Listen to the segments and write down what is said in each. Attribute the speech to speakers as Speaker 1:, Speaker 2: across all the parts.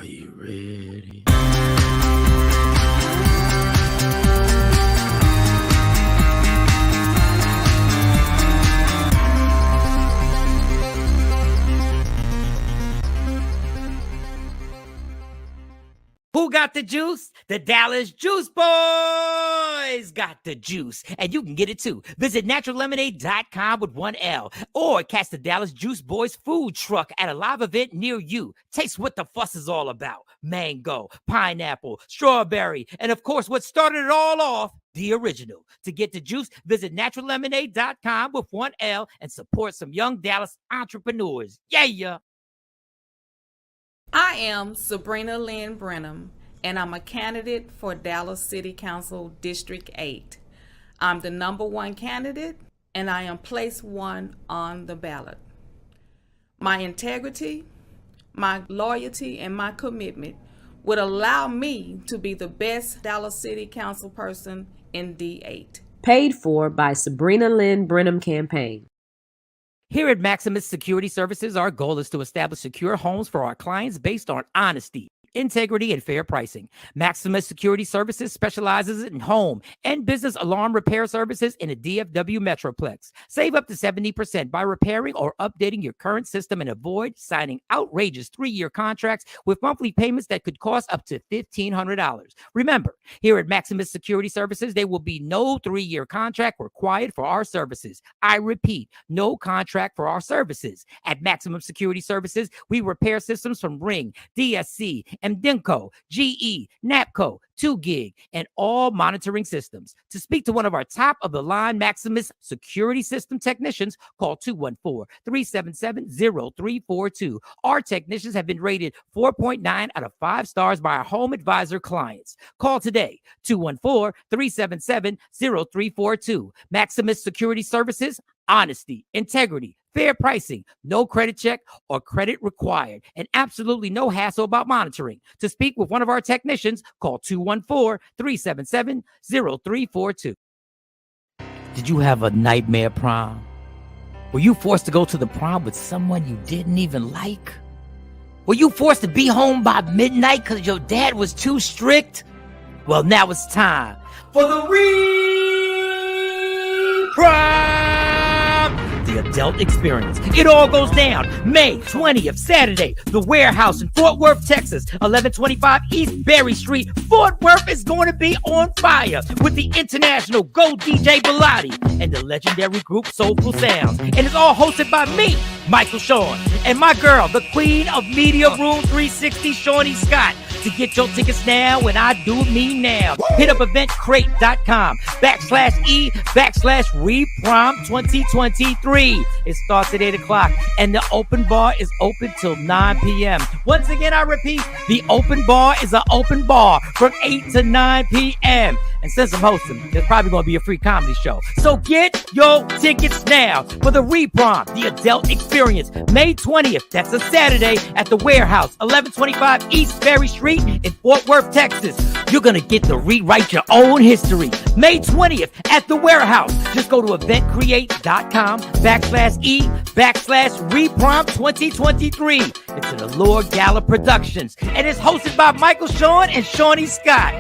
Speaker 1: Are you ready? Who got the juice? The Dallas Juice Boys got the juice, and you can get it too. Visit naturallemonade.com with one L, or catch the Dallas Juice Boys food truck at a live event near you. Taste what the fuss is all about. Mango, pineapple, strawberry, and of course, what started it all off, the original. To get the juice, visit naturallemonade.com with one L and support some young Dallas entrepreneurs. Yeah.
Speaker 2: I am Sabrina Lynn Brenham, and I'm a candidate for Dallas City Council District 8. I'm the #1 candidate, and I am place 1 on the ballot. My integrity, my loyalty, and my commitment would allow me to be the best Dallas City Council person in D8.
Speaker 3: Paid for by Sabrina Lynn Brenham Campaign.
Speaker 1: Here at Maximus Security Services, our goal is to establish secure homes for our clients based on honesty, integrity, and fair pricing. Maximus Security Services specializes in home and business alarm repair services in a DFW Metroplex. Save up to 70% by repairing or updating your current system and avoid signing outrageous 3-year contracts with monthly payments that could cost up to $1,500. Remember, here at Maximus Security Services, there will be no 3-year contract required for our services. I repeat, no contract for our services. At Maximum Security Services, we repair systems from Ring, DSC, MDENCO, GE, NAPCO, 2GIG, and all monitoring systems. To speak to one of our top-of-the-line Maximus Security System technicians, call 214-377-0342. Our technicians have been rated 4.9 out of 5 stars by our Home Advisor clients. Call today, 214-377-0342. Maximus Security Services, honesty, integrity, fair pricing, no credit check or credit required, and absolutely no hassle about monitoring. To speak with one of our technicians, call 214-377-0342. Did you have a nightmare prom? Were you forced to go to the prom with someone you didn't even like? Were you forced to be home by midnight because your dad was too strict? Well, now it's time for the Prom! The adult experience. It all goes down May 20th, Saturday, the Warehouse in Fort Worth, Texas, 1125 East Berry Street. Fort Worth is going to be on fire with the international Go DJ Bilotti and the legendary group Soulful Sounds. And it's all hosted by me, Michael Shawn, and my girl, the queen of Media Room 360, Shawnee Scott. To get your tickets now when I do me now. Hit up eventcrate.com/E/Reprom 2023. It starts at 8 o'clock and the open bar is open till 9 p.m. Once again, I repeat, the open bar is an open bar from 8 to 9 p.m. And since I'm hosting, there's probably going to be a free comedy show. So get your tickets now for the Reprom, the adult experience, May 20th. That's a Saturday at the Warehouse, 1125 East Berry Street in Fort Worth, Texas. You're going to get to rewrite your own history. May 20th at the Warehouse. Just go to eventcreate.com/E/Reprom 2023. It's an Allure Gala Productions. And it's hosted by Michael Shawn and Shawnee Scott.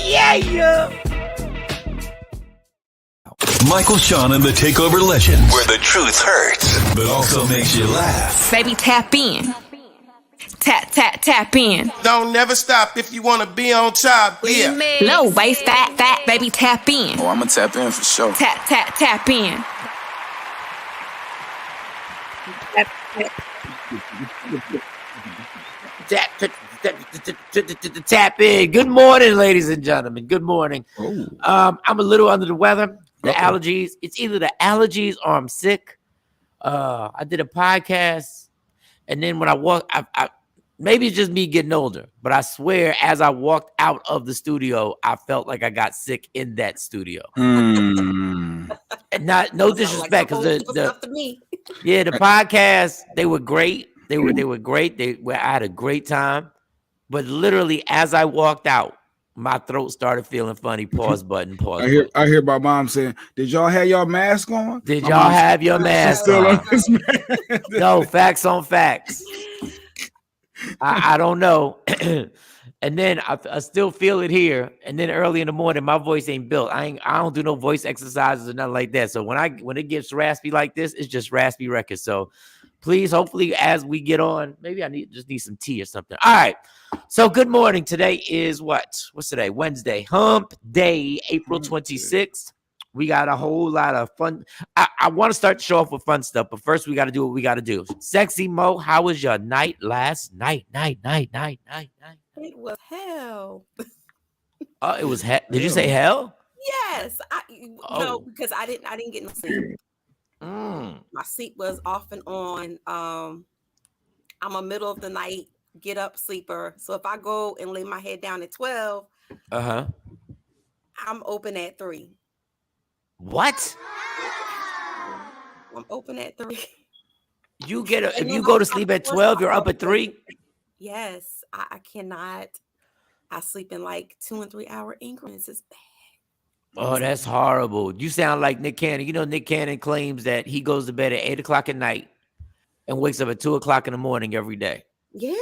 Speaker 1: Yeah.
Speaker 4: Michael Shawn and the Takeover Legends, where the truth hurts, but also makes you laugh.
Speaker 5: Baby, tap in. Tap in.
Speaker 6: Don't never stop if you want to be on top. Yeah.
Speaker 5: Low waist, fat, baby, tap in.
Speaker 7: Oh, I'm going to tap in for sure.
Speaker 5: Tap in.
Speaker 1: Tap in. Good morning, ladies and gentlemen. Good morning. I'm a little under the weather. The allergies. It's either the allergies or I'm sick. I did a podcast, and then when I walk, I maybe it's just me getting older, but I swear, as I walked out of the studio, I felt like I got sick in that studio. And no disrespect, because the podcast, they were great. They were great. I had a great time. But literally, as I walked out, my throat started feeling funny. Pause button.
Speaker 8: I hear my mom saying, "Did y'all have your mask on?
Speaker 1: Did y'all have your mask on?" No, facts on facts. I don't know. And then I still feel it here. And then early in the morning, my voice ain't built. I don't do no voice exercises or nothing like that. So when it gets raspy like this, it's just raspy records. So please, hopefully, as we get on, maybe I just need some tea or something. All right. So good morning. Today is what? What's today? Wednesday. Hump Day, April 26th. We got a whole lot of fun. I want to start the show off with fun stuff, but first we got to do what we got to do. Sexy Mo, how was your night last night? Night.
Speaker 7: It was hell.
Speaker 1: Oh, it was hell. Did you say hell?
Speaker 7: Yes, no, because I didn't get no sleep. My sleep was off and on. I'm a middle of the night get up sleeper, so if I go and lay my head down at 12, I'm open at 3.
Speaker 1: What?
Speaker 7: I'm open at 3.
Speaker 1: You get if you go to sleep at 12, you're up at 3?
Speaker 7: Yes, I cannot. I sleep in like 2 and 3 hour increments. It's bad.
Speaker 1: Oh, that's horrible. You sound like Nick Cannon. You know, Nick Cannon claims that he goes to bed at 8 o'clock at night and wakes up at 2 o'clock in the morning every day.
Speaker 7: Yeah.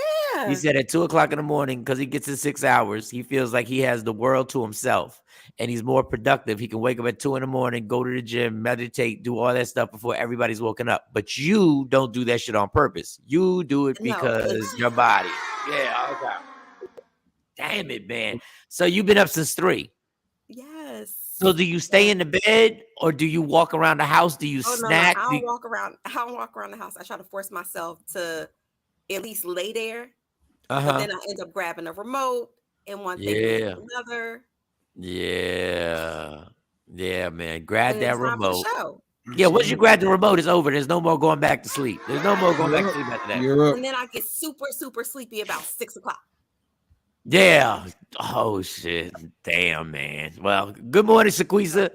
Speaker 1: He said at 2 o'clock in the morning, because he gets his 6 hours, he feels like he has the world to himself and he's more productive. He can wake up at 2 in the morning, go to the gym, meditate, do all that stuff before everybody's woken up. But you don't do that shit on purpose. You do it because your body. Yeah, okay. Damn it, man. So you've been up since 3?
Speaker 7: Yes.
Speaker 1: So do you stay in the bed or do you walk around the house? Do you snack?
Speaker 7: No. I don't walk around the house. I try to force myself to at least lay there. But then I end up grabbing a remote and one thing leads to another.
Speaker 1: Yeah, man. Grab that remote.
Speaker 7: Yeah,
Speaker 1: once you grab the remote, it's over. There's no more going back to sleep. There's no more going back to sleep after that.
Speaker 7: And then I get super, super sleepy about 6 o'clock.
Speaker 1: Yeah. Oh shit. Damn, man. Well, good morning, Shaquisa.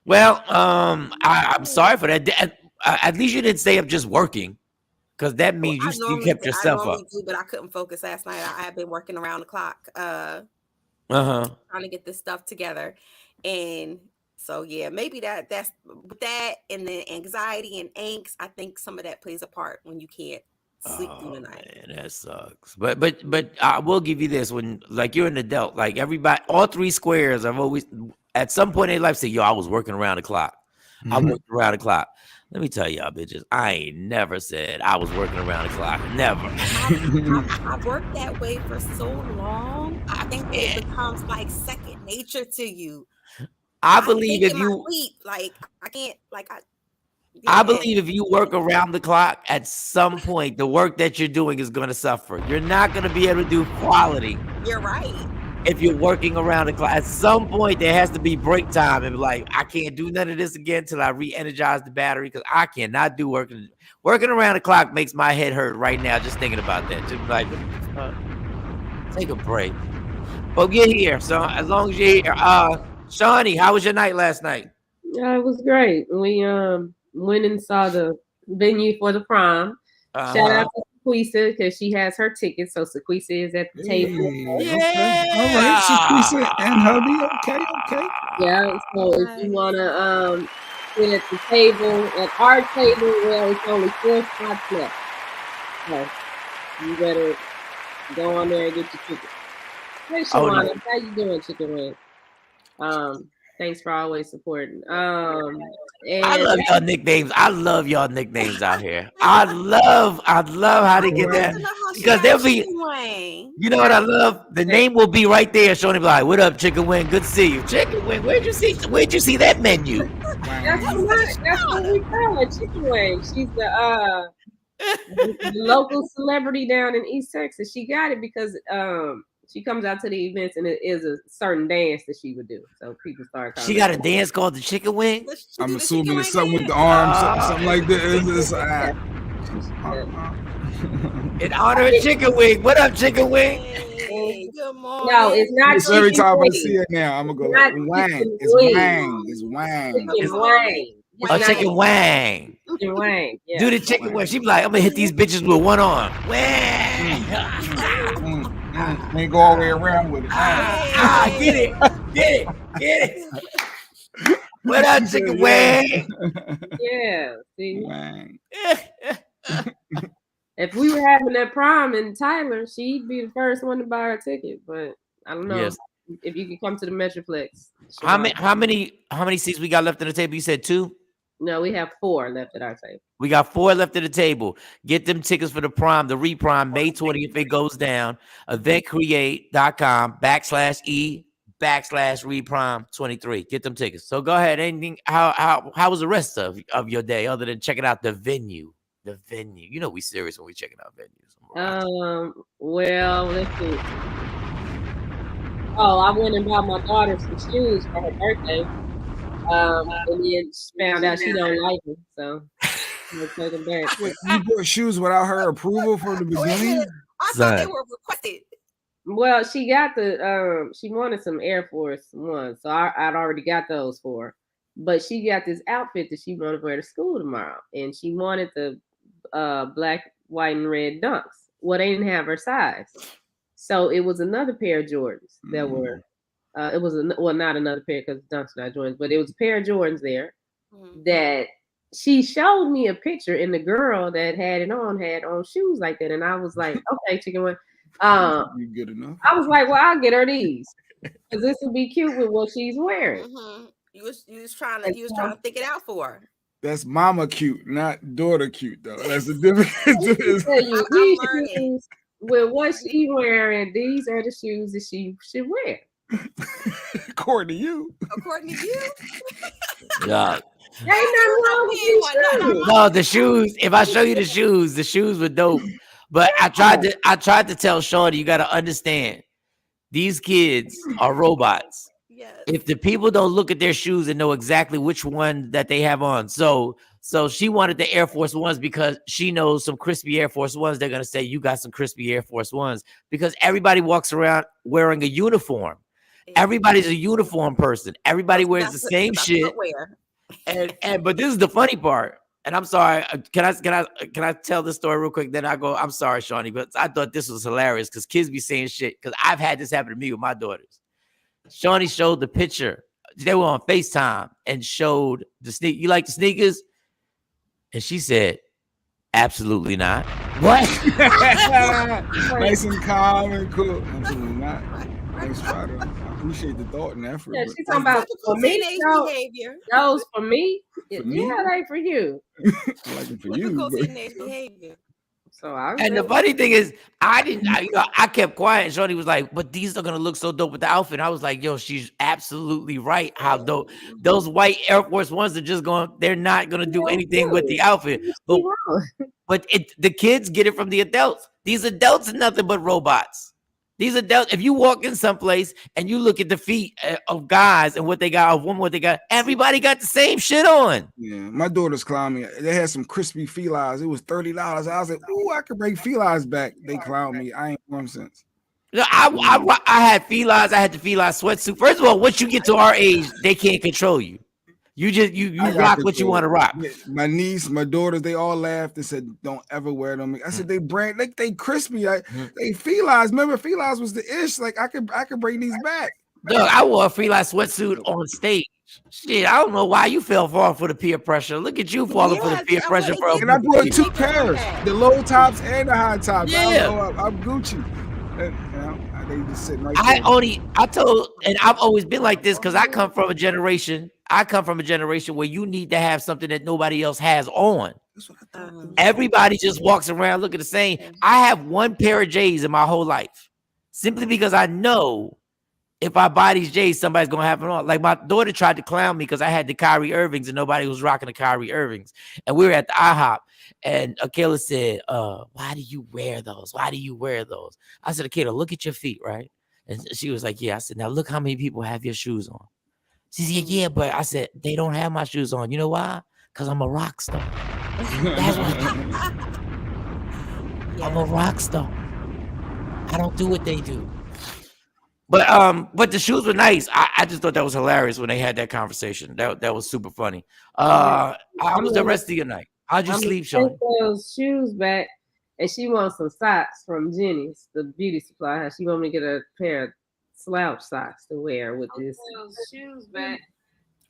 Speaker 1: Well, I'm sorry for that. At least you didn't stay up just working, because that means you kept yourself up.
Speaker 7: But I couldn't focus last night. I had been working around the clock, trying to get this stuff together, and so yeah, maybe that's with that, and then anxiety and angst. I think some of that plays a part when you can't sleep through the night.
Speaker 1: Man, that sucks. But I will give you this: when like you're an adult, like everybody, all 3 squares, I've always at some point in their life say, "Yo, I was working around the clock. I worked around the clock." Let me tell y'all, bitches, I ain't never said I was working around the clock. Never.
Speaker 7: I worked that way for so long. I think it becomes like second nature to you.
Speaker 1: I believe if you
Speaker 7: sleep, like I can't, like
Speaker 1: I believe if you work around the clock, at some point, the work that you're doing is going to suffer. You're not going to be able to do quality.
Speaker 7: You're right.
Speaker 1: If you're working around the clock, at some point there has to be break time and be like, I can't do none of this again until I re-energize the battery, because I cannot do working around the clock. Makes my head hurt right now just thinking about that. Just like, take a break. But get here, so as long as you're here. Shawnee, how was your night last night?
Speaker 3: It was great. We went and saw the venue for the prom. Shout out to Sequisa, because she has her ticket, so Sequisa is at the table.
Speaker 8: Yeah. All right, Sequisa and hubby. Okay.
Speaker 3: Yeah, so if you wanna sit at the table, at our table, well, it's only 4 spots left. So you better go on there and get your ticket. Hey, Shawn, how you doing, Chicken Wing? Thanks for always supporting. And
Speaker 1: I love y'all nicknames. I love y'all nicknames out here. I love how they get that, because they'll be. You know what I love? The name will be right there. Showing be like, "What up, Chicken Wing? Good to see you, Chicken Wing. Where'd you see that menu?"
Speaker 3: That's what we call her, Chicken Wing. She's the local celebrity down in East Texas. She got it because she comes out to the events and it is a certain dance that she would do. So people start calling.
Speaker 1: She got a dance called the Chicken Wing.
Speaker 8: I'm assuming it's something with the arms, something like that.
Speaker 1: In honor of Chicken Wing. What up, Chicken Wing?
Speaker 7: Hey, good morning.
Speaker 3: No, it's not.
Speaker 8: It's every time I see it now, I'm gonna go like, Wang. It's Wang. It's Wang.
Speaker 3: It's Wang.
Speaker 1: Oh, Chicken Wang.
Speaker 3: Chicken Wang. Yeah.
Speaker 1: Do the Chicken Wing. She be like, I'm gonna hit these bitches with one arm. Wang.
Speaker 8: Ain't go all the way around with it.
Speaker 1: Get it. What up, Chicken Wing?
Speaker 3: Yeah. See?
Speaker 8: Wang.
Speaker 3: If we were having that prom in Tyler, she'd be the first one to buy her ticket. But I don't know if you could come to the Metroplex.
Speaker 1: How many seats we got left on the table? You said 2?
Speaker 3: No, we have 4 left at our table.
Speaker 1: We got 4 left at the table. Get them tickets for the prom, the reprom, May 20th. It goes down. eventcreate.com/E/reprom23. Get them tickets. So go ahead. Anything? How was the rest of your day other than checking out the venue? The venue. You know we serious when we checking out venues.
Speaker 3: Well, let's see. Oh, I went and bought my daughter some shoes for her birthday. And then found out she don't like them, so I'm gonna take them back.
Speaker 8: Wait, you bought shoes without her approval from the beginning?
Speaker 7: I thought they were requested.
Speaker 3: Well, she got she wanted some Air Force Ones, so I'd already got those for her. But she got this outfit that she wanted to wear to school tomorrow, and she wanted the black, white, and red dunks. Well, they didn't have her size, so it was another pair of Jordans that were. It was not another pair because dunks not Jordans, but it was a pair of Jordans there that she showed me a picture, and the girl that had on shoes like that, and I was like, okay, chicken wing.
Speaker 8: You good enough?
Speaker 3: I was like, well, I'll get her these because this would be cute with what she's wearing.
Speaker 7: You was trying to think it out for her.
Speaker 8: That's mama cute, not daughter cute though. That's the difference.
Speaker 3: These shoes with what she wearing, these are the shoes that she should wear.
Speaker 8: According to you.
Speaker 1: Yeah.
Speaker 3: Ain't nothing wrong with these shoes.
Speaker 1: No, the shoes. If I show you the shoes were dope. But I tried to tell Shawn, you got to understand, these kids are robots.
Speaker 7: Yes.
Speaker 1: If the people don't look at their shoes and know exactly which one that they have on, so she wanted the Air Force Ones because she knows some crispy Air Force Ones. They're gonna say you got some crispy Air Force Ones because everybody walks around wearing a uniform. Everybody's a uniform person. Everybody wears the same shit. And but this is the funny part. And I'm sorry. Can I tell this story real quick? Then I go. I'm sorry, Shawnee, but I thought this was hilarious because kids be saying shit. Because I've had this happen to me with my daughters. Shawnee showed the picture. They were on FaceTime and showed the sneak. You like the sneakers? And she said, "Absolutely not." What?
Speaker 8: Nice and calm and cool. Absolutely not. Thanks, Prada. I appreciate the thought and effort.
Speaker 3: Yeah, she's talking about for me,
Speaker 7: behavior.
Speaker 3: Those for me.
Speaker 8: For me?
Speaker 3: Yeah, they for you.
Speaker 8: I like it for you.
Speaker 7: Teenage behavior.
Speaker 3: So
Speaker 1: the funny thing is, I kept quiet. And Shorty was like, "But these are gonna look so dope with the outfit." I was like, "Yo, she's absolutely right. How dope those white Air Force Ones are just going. They're not gonna do anything with the outfit." But the kids get it from the adults. These adults are nothing but robots. These adults, if you walk in someplace and you look at the feet of guys and what they got, of women, what they got, everybody got the same shit on.
Speaker 8: Yeah, my daughters clown me. They had some crispy felines. It was $30. I was like, "Ooh, I could bring felines back." They clown me. I ain't worn since.
Speaker 1: I had felines. I had the feline sweatsuit. First of all, once you get to our age, they can't control you. You just you rock what you want to rock.
Speaker 8: My niece, my daughters, they all laughed and said, "Don't ever wear them." I said, "They brand, like they crispy. They felines. Remember, felines was the ish. Like I could bring these back."
Speaker 1: Look, I wore a feline sweatsuit on stage. Shit, I don't know why you fell for the peer pressure. Look at you falling for the peer pressure.
Speaker 8: And I brought 2 pairs, the low tops and the high tops.
Speaker 1: Yeah.
Speaker 8: I'm Gucci. And, they just sitting right
Speaker 1: and I've always been like this because I come from a generation where you need to have something that nobody else has on. Everybody just walks around looking the same. I have 1 pair of J's in my whole life simply because I know if I buy these J's, somebody's gonna have it on. Like my daughter tried to clown me because I had the Kyrie Irvings and nobody was rocking the Kyrie Irvings. And we were at the IHOP and Akela said, "Why do you wear those? Why do you wear those?" I said, "Akela, look at your feet, right?" And she was like, "Yeah." I said, "Now look how many people have your shoes on." She said, "Yeah, but," I said, "They don't have my shoes on. You know why? Because I'm a rock star." That's why. I'm a rock star. I don't do what they do. But the shoes were nice. I just thought that was hilarious when they had that conversation. That was super funny. How was the rest of your night? How'd you sleep, Shawn?
Speaker 3: Those shoes back, and she wants some socks from Jenny's, the beauty supply. She want me to get a pair of slouch socks to wear with this. Those shoes back.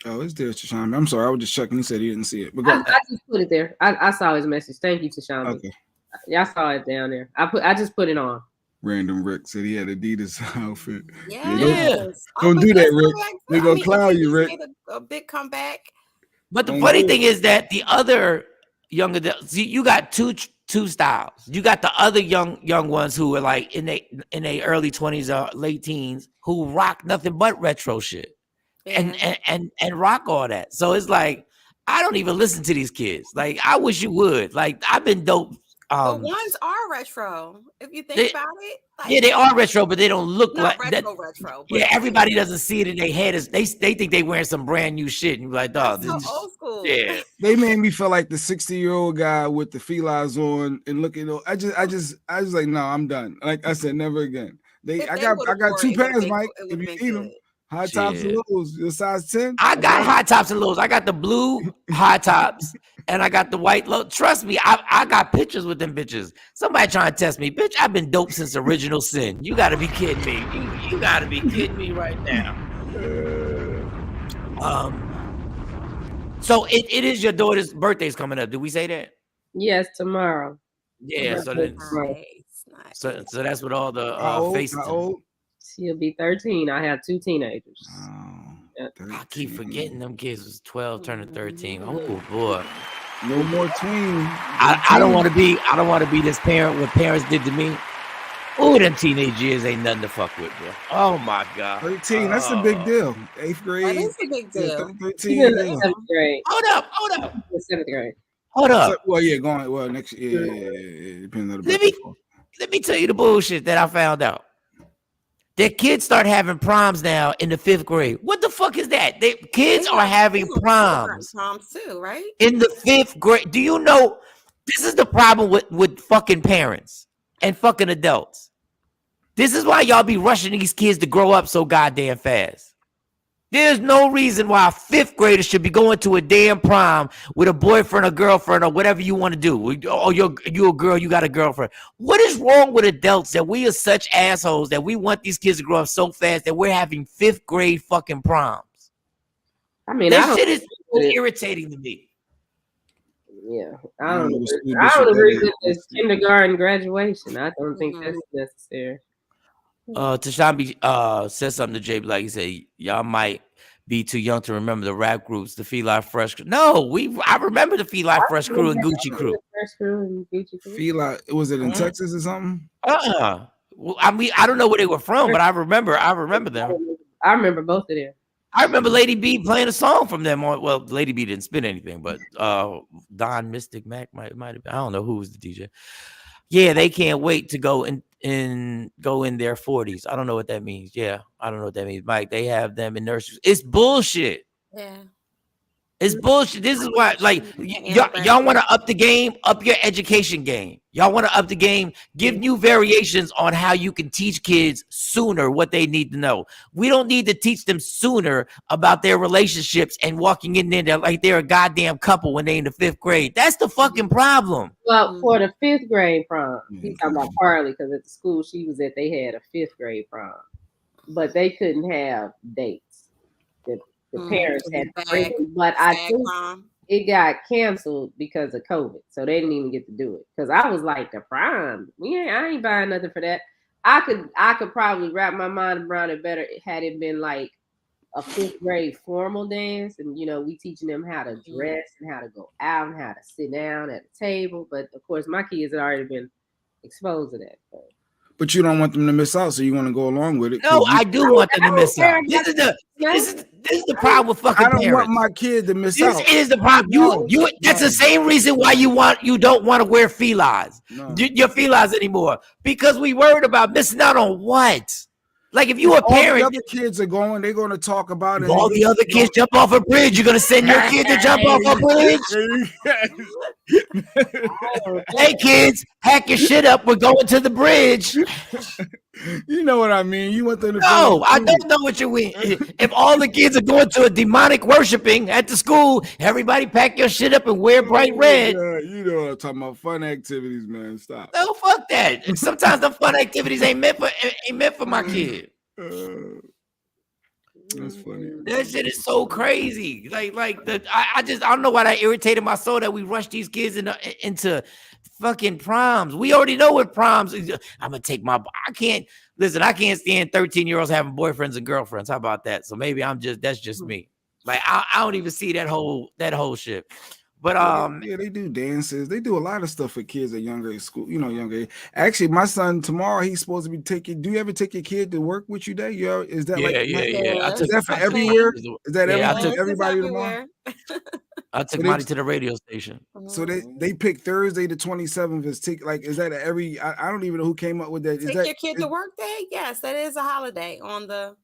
Speaker 8: Oh, it's there, Tashawn. I'm sorry, I was just checking. He said he didn't see it. But
Speaker 3: I just put it there. I saw his message. Thank you, Tashawn.
Speaker 8: Okay.
Speaker 3: Y'all saw it down there. I just put it on.
Speaker 8: Random Rick said he had Adidas outfit.
Speaker 7: Yes.
Speaker 8: Don't do that, Rick. They gonna
Speaker 7: if
Speaker 8: clown
Speaker 7: he
Speaker 8: you,
Speaker 7: just
Speaker 8: Rick.
Speaker 7: made a big comeback.
Speaker 1: But the
Speaker 8: Don't
Speaker 1: funny
Speaker 8: do
Speaker 1: thing
Speaker 8: it.
Speaker 1: is that the other young adults, you got two styles. You got the other young ones who are like in their early 20s or late teens who rock nothing but retro shit
Speaker 7: Yeah.
Speaker 1: and rock all that. So it's like I don't even listen to these kids. Like I wish you would. Like I've been dope.
Speaker 7: But ones are retro. If you think about it. Like,
Speaker 1: Yeah, they are retro, but they don't look
Speaker 7: not
Speaker 1: like that.
Speaker 7: retro. But
Speaker 1: Yeah, everybody doesn't see it in their head. They think they wearing some brand new shit. And you're like, dog,
Speaker 7: that's
Speaker 1: this
Speaker 7: so
Speaker 1: is
Speaker 7: old school.
Speaker 1: yeah.
Speaker 8: They made me feel like the 60-year-old guy with the felines on and looking. I just like, no, I'm done. Like I said, never again. I got two pairs, Mike. If you need them, high tops and lows. Your size 10.
Speaker 1: I got high tops and lows. I got the blue high tops and I got the white low. Trust me, I got pictures with them bitches. Somebody trying to test me, bitch. I've been dope since Original Sin. You got to be kidding me. You got to be kidding me right now. So it is your daughter's birthday's coming up. Did we say that?
Speaker 3: Yes, tomorrow.
Speaker 1: Yeah. So that's what all the faces.
Speaker 8: How old?
Speaker 3: She'll be 13. I have 2 teenagers.
Speaker 1: I keep forgetting them kids was 12 turning 13. Oh boy.
Speaker 8: No more tween.
Speaker 1: I don't want to be this parent. What parents did to me. Oh, them teenage years ain't nothing to fuck with, bro. Oh my god.
Speaker 8: 13. That's a big deal. 8th grade.
Speaker 7: That is a big deal.
Speaker 8: 13.
Speaker 3: Even in 7th grade.
Speaker 1: Hold up.
Speaker 3: 7th grade.
Speaker 1: Hold up.
Speaker 8: Well, yeah, going well next year. Yeah, depends on the
Speaker 1: Let me tell you the bullshit that I found out. Their kids start having proms now in the 5th grade. What the fuck is that? Kids are having proms.
Speaker 7: Proms too, right?
Speaker 1: In the 5th grade. Do you know this is the problem with fucking parents and fucking adults? This is why y'all be rushing these kids to grow up so goddamn fast. There's no reason why a 5th grader should be going to a damn prom with a boyfriend or girlfriend or whatever you want to do. Oh, you're a girl, you got a girlfriend. What is wrong with adults that we are such assholes that we want these kids to grow up so fast that we're having 5th grade fucking proms?
Speaker 3: I mean,
Speaker 1: that shit is so irritating to me.
Speaker 3: Yeah, I don't agree with this kindergarten graduation. I don't think that's necessary.
Speaker 1: Tashambi said something to Jay Black. He said, y'all might be too young to remember the rap groups, the Feli Fresh. No, I remember the Feli Fresh Crew and Gucci Crew.
Speaker 8: Feli, was it in Texas or something?
Speaker 1: Well, I mean, I don't know where they were from, but I remember them.
Speaker 3: I remember both of them.
Speaker 1: I remember Lady B playing a song from them. Well, Lady B didn't spin anything, but Don Mystic Mac might have been. I don't know who was the DJ. Yeah, they can't wait to go in their 40s. I don't know what that means. Yeah, I don't know what that means. Mike, they have them in nurseries. It's bullshit.
Speaker 7: Yeah.
Speaker 1: It's bullshit. This is why, like, y'all want to up the game, up your education game. Y'all want to up the game, give new variations on how you can teach kids sooner what they need to know. We don't need to teach them sooner about their relationships and walking in there like they're a goddamn couple when they're in the 5th grade. That's the fucking problem.
Speaker 3: Well, for the 5th grade prom, he's talking about Carly, because at the school she was at, they had a 5th grade prom, but they couldn't have dates. The parents had to bring them, but I think it got canceled because of COVID, so they didn't even get to do it. Because I was like, the prom, I ain't buying nothing for that. I could probably wrap my mind around it better had it been like a 5th grade formal dance, and we teaching them how to dress and how to go out and how to sit down at a table. But of course, my kids had already been exposed to that.
Speaker 8: But you don't want them to miss out, so you want to go along with it.
Speaker 1: No, I do want them to miss out. This is the problem with fucking parents.
Speaker 8: I don't want my kid to miss out.
Speaker 1: This is the problem. That's the same reason why you don't want to wear felines. Your felines anymore. Because we worried about missing out on what? Like if you a parent,
Speaker 8: all the other kids are going, they're going to talk about it.
Speaker 1: All the other kids jump off a bridge. You're going to send your kid to jump off a bridge? Hey kids, pack your shit up. We're going to the bridge.
Speaker 8: You know what I mean? You want them to?
Speaker 1: No, I don't know what you mean. If all the kids are going to a demonic worshiping at the school, everybody pack your shit up and wear bright red.
Speaker 8: You know what I'm talking about? Fun activities, man. Stop.
Speaker 1: No, fuck that. Sometimes the fun activities ain't meant for my kid.
Speaker 8: That's funny.
Speaker 1: That shit is so crazy. I don't know why that irritated my soul that we rush these kids into fucking proms. We already know what proms. I'm gonna take my. I can't stand 13-year-olds having boyfriends and girlfriends. How about that? So maybe that's just me. Like I don't even see that whole shit. But
Speaker 8: yeah, they do dances. They do a lot of stuff for kids at younger school. Younger. Actually, my son tomorrow he's supposed to be taking. Do you ever take your kid to work with you? Day? Is that
Speaker 1: yeah.
Speaker 8: Is that for everywhere? Is that everybody tomorrow?
Speaker 1: I took Monty to the radio station.
Speaker 8: So they picked Thursday the 27th as is that every? I don't even know who came up with that.
Speaker 7: Take your kid to work day? Yes, that is a holiday on the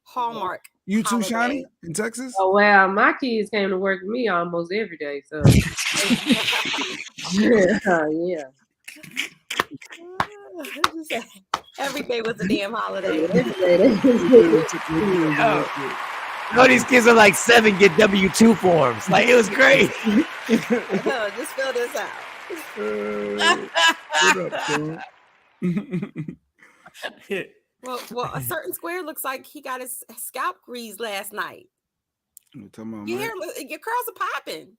Speaker 7: Hallmark.
Speaker 8: You too, Shawnee, in Texas?
Speaker 3: Oh well, my kids came to work with me almost every day. So yeah.
Speaker 7: Every day was a damn holiday.
Speaker 1: These kids are like 7 get W-2 forms. Like it was great.
Speaker 7: Just fill this out. Well, a certain square looks like he got his scalp greased last night. Your curls are popping.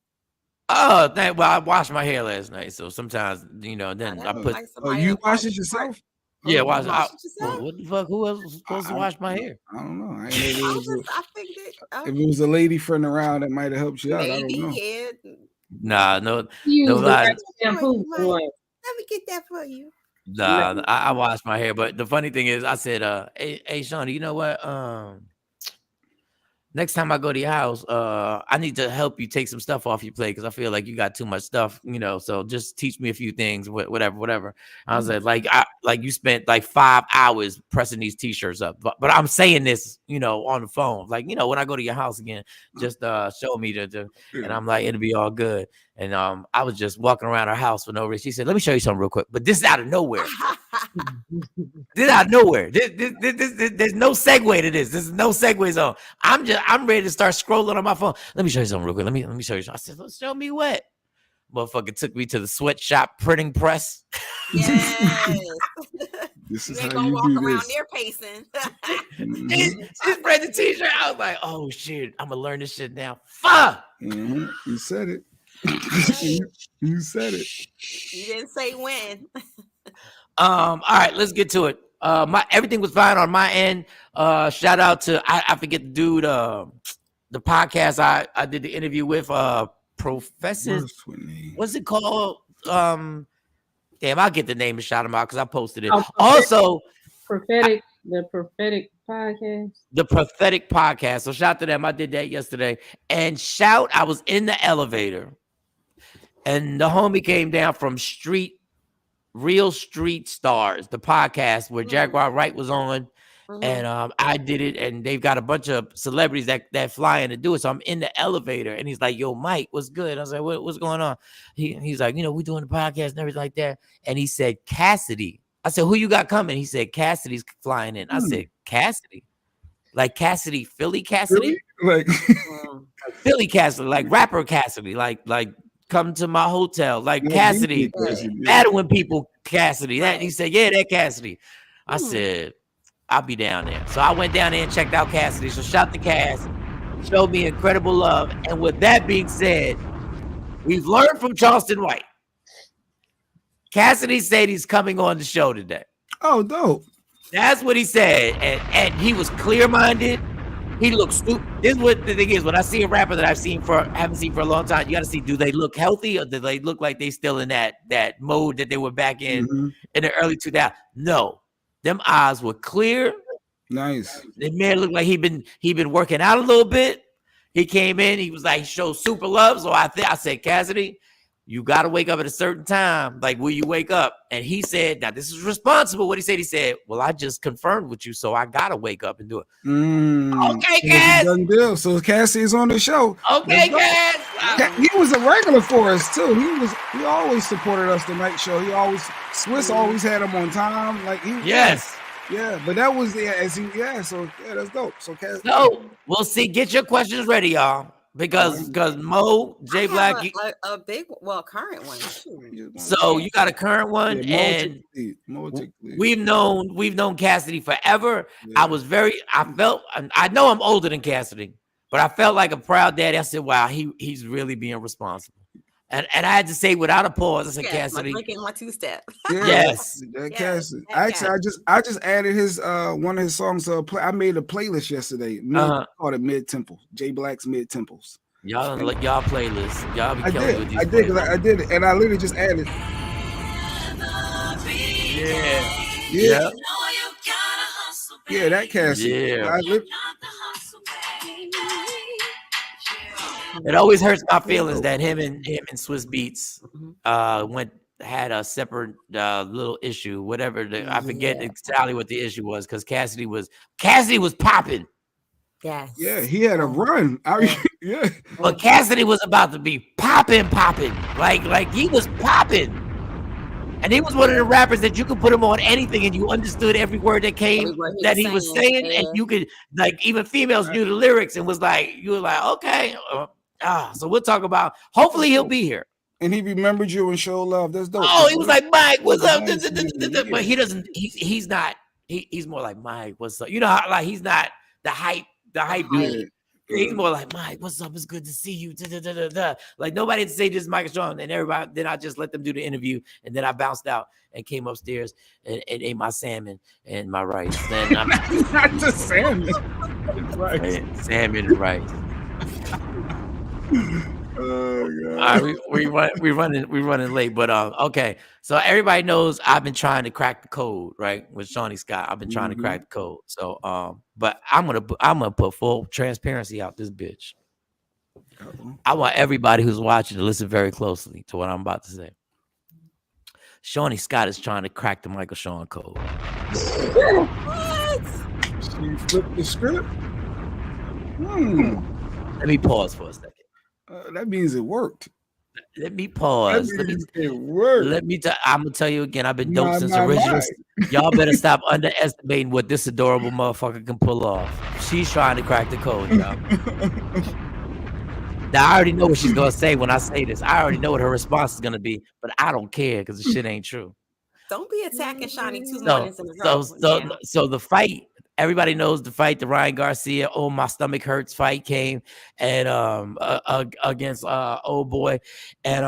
Speaker 1: Oh, well, I washed my hair last night, so sometimes then I put.
Speaker 8: You wash it yourself?
Speaker 1: Yeah, wash it yourself. What the fuck? Who else was supposed to wash my hair?
Speaker 8: I don't know. If it was a lady friend around that might have helped you out, I don't know.
Speaker 7: Yeah.
Speaker 1: Nah, no
Speaker 7: lie. Let me get that for you.
Speaker 1: Nah, I washed my hair, but the funny thing is, I said, "Hey, Shawn, you know what? Next time I go to your house, I need to help you take some stuff off your plate because I feel like you got too much stuff, So just teach me a few things, whatever." I was like you spent like 5 hours pressing these t-shirts up, but I'm saying this, on the phone, like when I go to your house again, just show me and I'm like, it'll be all good. And I was just walking around our house for no reason. She said, "Let me show you something real quick," but this is out of nowhere. This out of nowhere. There's no segue to this. There's no segue zone. I'm ready to start scrolling on my phone. Let me show you something real quick. Let me show you something. I said, "Show me what?" Motherfucker took me to the sweatshop printing press.
Speaker 7: Yes.
Speaker 8: This is
Speaker 7: you ain't
Speaker 8: how
Speaker 7: gonna
Speaker 8: you
Speaker 7: walk
Speaker 8: do
Speaker 7: around
Speaker 8: this.
Speaker 7: there pacing.
Speaker 1: Just read the t-shirt. I was like, "Oh shit, I'm gonna learn this shit now." Fuck.
Speaker 8: You said it. You said it.
Speaker 7: You didn't say when.
Speaker 1: All right, let's get to it. Everything was fine on my end. Shout out to I forget the dude. The podcast I did the interview with Professor. What's it called? Damn, I'll get the name and shout him out because I posted it. Also,
Speaker 3: the prophetic podcast.
Speaker 1: The prophetic podcast. So shout to them. I did that yesterday. And I was in the elevator, and the homie came down from Real Street Stars, the podcast where Jaguar Wright was on. And I did it, and they've got a bunch of celebrities that fly in to do it. So I'm in the elevator, and he's like, "Yo, Mike, what's good?" I was like, "What's going on?" He's like, "We're doing the podcast and everything like that." And he said, "Cassidy." I said, "Who you got coming?" He said, "Cassidy's flying in." I said, "Cassidy? Like Cassidy, Philly Cassidy?
Speaker 8: Really? Like
Speaker 1: Philly Cassidy, like rapper Cassidy, like come to my hotel, like Cassidy, mad when people Cassidy." That he said, "Yeah, that Cassidy." I said, "I'll be down there." So I went down there and checked out Cassidy. So shout to Cass, showed me incredible love. And with that being said, we've learned from Charleston White. Cassidy said he's coming on the show today.
Speaker 8: Oh, dope.
Speaker 1: That's what he said. And he was clear-minded. He looked stupid. This is what the thing is. When I see a rapper that haven't seen for a long time, you got to see, do they look healthy or do they look like they still in that mode that they were back in the early 2000s? No. Them eyes were clear.
Speaker 8: Nice.
Speaker 1: The man looked like he been working out a little bit. He came in. He was like, showed super love. So I said, "Cassidy, you got to wake up at a certain time. Like, will you wake up?" And he said, "Now this is responsible." What he said, "Well, I just confirmed with you, so I got to wake up and do it." Okay, Cass.
Speaker 8: Done deal. So Cassie is on the show.
Speaker 1: Okay, Cass.
Speaker 8: He was a regular for us too. He always supported us the night show. Swiss always had him on time. Like
Speaker 1: yes.
Speaker 8: Yeah, but that was so that's dope. So Cass.
Speaker 1: So we'll see. Get your questions ready, y'all. Because Mo, J Black,
Speaker 7: a big current one.
Speaker 1: So you got a current one, and we've known Cassidy forever.
Speaker 8: Yeah.
Speaker 1: I know I'm older than Cassidy, but I felt like a proud daddy. I said, "Wow, he's really being responsible." And I had to say without a pause, I said, Cassidy.
Speaker 7: My drinking my 2-step.
Speaker 1: Yes.
Speaker 8: Cassidy. Actually, I just added his one of his songs to a play. I made a playlist yesterday. Called it Mid Temples. J Black's Mid Temples.
Speaker 1: Y'all playlist. Y'all be killing with these.
Speaker 8: I did it, and I literally just added. Yeah. Yeah, that Cassidy.
Speaker 1: Yeah. It always hurts my feelings that him and Swiss Beats had a separate little issue, whatever. I forget exactly what the issue was, because Cassidy was popping.
Speaker 7: Yes.
Speaker 8: Yeah, he had a run. Yeah.
Speaker 1: But Cassidy was about to be popping. Like he was popping. And he was one of the rappers that you could put him on anything and you understood every word that came that he was saying. And you could, like, even females knew the lyrics and was like, you were like, okay. So we'll talk about, hopefully he'll be here.
Speaker 8: And he remembered you and showed love. That's dope.
Speaker 1: Oh, he was like, Mike, what's up? But he doesn't, he's not, he's more like, Mike, what's up? You know how, like, he's not the hype dude. He's more like, Mike, what's up? It's good to see you. Like, nobody had to say this is Mike Shawn, and everybody. Then I just let them do the interview, and then I bounced out and came upstairs and ate my salmon and my rice. Then I'm
Speaker 8: not just salmon,
Speaker 1: rice. Salmon and rice.
Speaker 8: Oh God.
Speaker 1: All right, we're running late, but okay. So everybody knows I've been trying to crack the code, right? With Shawnee Scott, I've been trying to crack the code. So but I'm gonna put full transparency out this bitch. I want everybody who's watching to listen very closely to what I'm about to say. Shawnee Scott is trying to crack the Michael Shawn code.
Speaker 7: What?
Speaker 8: She flipped the script.
Speaker 1: Let me pause for a second.
Speaker 8: That means it worked.
Speaker 1: Let me pause.
Speaker 8: It worked.
Speaker 1: I'm gonna tell you again. I've been dope since original. Y'all better stop underestimating what this adorable motherfucker can pull off. She's trying to crack the code, y'all. Now I already know what she's gonna say when I say this. I already know what her response is gonna be, but I don't care because the shit ain't true.
Speaker 7: Don't be attacking Shawnee 2 mornings in a row.
Speaker 1: So the fight. Everybody knows the fight, the Ryan Garcia, oh my stomach hurts fight came, and against old boy and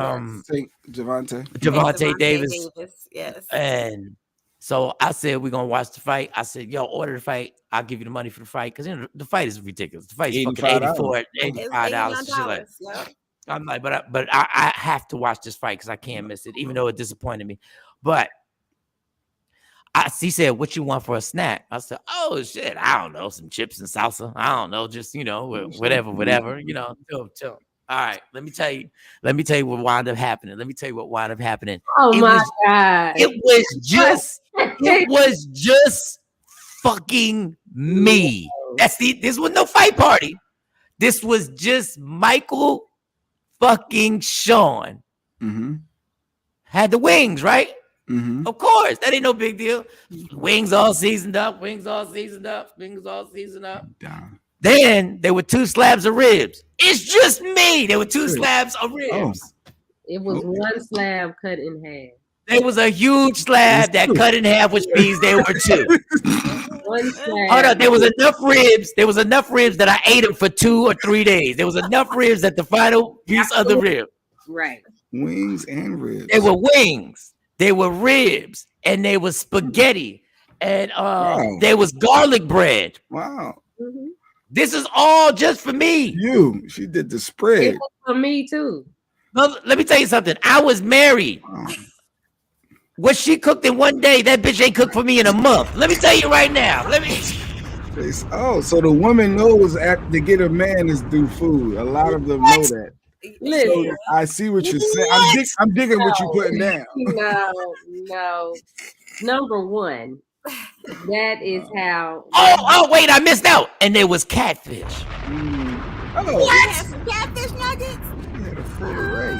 Speaker 1: Javante Davis.
Speaker 7: Yes.
Speaker 1: And so I said we're gonna watch the fight. I said, yo, order the fight. I'll give you the money for the fight, because the fight is ridiculous. The fight is fucking $85.
Speaker 7: Yep.
Speaker 1: I'm like, but I have to watch this fight because I can't miss it, even though it disappointed me. But he said, what you want for a snack? I said, oh shit, I don't know, some chips and salsa. I don't know, just, whatever, chill. All right, let me tell you what wound up happening.
Speaker 3: Oh my God.
Speaker 1: It was just fucking me. This was no fight party. This was just Michael fucking Shawn. Had the wings, right? Of course, that ain't no big deal. Wings all seasoned up. Damn. Then there were 2 slabs of ribs. It's just me. There were 2 slabs of ribs.
Speaker 3: It was 1 slab cut in half.
Speaker 1: There was a huge slab that cut in half, which means there were 2.
Speaker 3: 1 slab.
Speaker 1: Hold on, there was enough ribs. There was enough ribs that I ate them for 2 or 3 days. There was enough ribs that the final piece of the rib.
Speaker 3: Right.
Speaker 8: Wings and ribs.
Speaker 1: There were wings. There were ribs, and there was spaghetti, and there was garlic bread.
Speaker 8: Wow.
Speaker 1: This is all just for me.
Speaker 8: She did the spread.
Speaker 3: It was for me too.
Speaker 1: No, let me tell you something. I was married. What she cooked in one day, that bitch ain't cooked for me in a month. Let me tell you right now.
Speaker 8: Oh, so the woman knows to get a man is do food. A lot of them know that.
Speaker 3: Listen,
Speaker 8: so I see what you're saying. I'm digging what you're putting down.
Speaker 3: No. Number one, that is how.
Speaker 1: Oh, wait, I missed out. And there was catfish.
Speaker 7: What? Some catfish nuggets?
Speaker 8: You had a full array.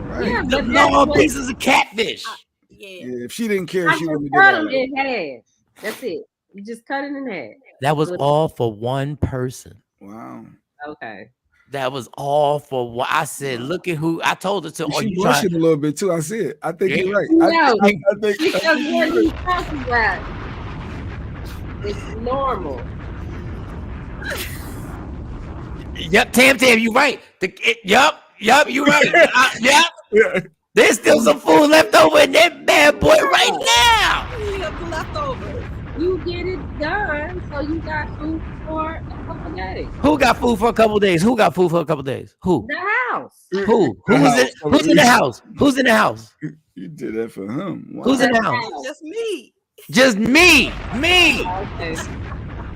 Speaker 8: Right.
Speaker 3: Yeah, but
Speaker 1: long pieces of catfish.
Speaker 8: Yeah, if she didn't care, she wouldn't
Speaker 3: cut them in half. That's it. You just cut it in half.
Speaker 1: That was all for one person.
Speaker 8: Wow.
Speaker 3: Okay.
Speaker 1: That was all for what I said. Look at who I told her to.
Speaker 8: She blushing a little bit too. I see it. I think you're right.
Speaker 3: No,
Speaker 8: I think
Speaker 3: because what he's talking about, it's normal.
Speaker 1: Yep, Tam, you right. Yep. Yup, you right. Yeah. There's still some food left over in that bad boy right now.
Speaker 7: Leftovers.
Speaker 3: You get it done, so you got food for a couple days.
Speaker 1: Who got food for a couple days? Who got food for a couple days? Who?
Speaker 3: The house.
Speaker 1: Who? Who's in the house? Who's in the house?
Speaker 8: You did that for him. Wow.
Speaker 1: Who's in the house?
Speaker 7: Just me.
Speaker 1: Just me.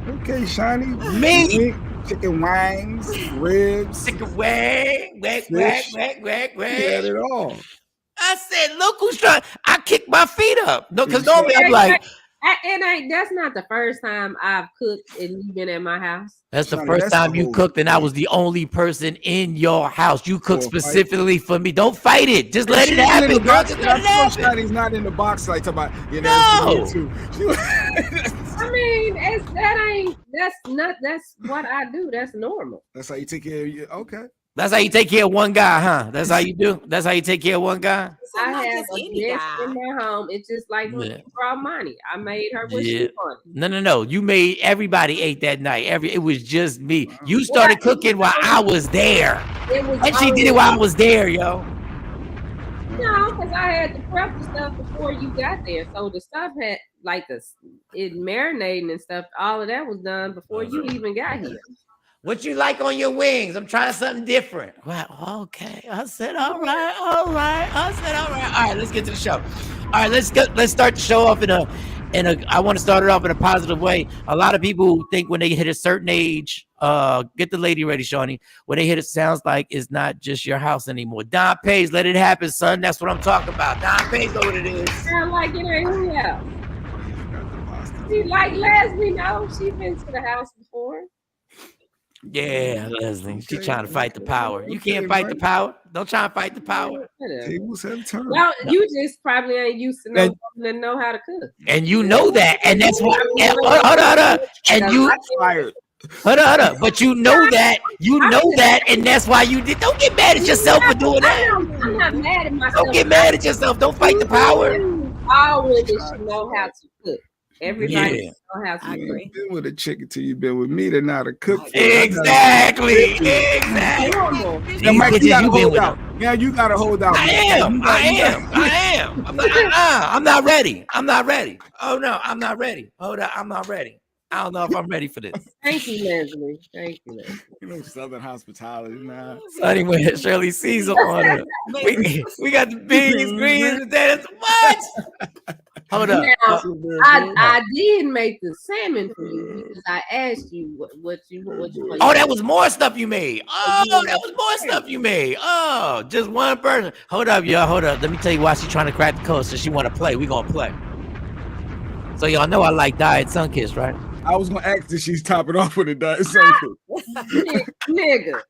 Speaker 3: Okay,
Speaker 8: Shawnee.
Speaker 1: Me.
Speaker 8: Chicken wings, ribs.
Speaker 1: Chicken wing. Whack.
Speaker 8: You had it all.
Speaker 1: I said, look who's trying. I kicked my feet up. No, because normally I'm like.
Speaker 3: That's not the first time I've cooked and you've been at my house.
Speaker 1: That's the first time you cooked and I was the only person in your house. You cooked specifically for me. Don't fight it. Just let it happen, bro. Just let it happen.
Speaker 8: He's not in the box like about.
Speaker 1: No.
Speaker 3: I mean, that's what I do. That's normal.
Speaker 8: That's how you take care of you. Okay.
Speaker 1: That's how you take care of one guy, huh? That's how you do. That's how you take care of one guy.
Speaker 3: I have a guest in my home. It's just like when you brought money. I made her what she wanted.
Speaker 1: No. You made everybody ate that night. It was just me. You started cooking while I was there. And she did it while I was there, yo.
Speaker 3: No, because I had to prep the stuff before you got there. So the stuff had it marinating and stuff. All of that was done before you even got here.
Speaker 1: What you like on your wings? I'm trying something different. Well, okay. I said, all right. All right, let's get to the show. All right, let's start the show off in a. I want to start it off in a positive way. A lot of people think when they hit a certain age, get the lady ready, Shawnee. When they hit it, sounds like it's not just your house anymore. Don Page, let it happen, son. That's what I'm talking about. Don Page, know what it is.
Speaker 3: Sound like it ain't who else. See, like Leslie, no, she been to the house before.
Speaker 1: Yeah, Leslie. She's trying to fight the power. You can't fight the power. Don't try to fight the power.
Speaker 8: Tables have turned.
Speaker 3: Well, you just probably ain't used to know how to cook.
Speaker 1: And you know that. And that's why. Hold on. And you fired. Hold on. But you know that. You know that. And that's why you did. Don't get mad at yourself for doing that.
Speaker 3: I'm not mad at myself.
Speaker 1: Don't get mad at yourself. Don't fight the power.
Speaker 3: All women should know how to cook. Everybody know how to cook.
Speaker 8: You ain't been with a chick until you been with me to know how to cook.
Speaker 1: Exactly.
Speaker 8: Now, Mike, you gotta hold out. Now you gotta hold out.
Speaker 1: I am. I'm not ready. Oh no, I'm not ready. Hold up, I'm not ready. I don't know if I'm ready for this.
Speaker 3: Thank you, Leslie.
Speaker 8: You know, Southern hospitality, man.
Speaker 1: So anyway, Shirley Caesar on it. We got the beans, greens, and that's what? Hold up.
Speaker 3: Now, I did make the salmon for you because I asked you what you want.
Speaker 1: Oh, that was more stuff you made. Oh, just one person. Hold up, y'all. Hold up. Let me tell you why she's trying to crack the code. So she want to play. We gonna play. So y'all know I like Diet Sunkist, right?
Speaker 8: I was gonna ask if she's topping off with a Diet Sunkist.
Speaker 3: Nigga.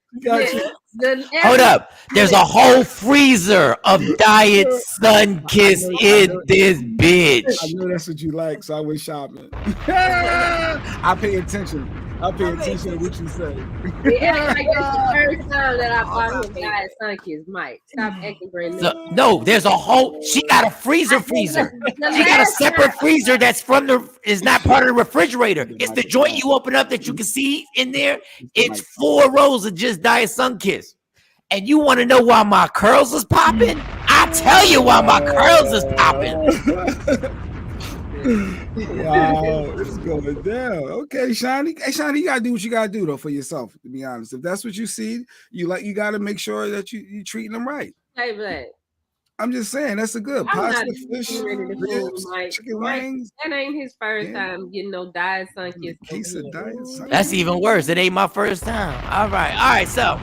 Speaker 1: Hold up. There's a whole freezer of Diet Sunkist in this bitch.
Speaker 8: I know that's what you like, so I went shopping. I pay attention. to what you say.
Speaker 3: Yeah, like it's the first time that I bought him Diet Sunkist. Mike, stop acting brand new.
Speaker 1: No, there's a whole. She got a freezer. She got a separate freezer that's is not part of the refrigerator. It's the joint you open up that you can see in there. It's 4 rows of just Diet Sunkist. And you want to know why my curls is popping? I tell you why my curls is popping.
Speaker 8: Wow, it's going down. Okay, Shawnee. Hey, Shawnee, you gotta do what you gotta do though for yourself. To be honest, if that's what you see, you gotta make sure that you treating them right.
Speaker 3: Hey, Black.
Speaker 8: I'm just saying that's a good pasta, fish,
Speaker 3: ribs, chicken wings. That ain't his first time getting no Diet Sunkist.
Speaker 8: Case of Diet Sunkist.
Speaker 1: That's even worse. It ain't my first time. All right. So.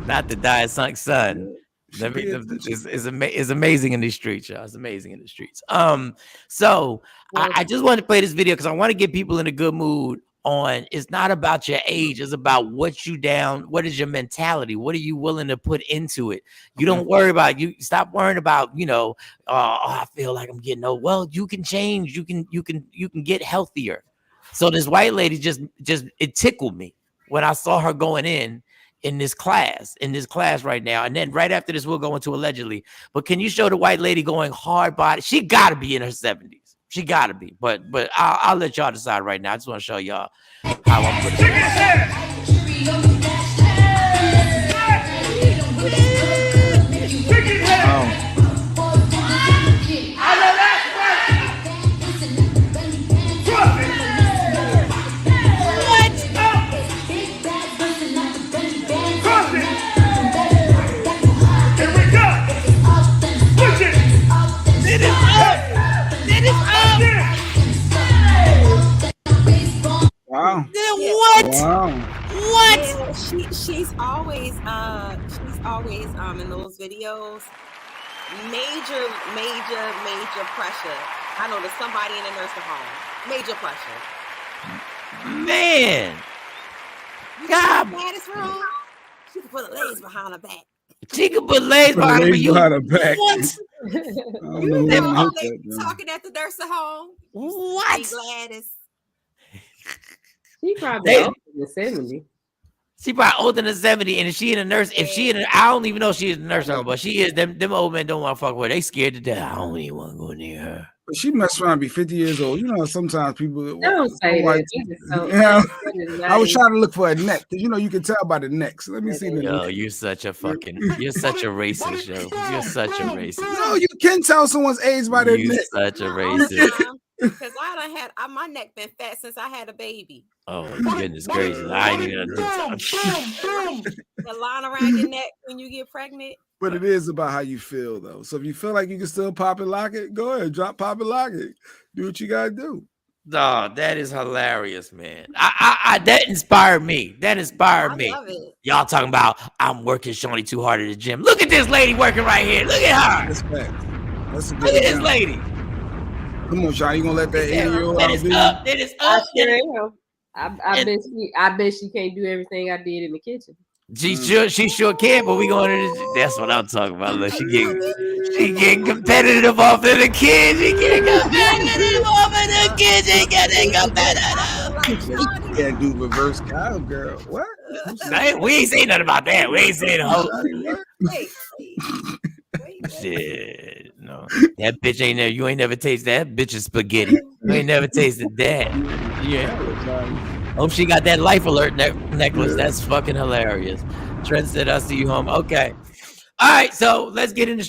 Speaker 1: Not the Diet Sunk son. It's amazing in these streets, y'all. It's amazing in the streets. So I just wanted to play this video because I want to get people in a good mood on. It's not about your age. It's about what is your mentality? What are you willing to put into it? You don't worry about stop worrying about, I feel like I'm getting old. Well, you can change. You can get healthier. So this white lady just it tickled me when I saw her going in this class right now. And then right after this, we'll go into allegedly. But can you show the white lady going hard body? She got to be in her 70s. She gotta be, but I'll let y'all decide right now. I just want to show y'all how I'm gonna do
Speaker 8: Wow.
Speaker 1: What?
Speaker 8: Wow.
Speaker 1: What?
Speaker 7: Yeah, she's always in those videos. Major pressure. I know there's somebody in the nursing home. Major pressure.
Speaker 1: Man. God.
Speaker 7: She can put her legs behind her back.
Speaker 1: She can put legs behind her
Speaker 8: back.
Speaker 1: What?
Speaker 7: Talking at the nursing home.
Speaker 1: What?
Speaker 7: Gladys.
Speaker 3: She probably older than 70.
Speaker 1: She probably older than 70, and if she in a nurse, I don't even know if she's in a nurse home, but she is. Them old men don't want to fuck with her. They scared to death. I don't even want to go near her.
Speaker 8: But she must around to be 50 years old. You know, sometimes people
Speaker 3: don't say that.
Speaker 8: I was trying to look for a neck because you can tell by the neck. So let me see the neck.
Speaker 1: You're such a racist, yo. You're such a racist.
Speaker 8: No, you can tell someone's age by their neck.
Speaker 1: You're such a racist.
Speaker 7: Because my neck been fat since I had a baby.
Speaker 1: Oh goodness gracious! I ain't even
Speaker 7: the line around your neck when you get pregnant.
Speaker 8: But it is about how you feel, though. So if you feel like you can still pop and lock it, go ahead, drop, pop and lock it. Do what you gotta do.
Speaker 1: No, that is hilarious, man. I that inspired me. That inspired me.
Speaker 7: Love it.
Speaker 1: Y'all talking about I'm working Shawnee too hard at the gym. Look at this lady working right here. Look at her.
Speaker 8: That's a good
Speaker 1: Look at this lady.
Speaker 8: Come on, Shawn. You gonna let that 80-year-old
Speaker 1: That is up. That is up.
Speaker 3: I bet she can't do everything I did in the kitchen.
Speaker 1: She sure can, but we going to. That's what I'm talking about. Look, she getting competitive off of the kids. She getting competitive off of the kids. She getting competitive.
Speaker 8: You can't do reverse cowgirl. What?
Speaker 1: We ain't saying nothing about that. We ain't saying a whole. Shit, no, that bitch ain't never. You ain't never tasted that bitch's spaghetti. You ain't never tasted that. Yeah. Hope she got that life alert necklace. That's fucking hilarious. Trent said, "I'll see you home." Okay. All right, so let's get into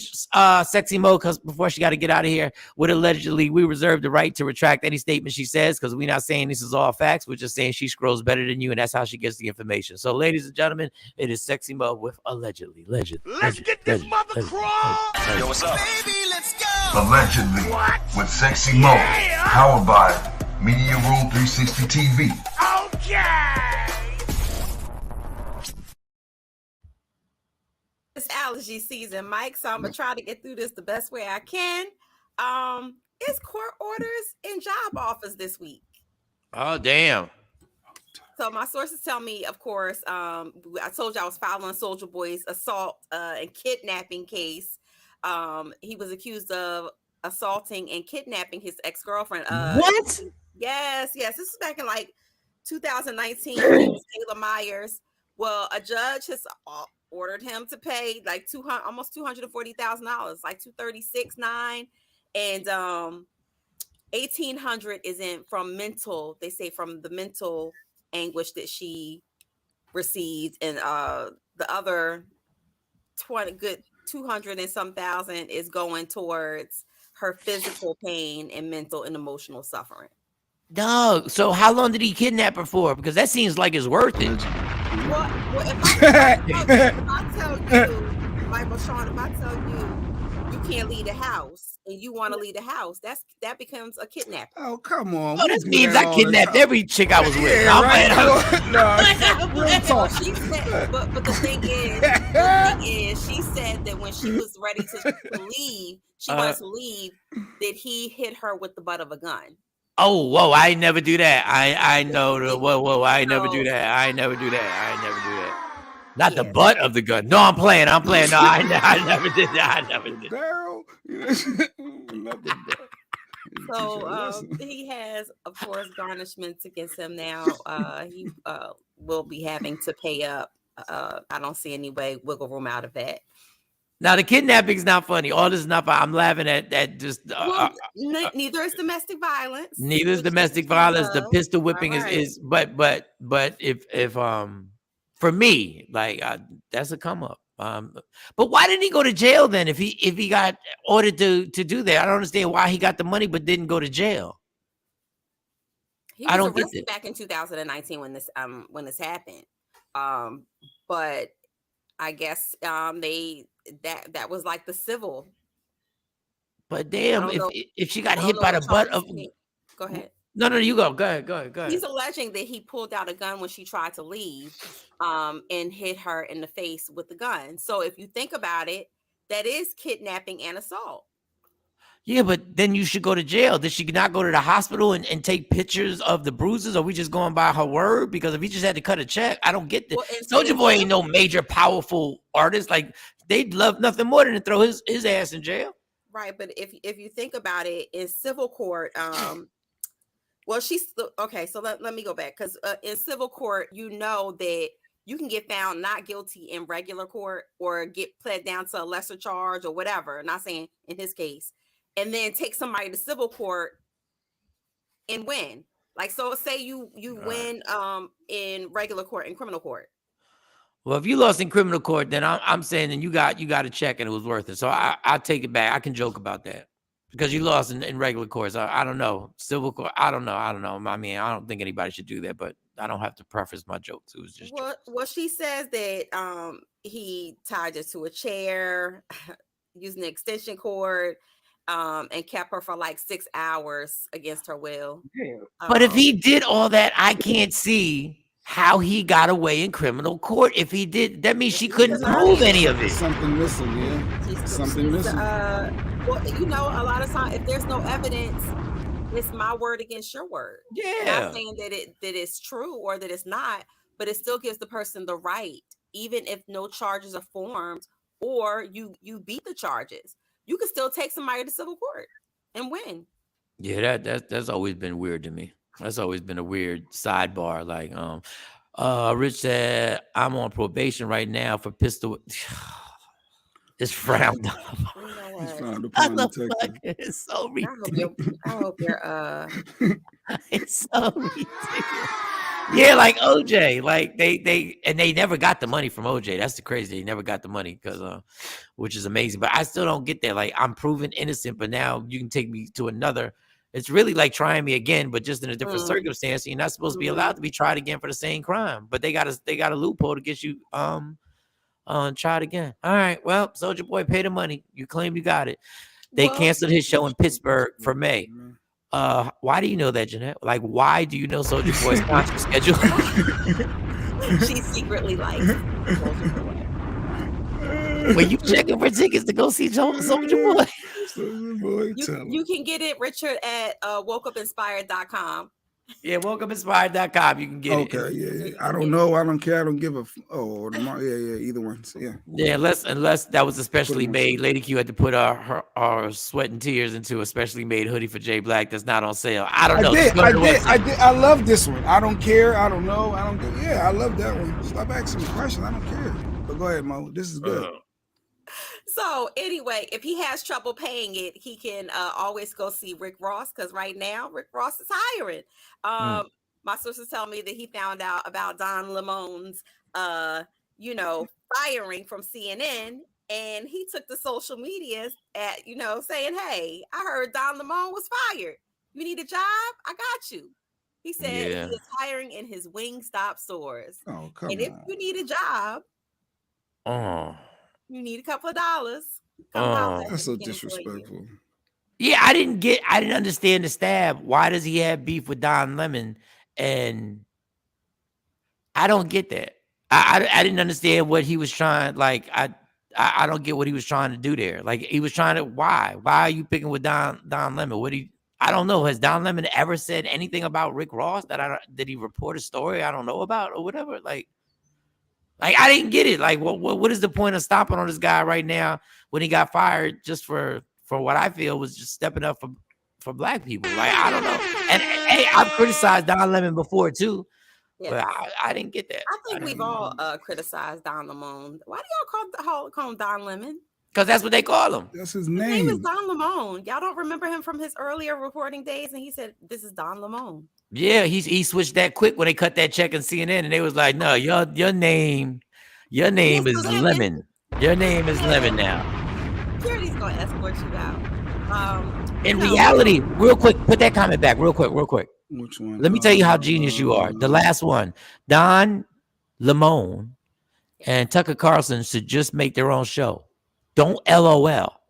Speaker 1: sexy mode because before she got to get out of here with allegedly, we reserve the right to retract any statement she says because we're not saying this is all facts. We're just saying she scrolls better than you, and that's how she gets the information. So, ladies and gentlemen, it is sexy mode with allegedly. Let's get this mother crawl.
Speaker 4: Yo, what's up? Baby, let's go. Allegedly with sexy mode, powered by Media Room 360 TV.
Speaker 1: Okay.
Speaker 7: It's allergy season, Mike, so I'm gonna try to get through this the best way I can. It's court orders and job offers this week.
Speaker 1: Oh, damn.
Speaker 7: So my sources tell me, of course, I told you I was following Soulja Boy's assault and kidnapping case. He was accused of assaulting and kidnapping his ex-girlfriend.
Speaker 1: What?
Speaker 7: Yes. This is back in like 2019. His name was Kayla Myers. Well, a judge has ordered him to pay like almost $240,000, like $236,900, and $1,800 is from mental. They say from the mental anguish that she received, and the other 200 and some thousand is going towards her physical pain and mental and emotional suffering.
Speaker 1: No, so how long did he kidnap her for? Because that seems like it's worth it.
Speaker 7: Well, if I tell you, Michael, Shawn, if I tell you can't leave the house and you want to leave the house, that becomes a kidnapping.
Speaker 8: Oh, come on.
Speaker 1: Oh, that means I kidnapped every chick I was with.
Speaker 8: Yeah,
Speaker 7: She said, but the thing is, she said that when she was ready to leave, she wanted to leave, that he hit her with the butt of a gun.
Speaker 1: Oh, whoa! I never do that. I know the whoa! I never do that. I never do that. Not the butt of the gun. No, I'm playing. No, I never did that. I never did.
Speaker 8: Girl,
Speaker 7: so he has, of course, garnishments against him now. He will be having to pay up. I don't see any way wiggle room out of that.
Speaker 1: Now the kidnapping's not funny. All this is not funny. I'm laughing at just.
Speaker 7: Neither is domestic violence.
Speaker 1: Neither is domestic violence. The pistol whipping is. But if for me, like that's a come up. But why didn't he go to jail then? If he got ordered to do that, I don't understand why he got the money but didn't go to jail.
Speaker 7: He was arrested back in 2019 when this happened. But I guess that was like the civil.
Speaker 1: But damn, if she got hit by the butt of.
Speaker 7: Go ahead.
Speaker 1: No, you go. Go ahead.
Speaker 7: He's alleging that he pulled out a gun when she tried to leave, and hit her in the face with the gun. So if you think about it, that is kidnapping and assault.
Speaker 1: Yeah, but then you should go to jail. Did she not go to the hospital and take pictures of the bruises? Or are we just going by her word? Because if he just had to cut a check, I don't get this. Well, Soulja Boy ain't no major powerful artist. Like they'd love nothing more than to throw his ass in jail.
Speaker 7: Right, but if you think about it, in civil court, well, she's okay. So let me go back, because in civil court, you know that you can get found not guilty in regular court or get pled down to a lesser charge or whatever. Not saying in his case. And then take somebody to civil court and win. Like, so say you win in regular court and criminal court.
Speaker 1: Well, if you lost in criminal court, then I'm saying then you got a check and it was worth it. So I'll take it back. I can joke about that because you lost in regular courts. I don't know. Civil court. I don't know. I mean, I don't think anybody should do that, but I don't have to preface my jokes. It was just
Speaker 7: well, she says that he tied her to a chair using the extension cord. And kept her for like 6 hours against her will.
Speaker 1: But if he did all that, I can't see how he got away in criminal court. If he did, that means she couldn't prove any of it.
Speaker 8: Something missing, yeah. Something missing.
Speaker 7: Well, you know, a lot of times, if there's no evidence, it's my word against your word.
Speaker 1: Yeah.
Speaker 7: Not saying that it's true or that it's not, but it still gives the person the right, even if no charges are formed or you beat the charges. You can still take somebody to civil court and win.
Speaker 1: Yeah, that's always been weird to me. That's always been a weird sidebar. Like, Rich said, I'm on probation right now for pistol. It's frowned upon.
Speaker 8: It's frowned upon.
Speaker 1: It's so ridiculous.
Speaker 7: I hope you're
Speaker 1: It's so ridiculous. Yeah, like OJ, like they never got the money from OJ. That's the crazy. They never got the money because, which is amazing. But I still don't get that. Like I'm proven innocent, but now you can take me to another. It's really like trying me again, but just in a different circumstance. You're not supposed to be allowed to be tried again for the same crime, but they got a loophole to get you tried again. All right, well, Soulja Boy, pay the money. You claim you got it. They canceled his show in Pittsburgh for May. Why do you know that, Jeanette? Like, why do you know Soulja Boy's concert schedule?
Speaker 7: She secretly likes Soulja Boy.
Speaker 1: Were you checking for tickets to go see Soulja Boy?
Speaker 7: You can get it, Richard, at wokeupinspired.com.
Speaker 1: Yeah, wokeupinspired.com. You can get it.
Speaker 8: Okay, yeah. I don't know. I don't care. I don't give a. Either one. Yeah.
Speaker 1: Yeah, unless that was especially made. Lady Q had to put our sweat and tears into a specially made hoodie for Jay Black that's not on sale. I don't know.
Speaker 8: I did. I love this one. I don't care. I don't know. I don't. Yeah, I love that one. Stop asking me questions. I don't care. But go ahead, Mo. This is good.
Speaker 7: So anyway, if he has trouble paying it, he can always go see Rick Ross, because right now Rick Ross is hiring. My sources tell me that he found out about Don Lemon's, firing from CNN, and he took to social media at, saying, "Hey, I heard Don Lemon was fired. You need a job? I got you." He said he is hiring in his Wingstop stores.
Speaker 8: Oh, come
Speaker 7: and if you need a job, you need a couple of dollars.
Speaker 8: That's so disrespectful.
Speaker 1: Yeah, I didn't understand the stab. Why does he have beef with Don Lemon? And I don't get that. I didn't understand what he was trying. Like I don't get what he was trying to do there. Like he was trying to. Why are you picking with Don Lemon? I don't know. Has Don Lemon ever said anything about Rick Ross did he report a story I don't know about or whatever? Like I didn't get it. Like, what is the point of stopping on this guy right now when he got fired just for what I feel was just stepping up for black people? Like, I don't know. And hey, I've criticized Don Lemon before too, but I didn't get that.
Speaker 7: I think we've all criticized Don Lemon. Why do y'all call him Don Lemon?
Speaker 1: Because that's what they call him.
Speaker 8: That's his
Speaker 7: His name is
Speaker 8: name.
Speaker 7: Don Lemon. Y'all don't remember him from his earlier reporting days, and he said, "This is Don Lemon."
Speaker 1: Yeah, he switched that quick when they cut that check in CNN, and they was like, "No, your name is Lemon. Your name is Lemon now."
Speaker 7: Security's gonna escort you out.
Speaker 1: In reality, real quick, put that comment back, real quick.
Speaker 8: Which one?
Speaker 1: Let me tell you how genius you are. The last one, Don Lemon and Tucker Carlson should just make their own show. Don't LOL.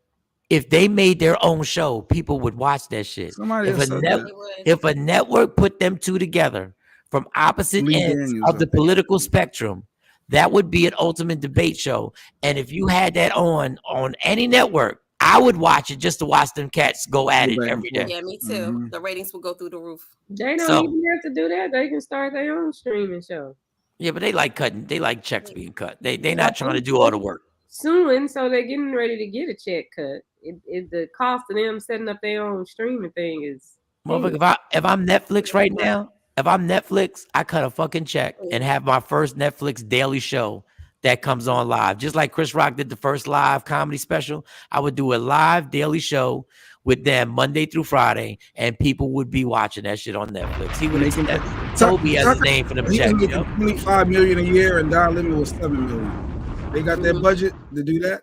Speaker 1: If they made their own show, people would watch that shit. If a network put them two together from opposite ends of the political spectrum, that would be an ultimate debate show. And if you had that on any network, I would watch it just to watch them cats go at it every day.
Speaker 7: Yeah, me too. Mm-hmm. The ratings will go through the roof.
Speaker 3: They don't even have to do that. They can start their own streaming show.
Speaker 1: Yeah, but they like cutting. They like checks being cut. They not trying to do all the work.
Speaker 3: Suing, so they're getting ready to get a check cut. The cost of them setting up their own streaming thing is.
Speaker 1: Motherfucker, if I'm Netflix right now, if I'm Netflix, I cut a fucking check and have my first Netflix daily show that comes on live. Just like Chris Rock did the first live comedy special, I would do a live daily show with them Monday through Friday, and people would be watching that shit on Netflix. He would have Toby as his name for them checks.
Speaker 8: He get $25 million a year, and Don Lemon was $7 million. They got that budget to do that.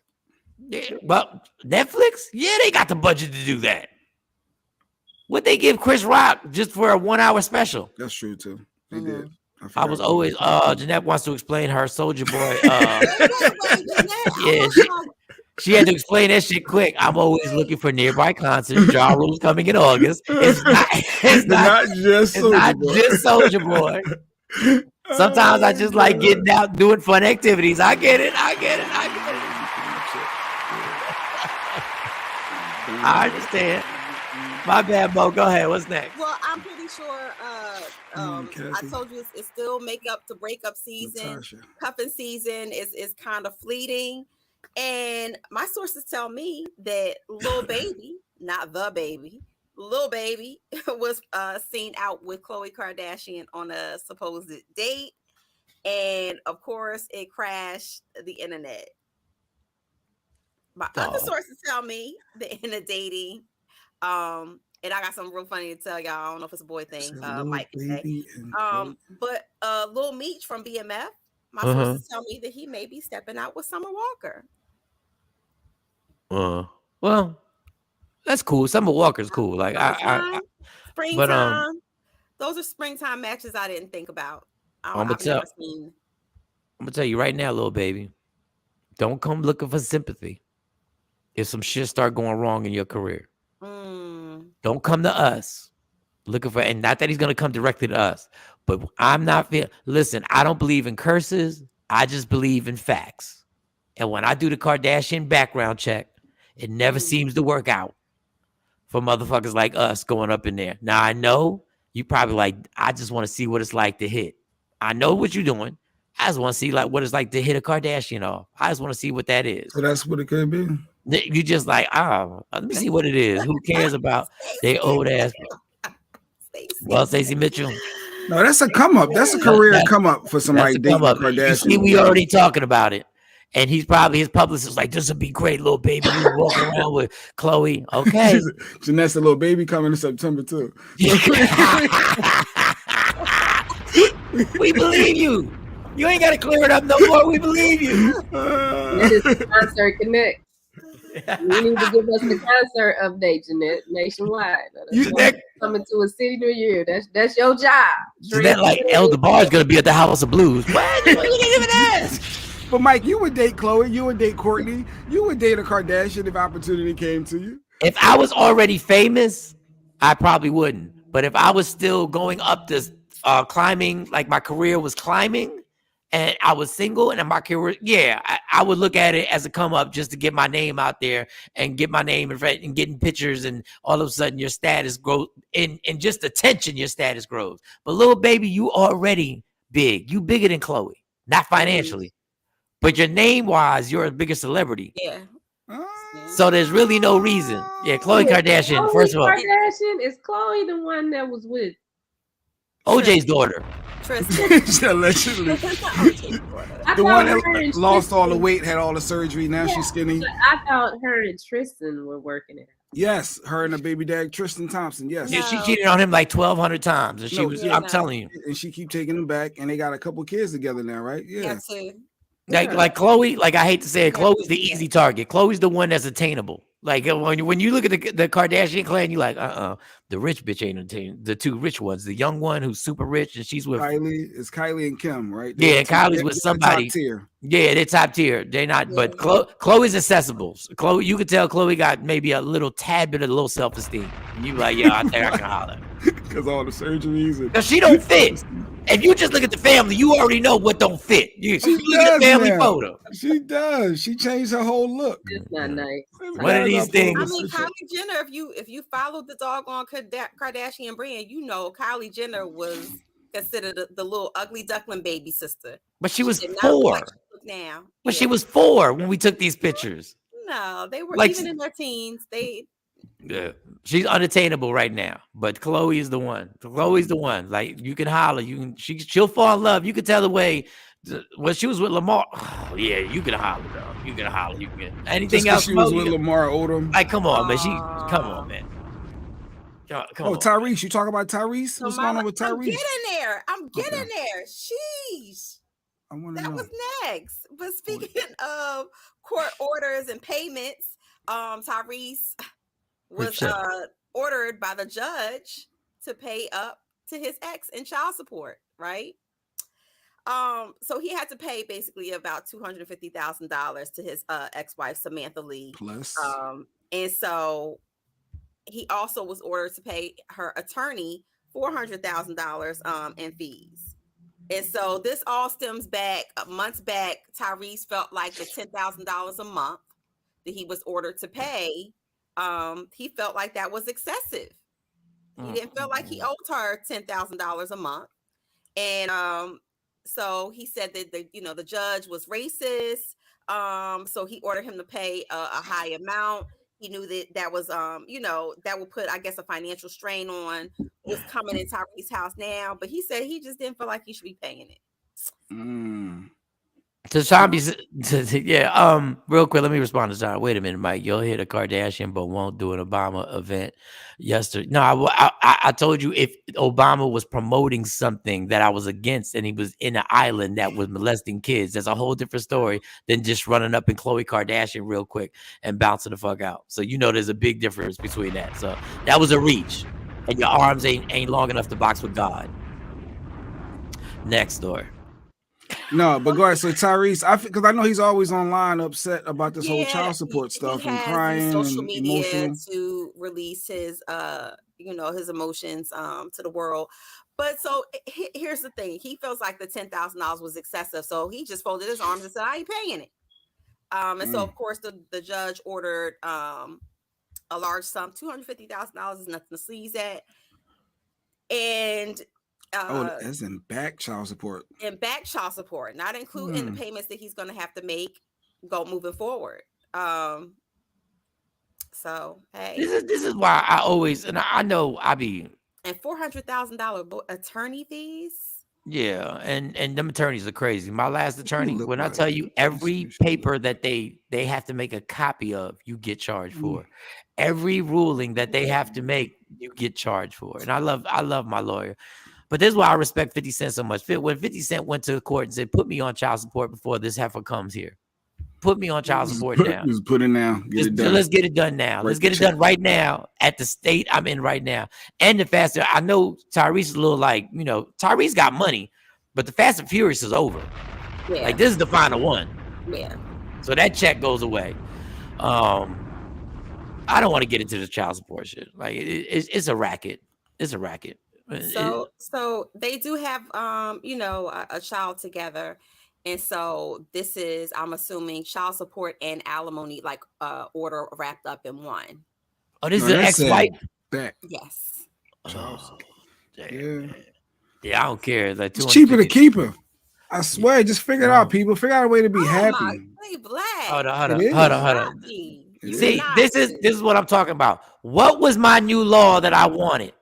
Speaker 1: Yeah, well, Netflix, yeah, they got the budget to do that. What they give Chris Rock just for a 1 hour special?
Speaker 8: That's true too. They did.
Speaker 1: I was always Jeanette wants to explain her Soldier Boy. Yeah, she had to explain that shit quick. I'm always looking for nearby concerts. Ja Rule's coming in August. It's not just Soldier Boy. Sometimes I just like getting out, doing fun activities. I get it. I understand. My bad, Mo. Go ahead. What's next?
Speaker 7: Well, I'm pretty sure. I told you it's still makeup to breakup season. Cuffing season is kind of fleeting, and my sources tell me that Lil Baby, not the baby, Lil Baby was seen out with Khloe Kardashian on a supposed date, and of course, it crashed the internet. My other sources tell me the internet dating. And I got something real funny to tell y'all. I don't know if it's a boy thing. Mike can say. But Lil Meech from BMF, my sources tell me that he may be stepping out with Summer Walker.
Speaker 1: Well, that's cool. Summer Walker's cool. Like
Speaker 7: springtime. Those are springtime matches I didn't think about.
Speaker 1: I'm gonna tell you right now, Lil Baby, don't come looking for sympathy if some shit start going wrong in your career. Don't come to us looking for, and not that he's going to come directly to us, but listen, I don't believe in curses. I just believe in facts. And when I do the Kardashian background check, it never seems to work out for motherfuckers like us going up in there. Now, I know you probably like, I just want to see what it's like to hit. I know what you're doing. I just want to see like what it's like to hit a Kardashian off. I just want to see what that is.
Speaker 8: So that's what it could be.
Speaker 1: You just like, let me see what it is. Who cares about they old ass? Well, Stacey Mitchell.
Speaker 8: No, that's a come up. That's a career come up for somebody dating Kardashian.
Speaker 1: You see, we already talking about it. And he's probably, his publicist like, this would be great, Lil Baby. He's walking around with Khloe. Okay.
Speaker 8: Jeanette's a Lil Baby coming in September too.
Speaker 1: We believe you. You ain't got to clear it up no more. We believe you.
Speaker 3: That is the Concert Connect. You need to give us the concert update, Jeanette, nationwide. Coming to a city near you. That's your job.
Speaker 1: Jeanette, like El DeBar is gonna be at the House of Blues. What? You didn't even ask.
Speaker 8: But Mike, you would date Khloe, you would date Courtney, you would date a Kardashian if opportunity came to you.
Speaker 1: If I was already famous, I probably wouldn't. But if I was still going up this climbing, like my career was climbing, and I was single and my career, I would look at it as a come up just to get my name out there and get my name and getting pictures, and all of a sudden your status grows in just attention, your status grows. But Lil Baby, you already big. You bigger than Khloe, not financially, but your name wise, you're a bigger celebrity.
Speaker 7: Yeah.
Speaker 1: So there's really no reason. Yeah, Khloe Kardashian, first of all.
Speaker 3: Kardashian, is Khloe the one that was with
Speaker 1: OJ's daughter?
Speaker 7: Tristan.
Speaker 8: Allegedly. The one that lost all the weight, had all the surgery. Now she's skinny.
Speaker 3: I thought her and Tristan were working it.
Speaker 8: Yes, her and her baby dad Tristan Thompson. Yes,
Speaker 1: yeah, she cheated on him like 1,200 times, and she was. I'm telling you,
Speaker 8: and she keep taking him back, and they got a couple kids together now, right? Yeah.
Speaker 1: Like Chloe, like I hate to say it, Chloe's the easy target. Chloe's the one that's attainable. Like when you look at the Kardashian clan, you're like, the rich bitch ain't attainable. The two rich ones, the young one who's super rich, and she's with
Speaker 8: Kylie. It's Kylie and Kim, right?
Speaker 1: Yeah, Kylie's with somebody.
Speaker 8: Top tier.
Speaker 1: Yeah, they're top tier. They're not, but Chloe's accessible. Chloe, you could tell Chloe got maybe a little tad bit of low self-esteem. And you like, yeah, I think I can holler.
Speaker 8: Because all the surgeries.
Speaker 1: Because she don't fit. If you just look at the family, you already know what don't fit. You look at the family photo.
Speaker 8: She does. She changed her whole look.
Speaker 3: It's not nice.
Speaker 1: One of these things.
Speaker 7: I mean, Kylie Jenner. If you followed the doggone Kardashian brand, you know Kylie Jenner was considered the little ugly duckling baby sister.
Speaker 1: But she was 4.
Speaker 7: Now,
Speaker 1: but she was 4 when we took these pictures.
Speaker 7: No, they were
Speaker 1: like,
Speaker 7: even in their teens.
Speaker 1: Yeah, she's unattainable right now, but Chloe is the one. Chloe's the one. Like you can holler, she'll fall in love. You can tell the way when she was with Lamar. Oh, yeah, you can holler, though. You can holler. You can anything else.
Speaker 8: She was with Lamar Odom.
Speaker 1: Like, come on, man. Come on, man. Come on.
Speaker 8: Tyrese. You talk about Tyrese? What's going on with Tyrese?
Speaker 7: I'm getting there. Sheesh. That was next. But speaking of court orders and payments, Tyrese was ordered by the judge to pay up to his ex in child support, right? So he had to pay basically about $250,000 to his ex-wife Samantha Lee.
Speaker 8: Plus,
Speaker 7: and so he also was ordered to pay her attorney $400,000 in fees. And so this all stems back months back. Tyrese felt like the $10,000 a month that he was ordered to pay. He felt like that was excessive. He didn't feel like he owed her $10,000 a month. And so he said that the judge was racist. So he ordered him to pay a high amount. He knew that was that would put, I guess, a financial strain on what's coming in Tyrese's house now. But he said he just didn't feel like he should be paying it.
Speaker 1: To Sean, real quick, let me respond to Sean. Wait a minute, Mike. You'll hit a Kardashian, but won't do an Obama event yesterday. No, I told you if Obama was promoting something that I was against and he was in an island that was molesting kids, that's a whole different story than just running up in Khloe Kardashian real quick and bouncing the fuck out. So there's a big difference between that. So that was a reach, and your arms ain't long enough to box with God. Next story.
Speaker 8: No, but go ahead. So Tyrese, because I know he's always online upset about this whole child support stuff and crying
Speaker 7: social
Speaker 8: and
Speaker 7: media
Speaker 8: emotional.
Speaker 7: to release his his emotions to the world. But so here's the thing: he feels like the $10,000 was excessive, so he just folded his arms and said, "I ain't paying it." And so of course the judge ordered a large sum, $250,000 is nothing to sneeze at, and.
Speaker 8: As in back child support.
Speaker 7: And back child support, not including the payments that he's going to have to make moving forward. So hey,
Speaker 1: this is why I always, and I know I be
Speaker 7: and $400,000 attorney fees.
Speaker 1: Yeah, and them attorneys are crazy. My last attorney, when I tell you every paper that they have to make a copy of, you get charged for. Every ruling that they have to make, you get charged for. And I love my lawyer. But this is why I respect 50 Cent so much. When 50 Cent went to court and said, put me on child support before this heifer comes here. Put me on child support now.
Speaker 8: Just put it now. Get it done.
Speaker 1: Let's get it done now. Let's get it done right now at the state I'm in right now. And the faster, I know Tyrese is a little like, Tyrese got money, but the Fast and Furious is over. Yeah. Like, this is the final one.
Speaker 7: Yeah. So
Speaker 1: that check goes away. I don't want to get into the child support shit. Like, it's a racket. It's a racket.
Speaker 7: So they do have, a child together. And so this is, I'm assuming, child support and alimony, like order wrapped up in one.
Speaker 1: Oh, this is an ex-wife?
Speaker 7: Yes.
Speaker 1: Oh, yeah, I don't care. Like,
Speaker 8: it's cheaper to keep her. I swear, just figure it out, people. Figure out a way to be happy.
Speaker 1: Hold on. See, this is what I'm talking about. What was my new law that I wanted?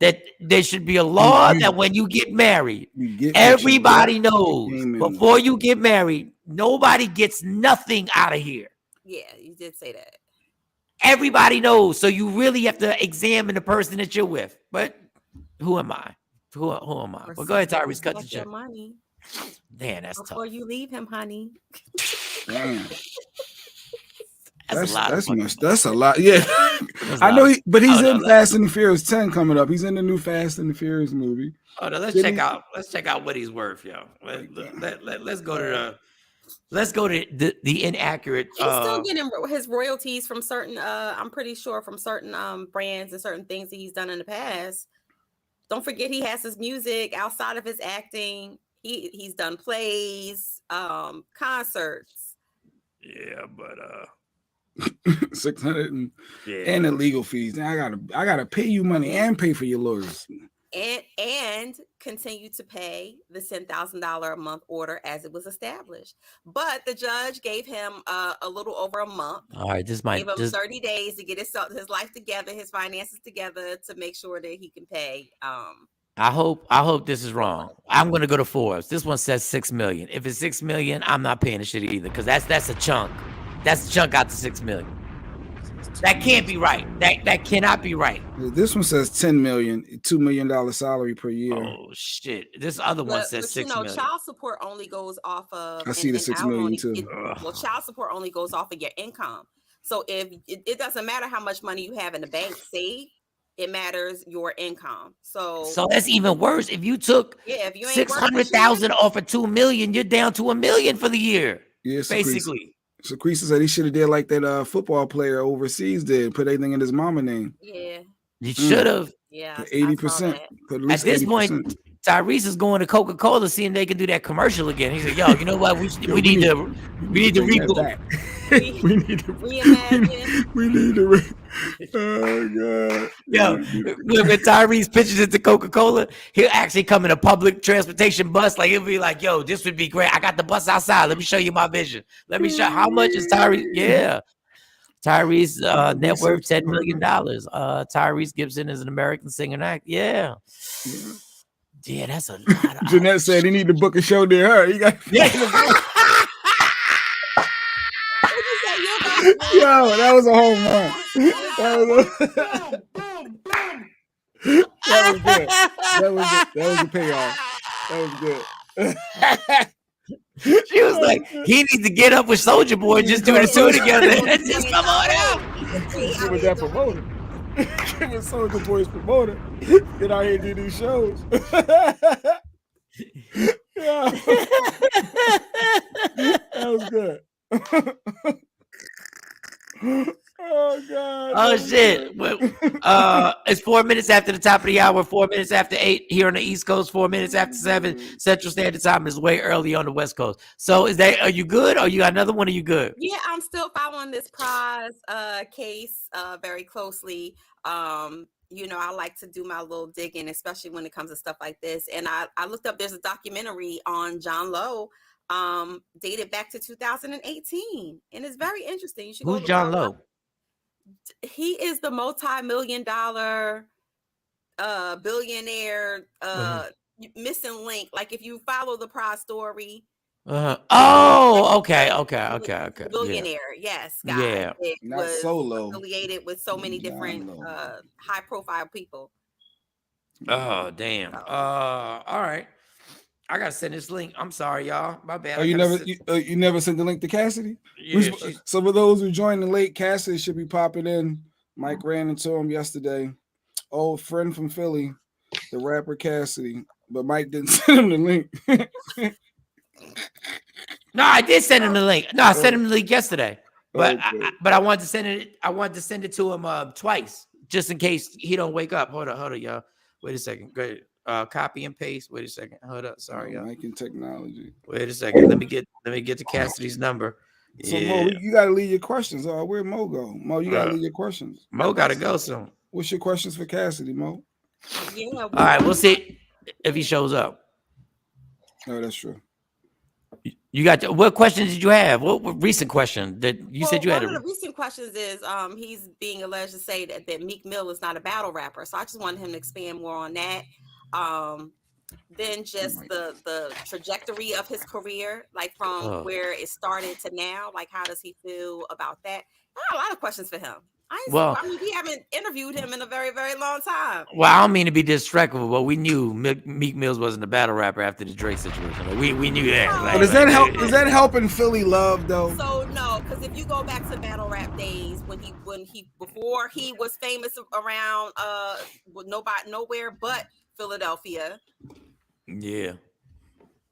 Speaker 1: that there should be a law that when you get married, everybody knows before you get married, nobody gets nothing out of here.
Speaker 7: Yeah, you did say that.
Speaker 1: Everybody knows. So you really have to examine the person that you're with. But who am I? Who am I? Well, go ahead, Tyrese, cut the check.
Speaker 7: Money.
Speaker 1: Man, that's
Speaker 7: before
Speaker 1: tough.
Speaker 7: you leave him, honey.
Speaker 8: Damn.
Speaker 1: That's a lot.
Speaker 8: That's a lot. Yeah, I know. But he's in Fast and the Furious 10 coming up. He's in the new Fast and the Furious movie.
Speaker 1: Oh no, let's check out what he's worth, yo. Let's go to the inaccurate.
Speaker 7: He's still getting his royalties from certain. I'm pretty sure from certain brands and certain things that he's done in the past. Don't forget, he has his music outside of his acting. He's done plays, concerts.
Speaker 1: Yeah, but
Speaker 8: 600 and the legal fees. Now I gotta pay you money and pay for your lawyers.
Speaker 7: And continue to pay the $10,000 a month order as it was established. But the judge gave him a little over a month.
Speaker 1: All right, this might
Speaker 7: gave him 30 days to get his life together, his finances together, to make sure that he can pay.
Speaker 1: I hope this is wrong. I'm gonna go to Forbes. This one says 6 million. If it's 6 million, I'm not paying the shit either, because that's a chunk. That's a chunk out to 6 million. That can't be right. That cannot be right.
Speaker 8: This one says 10 million, $2 million salary per year.
Speaker 1: Oh shit! This other one says 6 million.
Speaker 7: Child support only goes off of.
Speaker 8: I see the 6 million too.
Speaker 7: Child support only goes off of your income. So if it doesn't matter how much money you have in the bank saved, it matters your income. So
Speaker 1: that's even worse. If you took 600,000 off of 2 million, you're down to $1 million for the year.
Speaker 8: Yeah,
Speaker 1: basically.
Speaker 8: So Creasy said he should have did like that football player overseas did, put everything in his mama name.
Speaker 7: Yeah.
Speaker 1: He should have.
Speaker 7: Yeah.
Speaker 8: 80%.
Speaker 1: At this point, Tyrese is going to Coca-Cola seeing they can do that commercial again. He said, "Yo, you know what? We need to reboot.
Speaker 8: We need to
Speaker 7: reimagine.
Speaker 8: We need to. Oh god.
Speaker 1: Yo, when Tyrese pitches it to Coca-Cola, he'll actually come in a public transportation bus. Like he'll be like, "Yo, this would be great. I got the bus outside. Let me show you my vision. Let me show how much is Tyrese." Yeah. Tyrese net worth $10 million. Tyrese Gibson is an American singer and actor. Yeah. Yeah, that's a lot.
Speaker 8: Jeanette said he need to book a show near her. You got Yo, that was a home run. That was good. That was a payoff. That was good.
Speaker 1: She was like, he needs to get up with Soulja Boy and just do the two together and just come on out.
Speaker 8: With that promoter. Give us Soulja Boy's promoter. Get out here and do these shows. Yeah. That was good. Oh god.
Speaker 1: Oh shit. It's 4 minutes after the top of the hour, 4 minutes after 8 here on the East Coast, 4 minutes after 7 Central Standard Time. Is way early on the West Coast. So are you good, or you got another one? Are you good?
Speaker 7: Yeah, I'm still following this prize case very closely. I like to do my little digging, especially when it comes to stuff like this. And I looked up, there's a documentary on John Lowe, dated back to 2018. And it's very interesting. You should
Speaker 1: Who's John Lowe?
Speaker 7: He is the multi-million-dollar billionaire missing link. Like if you follow the prize story.
Speaker 1: Oh, okay.
Speaker 7: Billionaire, yes, guy.
Speaker 8: Yeah, not solo.
Speaker 7: Affiliated with so many different high-profile people.
Speaker 1: Oh, damn. All right. I gotta send this link. I'm sorry, y'all. My bad.
Speaker 8: Oh, you never sent the link to Cassidy?
Speaker 1: Yeah,
Speaker 8: so for those who joined late, Cassidy should be popping in. Mike ran into him yesterday. Old friend from Philly, the rapper Cassidy. But Mike didn't send him the link.
Speaker 1: No, I did send him the link. No, I sent him the link yesterday. But I wanted to send it. I wanted to send it to him twice, just in case he don't wake up. Hold on, y'all. Wait a second. Go ahead. Copy and paste. Wait a second. Hold up. Sorry, y'all.
Speaker 8: Making technology.
Speaker 1: Wait a second. Let me get to Cassidy's number.
Speaker 8: So Mo, you gotta leave your questions. Where'd Mo go? Mo, you gotta leave your questions.
Speaker 1: Mo gotta go soon.
Speaker 8: What's your questions for Cassidy, Mo?
Speaker 7: Yeah.
Speaker 1: All right, we'll see if he shows up.
Speaker 8: Oh, that's true.
Speaker 1: You got what questions did you have? What recent question that you said you had?
Speaker 7: One of the recent questions is he's being alleged to say that Meek Mill is not a battle rapper. So I just wanted him to expand more on that. Then just the trajectory of his career, like from where it started to now. Like, how does he feel about that? I have a lot of questions for him. I mean, we haven't interviewed him in a very, very long time.
Speaker 1: Well, I don't mean to be disrespectful, but we knew Meek Mills wasn't a battle rapper after the Drake situation. Like, we knew that.
Speaker 8: But is that helping Philly love though?
Speaker 7: So no, because if you go back to battle rap days when he before he was famous around nowhere but Philadelphia.
Speaker 1: Yeah.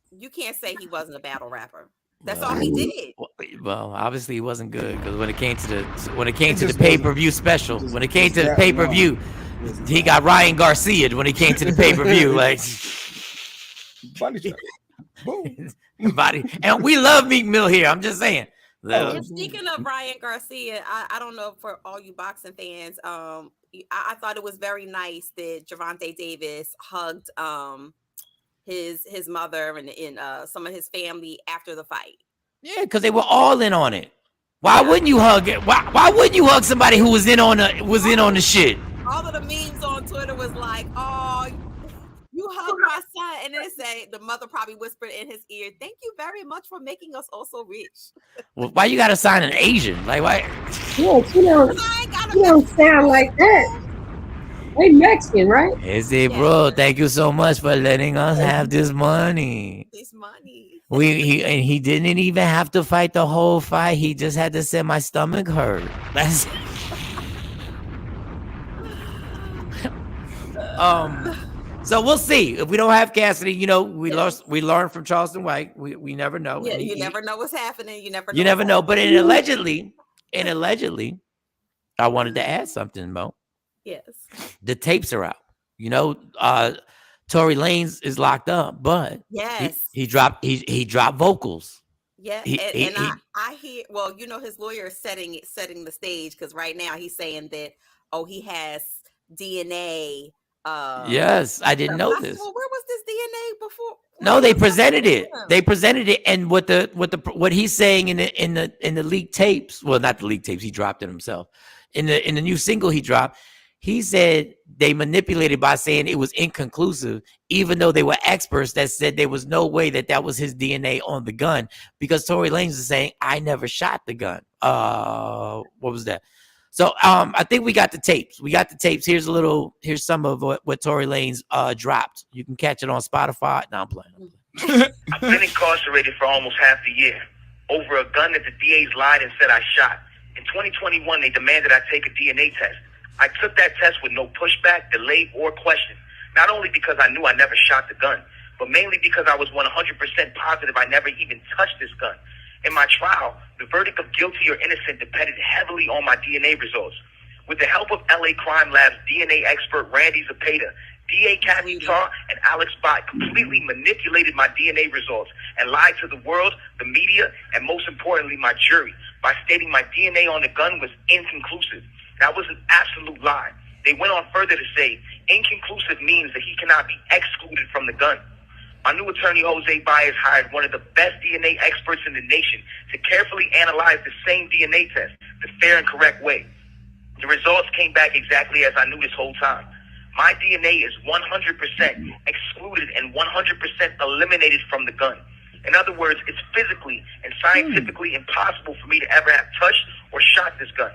Speaker 7: You can't say he wasn't a battle rapper. That's all he did.
Speaker 1: Well, obviously he wasn't good because when it came to the pay-per-view special, when it came to the pay-per-view, he got Ryan Garcia when he came to the pay-per-view. Like
Speaker 8: body shot. Boom.
Speaker 1: Body. And we love Meek Mill here. I'm just saying.
Speaker 7: And speaking of Ryan Garcia, I don't know for all you boxing fans, I thought it was very nice that Gervonta Davis hugged his mother and some of his family after the fight.
Speaker 1: Yeah, because they were all in on it. Why wouldn't you hug it? Why wouldn't you hug somebody who was in on the shit?
Speaker 7: All of the memes on Twitter was like, "Oh, you hugged my son," and then say the mother probably whispered in his ear, "Thank you very much for making us all so rich."
Speaker 1: Well, why you gotta sign an Asian? Like why?
Speaker 3: Yeah, you don't sound like that. They Mexican, right?
Speaker 1: He said, bro, thank you so much for letting us have this money. He didn't even have to fight the whole fight. He just had to say my stomach hurt. That's so we'll see. If we don't have Cassidy, we learned from Charleston White. We never know.
Speaker 7: Yeah, you never know what's happening. You never
Speaker 1: know. But allegedly, I wanted to add something, Mo.
Speaker 7: Yes.
Speaker 1: The tapes are out. Tory Lanez is locked up, but he dropped vocals.
Speaker 7: Yeah, I hear. Well, his lawyer is setting the stage because right now he's saying that he has DNA.
Speaker 1: Yes, I didn't know this.
Speaker 7: Well, where was this DNA before?
Speaker 1: No, they presented it. They presented it, and what he's saying in the leaked tapes. Well, not the leaked tapes. He dropped it himself. In the new single he dropped. He said they manipulated by saying it was inconclusive, even though they were experts that said there was no way that was his DNA on the gun, because Tory Lanez is saying, I never shot the gun. What was that? So I think we got the tapes. Here's some of what Tory Lanez dropped. You can catch it on Spotify. No, I'm playing.
Speaker 9: I've been incarcerated for almost half the year over a gun that the DAs lied and said I shot. In 2021, they demanded I take a DNA test. I took that test with no pushback, delay, or question. Not only because I knew I never shot the gun, but mainly because I was 100% positive I never even touched this gun. In my trial, the verdict of guilty or innocent depended heavily on my DNA results. With the help of LA Crime Lab's DNA expert Randy Zepeda, DA Cassidy and Alex Bott completely manipulated my DNA results and lied to the world, the media, and most importantly, my jury, by stating my DNA on the gun was inconclusive. That was an absolute lie. They went on further to say, inconclusive means that he cannot be excluded from the gun. My new attorney, Jose Baez, hired one of the best DNA experts in the nation to carefully analyze the same DNA test the fair and correct way. The results came back exactly as I knew this whole time. My DNA is 100% excluded and 100% eliminated from the gun. In other words, it's physically and scientifically impossible for me to ever have touched or shot this gun.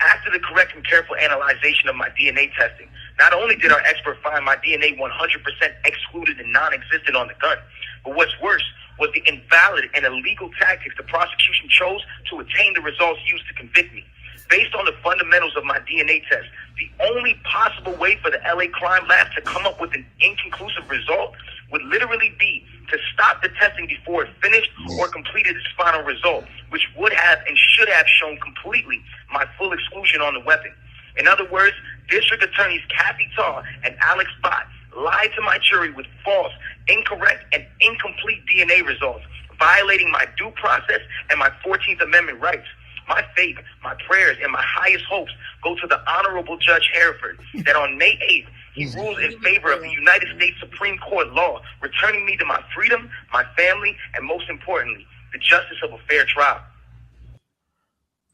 Speaker 9: After the correct and careful analyzation of my DNA testing, not only did our expert find my DNA 100% excluded and non-existent on the gun, but what's worse was the invalid and illegal tactics the prosecution chose to attain the results used to convict me. Based on the fundamentals of my DNA test, the only possible way for the LA Crime Lab to come up with an inconclusive result would literally be to stop the testing before it finished or completed its final result, which would have and should have shown completely my full exclusion on the weapon. In other words, District Attorneys Kathy Tarr and Alex Bott lied to my jury with false, incorrect, and incomplete DNA results, violating my due process and my 14th Amendment rights. My faith, my prayers, and my highest hopes go to the Honorable Judge Hereford that on May 8th, He ruled in favor of the United States Supreme Court law, returning me to my freedom, my family, and most importantly, the justice of a fair trial.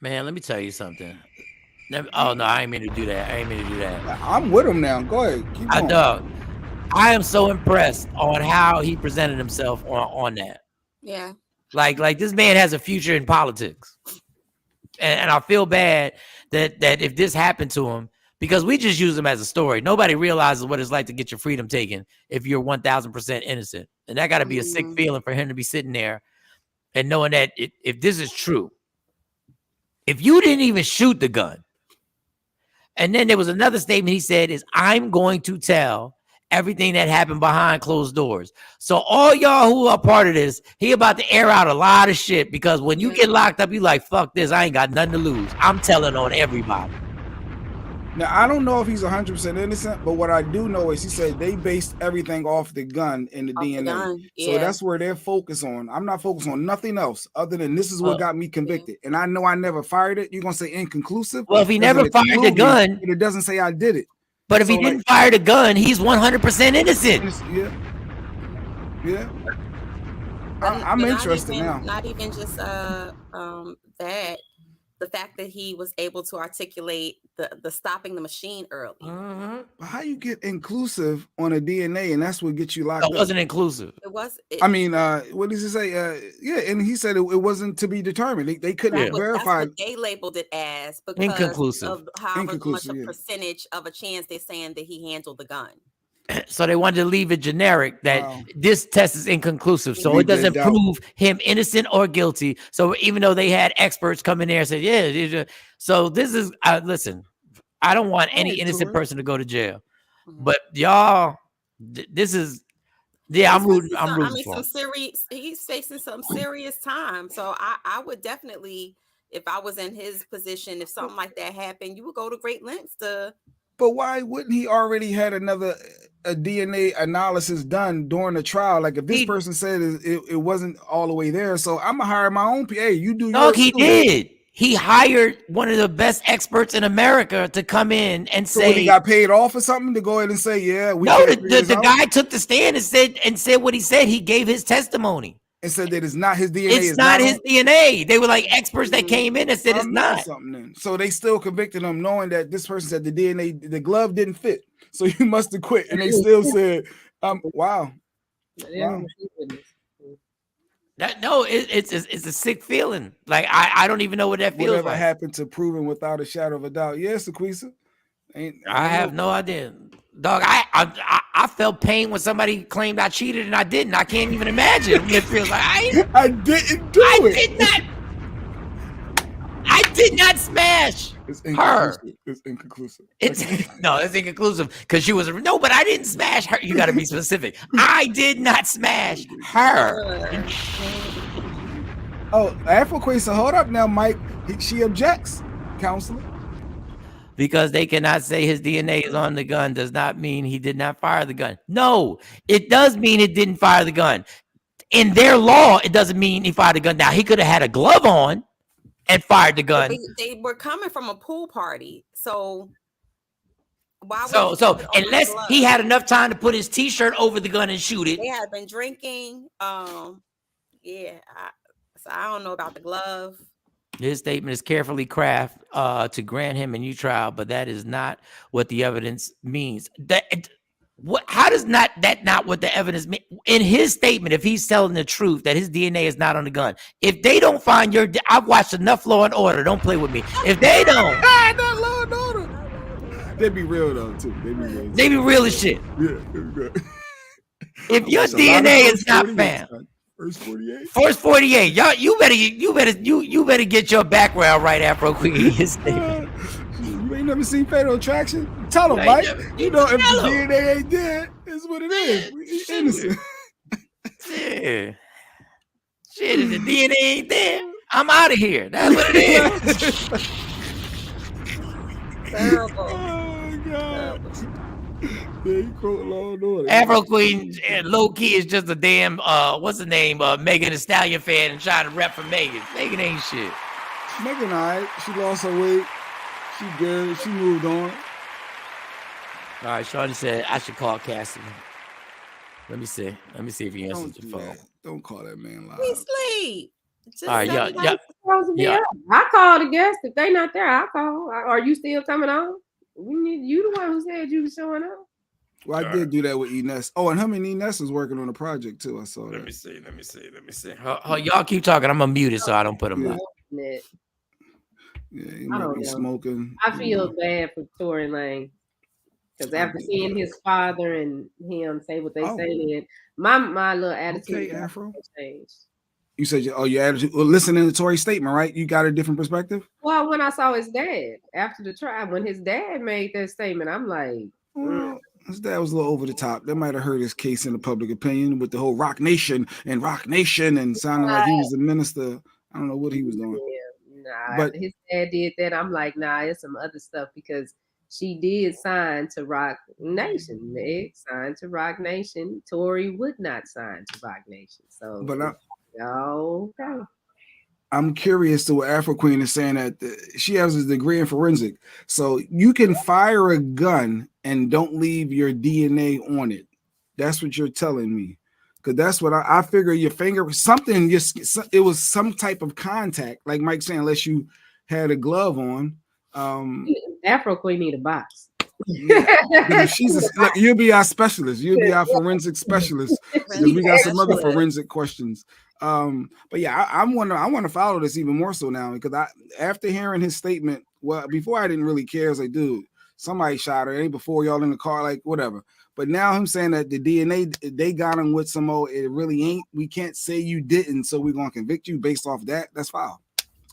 Speaker 1: Man, let me tell you something. Oh, no, I ain't mean to do that.
Speaker 8: I'm with him now. Go ahead. Keep going.
Speaker 1: I am so impressed on how he presented himself on that.
Speaker 7: Yeah.
Speaker 1: Like this man has a future in politics. And I feel bad that if this happened to him, because we just use him as a story. Nobody realizes what it's like to get your freedom taken if you're 1,000% innocent. And that got to be a sick feeling for him to be sitting there and knowing that if this is true, if you didn't even shoot the gun, and then there was another statement he said is, I'm going to tell everything that happened behind closed doors. So all y'all who are part of this, he about to air out a lot of shit, because when you get locked up, you like, fuck this, I ain't got nothing to lose. I'm telling on everybody.
Speaker 8: Now, I don't know if he's 100% innocent, but what I do know is he said they based everything off the gun and the DNA. So that's where they're focused on. I'm not focused on nothing else other than this is what got me convicted. And I know I never fired it. You're going to say inconclusive?
Speaker 1: Well, if he never fired the gun.
Speaker 8: It doesn't say I did it.
Speaker 1: But if he didn't fire the gun, he's 100% innocent.
Speaker 8: Yeah. I'm interested now.
Speaker 7: Not even just that. The fact that he was able to articulate the stopping the machine early.
Speaker 8: But how you get inclusive on a DNA and that's what gets you locked up?
Speaker 1: It wasn't inclusive.
Speaker 7: It was.
Speaker 8: I mean, what does he say? And he said it wasn't to be determined. They couldn't verify.
Speaker 7: That's what they labeled it as because
Speaker 1: inconclusive.
Speaker 7: Of how much a percentage of a chance they're saying that he handled the gun.
Speaker 1: So they wanted to leave it generic that this test is inconclusive. So it doesn't prove him innocent or guilty. So even though they had experts come in there and say, yeah. So this is, listen, I don't want any innocent person to go to jail. But y'all, this is, I'm rooting for him.
Speaker 7: He's facing some serious time. So I would definitely, if I was in his position, if something like that happened, you would go to great lengths to.
Speaker 8: But why wouldn't he already had a DNA analysis done during the trial? Like if this person said it wasn't all the way there, so I'm gonna hire my own PA. You do.
Speaker 1: No, he did. He hired one of the best experts in America to come in and say
Speaker 8: he got paid off or something to go ahead and say, yeah.
Speaker 1: The guy took the stand and said what he said. He gave his testimony.
Speaker 8: And said that it's not his DNA.
Speaker 1: It's not his DNA. They were like experts that came in and said it's not.
Speaker 8: So they still convicted him knowing that this person said the DNA, the glove didn't fit. So you must have quit. And they still said, wow.
Speaker 1: It's a sick feeling. Like I don't even know what that feels like.
Speaker 8: Whatever happened to proving without a shadow of a doubt? Yes, Sequisa.
Speaker 1: I have no idea. Dog, I felt pain when somebody claimed I cheated and I didn't. I can't even imagine what it feels like.
Speaker 8: I didn't do it.
Speaker 1: I did not smash her.
Speaker 8: It's inconclusive.
Speaker 1: It's inconclusive because she was but I didn't smash her. You got to be specific. I did not smash her.
Speaker 8: Afro Queen, so hold up now, Mike. She objects, counselor.
Speaker 1: Because they cannot say his DNA is on the gun does not mean he did not fire the gun. No, it does mean it didn't fire the gun. In their law, it doesn't mean he fired the gun. Now, he could have had a glove on and fired the gun.
Speaker 7: They were coming from a pool party. So why
Speaker 1: would unless he had enough time to put his T-shirt over the gun and shoot it.
Speaker 7: They had been drinking. So I don't know about the glove.
Speaker 1: His statement is carefully crafted to grant him a new trial, but that is not what the evidence means. How does that not what the evidence mean? In his statement, if he's telling the truth that his DNA is not on the gun, if they don't find I've watched enough Law and Order. Don't play with me. If they don't,
Speaker 8: not Law and Order. They be real though too.
Speaker 1: They be real as shit.
Speaker 8: Yeah.
Speaker 1: If your DNA is not found. First 48. Y'all, you better get your background right, Afro Queen.
Speaker 8: You ain't never seen Fatal Attraction? Tell him, Mike. You know if the DNA ain't there, it's what it is. We innocent.
Speaker 1: Shit, if the DNA ain't there, I'm out of here. That's what it is.
Speaker 7: Terrible.
Speaker 8: Oh God. Yeah, you quote Law and Order.
Speaker 1: Afro Queen, low key is just a damn what's the name? Megan Thee Stallion fan and trying to rep for Megan. Megan ain't shit.
Speaker 8: Megan, all right. She lost her weight. She good. She moved on.
Speaker 1: All right, Shawn said I should call Cassidy. Let me see if he answers the phone.
Speaker 8: Don't call that man live.
Speaker 7: He sleep.
Speaker 1: All right,
Speaker 3: yeah. I call the guest. If they not there, I call. Are you still coming on? You the one who said you was showing up.
Speaker 8: Well, I did do that with Ines. Oh, and him and Ines was working on a project too. I saw that.
Speaker 1: Let me see. Y'all keep talking. I'm gonna mute it so I don't put him live.
Speaker 8: Yeah, he might be smoking.
Speaker 3: I feel bad for Tory Lane. Because after seeing his father and him say what they say, then my little attitude changed.
Speaker 8: You said your attitude. Well, listening to Tory's statement, right? You got a different perspective.
Speaker 3: Well, when I saw his dad after the trial, when his dad made that statement, I'm like,
Speaker 8: his dad was a little over the top. That might have hurt his case in the public opinion with the whole Rock Nation and sounding like he was a minister. I don't know what he was doing.
Speaker 3: Yeah, but his dad did that. I'm like, nah, it's some other stuff because she did sign to Rock Nation. Meg signed to Rock Nation. Tory would not sign to Rock Nation. So,
Speaker 8: but
Speaker 3: okay.
Speaker 8: I'm curious to what Afro Queen is saying that she has a degree in forensic. So you can fire a gun and don't leave your DNA on it. That's what you're telling me. Because that's what I figure your finger, something, it was some type of contact, like Mike saying, unless you had a glove on.
Speaker 3: Afro Queen need a box.
Speaker 8: Yeah. Look, you'll be our specialist. You'll be our forensic specialist. Because we got some other forensic questions. But yeah, I want to follow this even more so now because after hearing his statement, well, before I didn't really care. I was like, dude, somebody shot her. It ain't before y'all in the car, like whatever. But now him saying that the DNA they got him with some more, it really ain't. We can't say you didn't, so we're gonna convict you based off that. That's foul.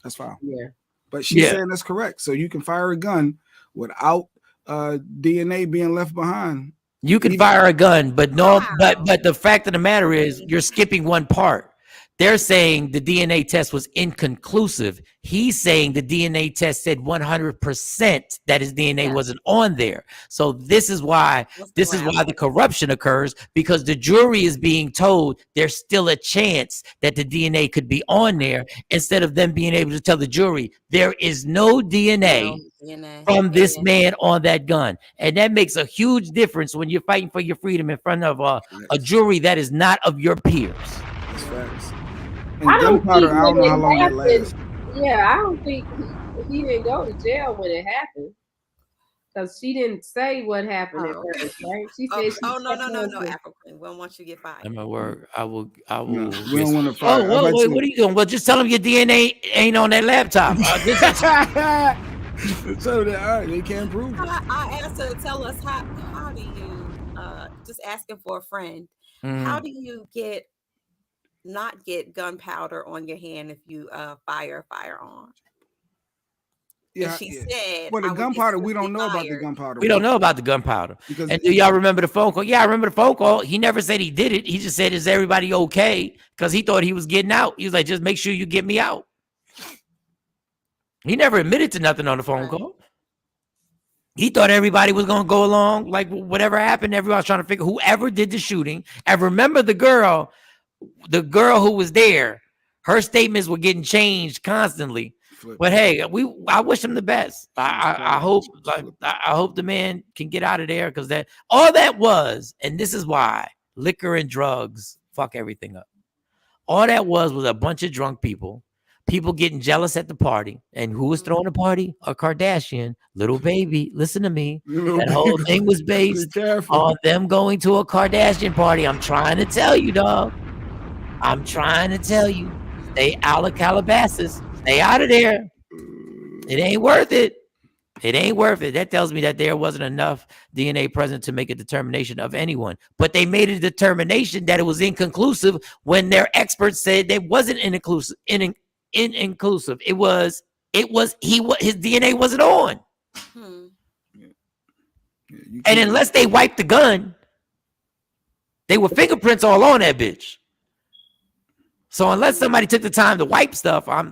Speaker 8: That's foul.
Speaker 3: Yeah.
Speaker 8: But she's saying that's correct. So you can fire a gun without DNA being left behind.
Speaker 1: You can fire a gun, but but the fact of the matter is you're skipping one part. They're saying the DNA test was inconclusive. He's saying the DNA test said 100% that his DNA wasn't on there. So this is why the corruption occurs, because the jury is being told there's still a chance that the DNA could be on there, instead of them being able to tell the jury there is no DNA from this man on that gun. And that makes a huge difference when you're fighting for your freedom in front of a jury that is not of your peers.
Speaker 8: That's facts. And gunpowder, I don't know how long it lasts.
Speaker 3: Yeah, I don't think he didn't go to jail when it happened, because she didn't say what happened at first, right? She said,
Speaker 7: no, African. We don't want you to get fired.
Speaker 1: In my word, I will.
Speaker 8: No, we don't want to fire.
Speaker 1: What are you doing? Well, just tell them your DNA ain't on that laptop.
Speaker 8: So all right, they can't prove it.
Speaker 7: I asked her to tell us how do you just asking for a friend. How do you not get gunpowder on your hand if you fire a firearm?
Speaker 8: Yeah,
Speaker 7: and she said,
Speaker 8: well, the gunpowder, we don't know about the gunpowder.
Speaker 1: We don't know about the gunpowder. And do y'all remember the phone call? Yeah, I remember the phone call. He never said he did it. He just said, is everybody okay? Because he thought he was getting out. He was like, just make sure you get me out. He never admitted to nothing on the phone call. He thought everybody was going to go along. Like whatever happened, everybody was trying to figure whoever did the shooting. And remember the girl who was there, her statements were getting changed constantly. But hey, I wish him the best. I hope the man can get out of there, because that all that was, and this is why liquor and drugs fuck everything up. All that was a bunch of drunk people getting jealous at the party. And who was throwing the party? A Kardashian, little baby. Listen to me. That whole thing was based on them going to a Kardashian party. I'm trying to tell you, dog. I'm trying to tell you. Stay out of Calabasas. Stay out of there. It ain't worth it. It ain't worth it. That tells me that there wasn't enough DNA present to make a determination of anyone. But they made a determination that it was inconclusive when their experts said it wasn't inconclusive. Inclusive. His DNA wasn't on. And unless they wiped the gun, they were fingerprints all on that bitch. So unless somebody took the time to wipe stuff, I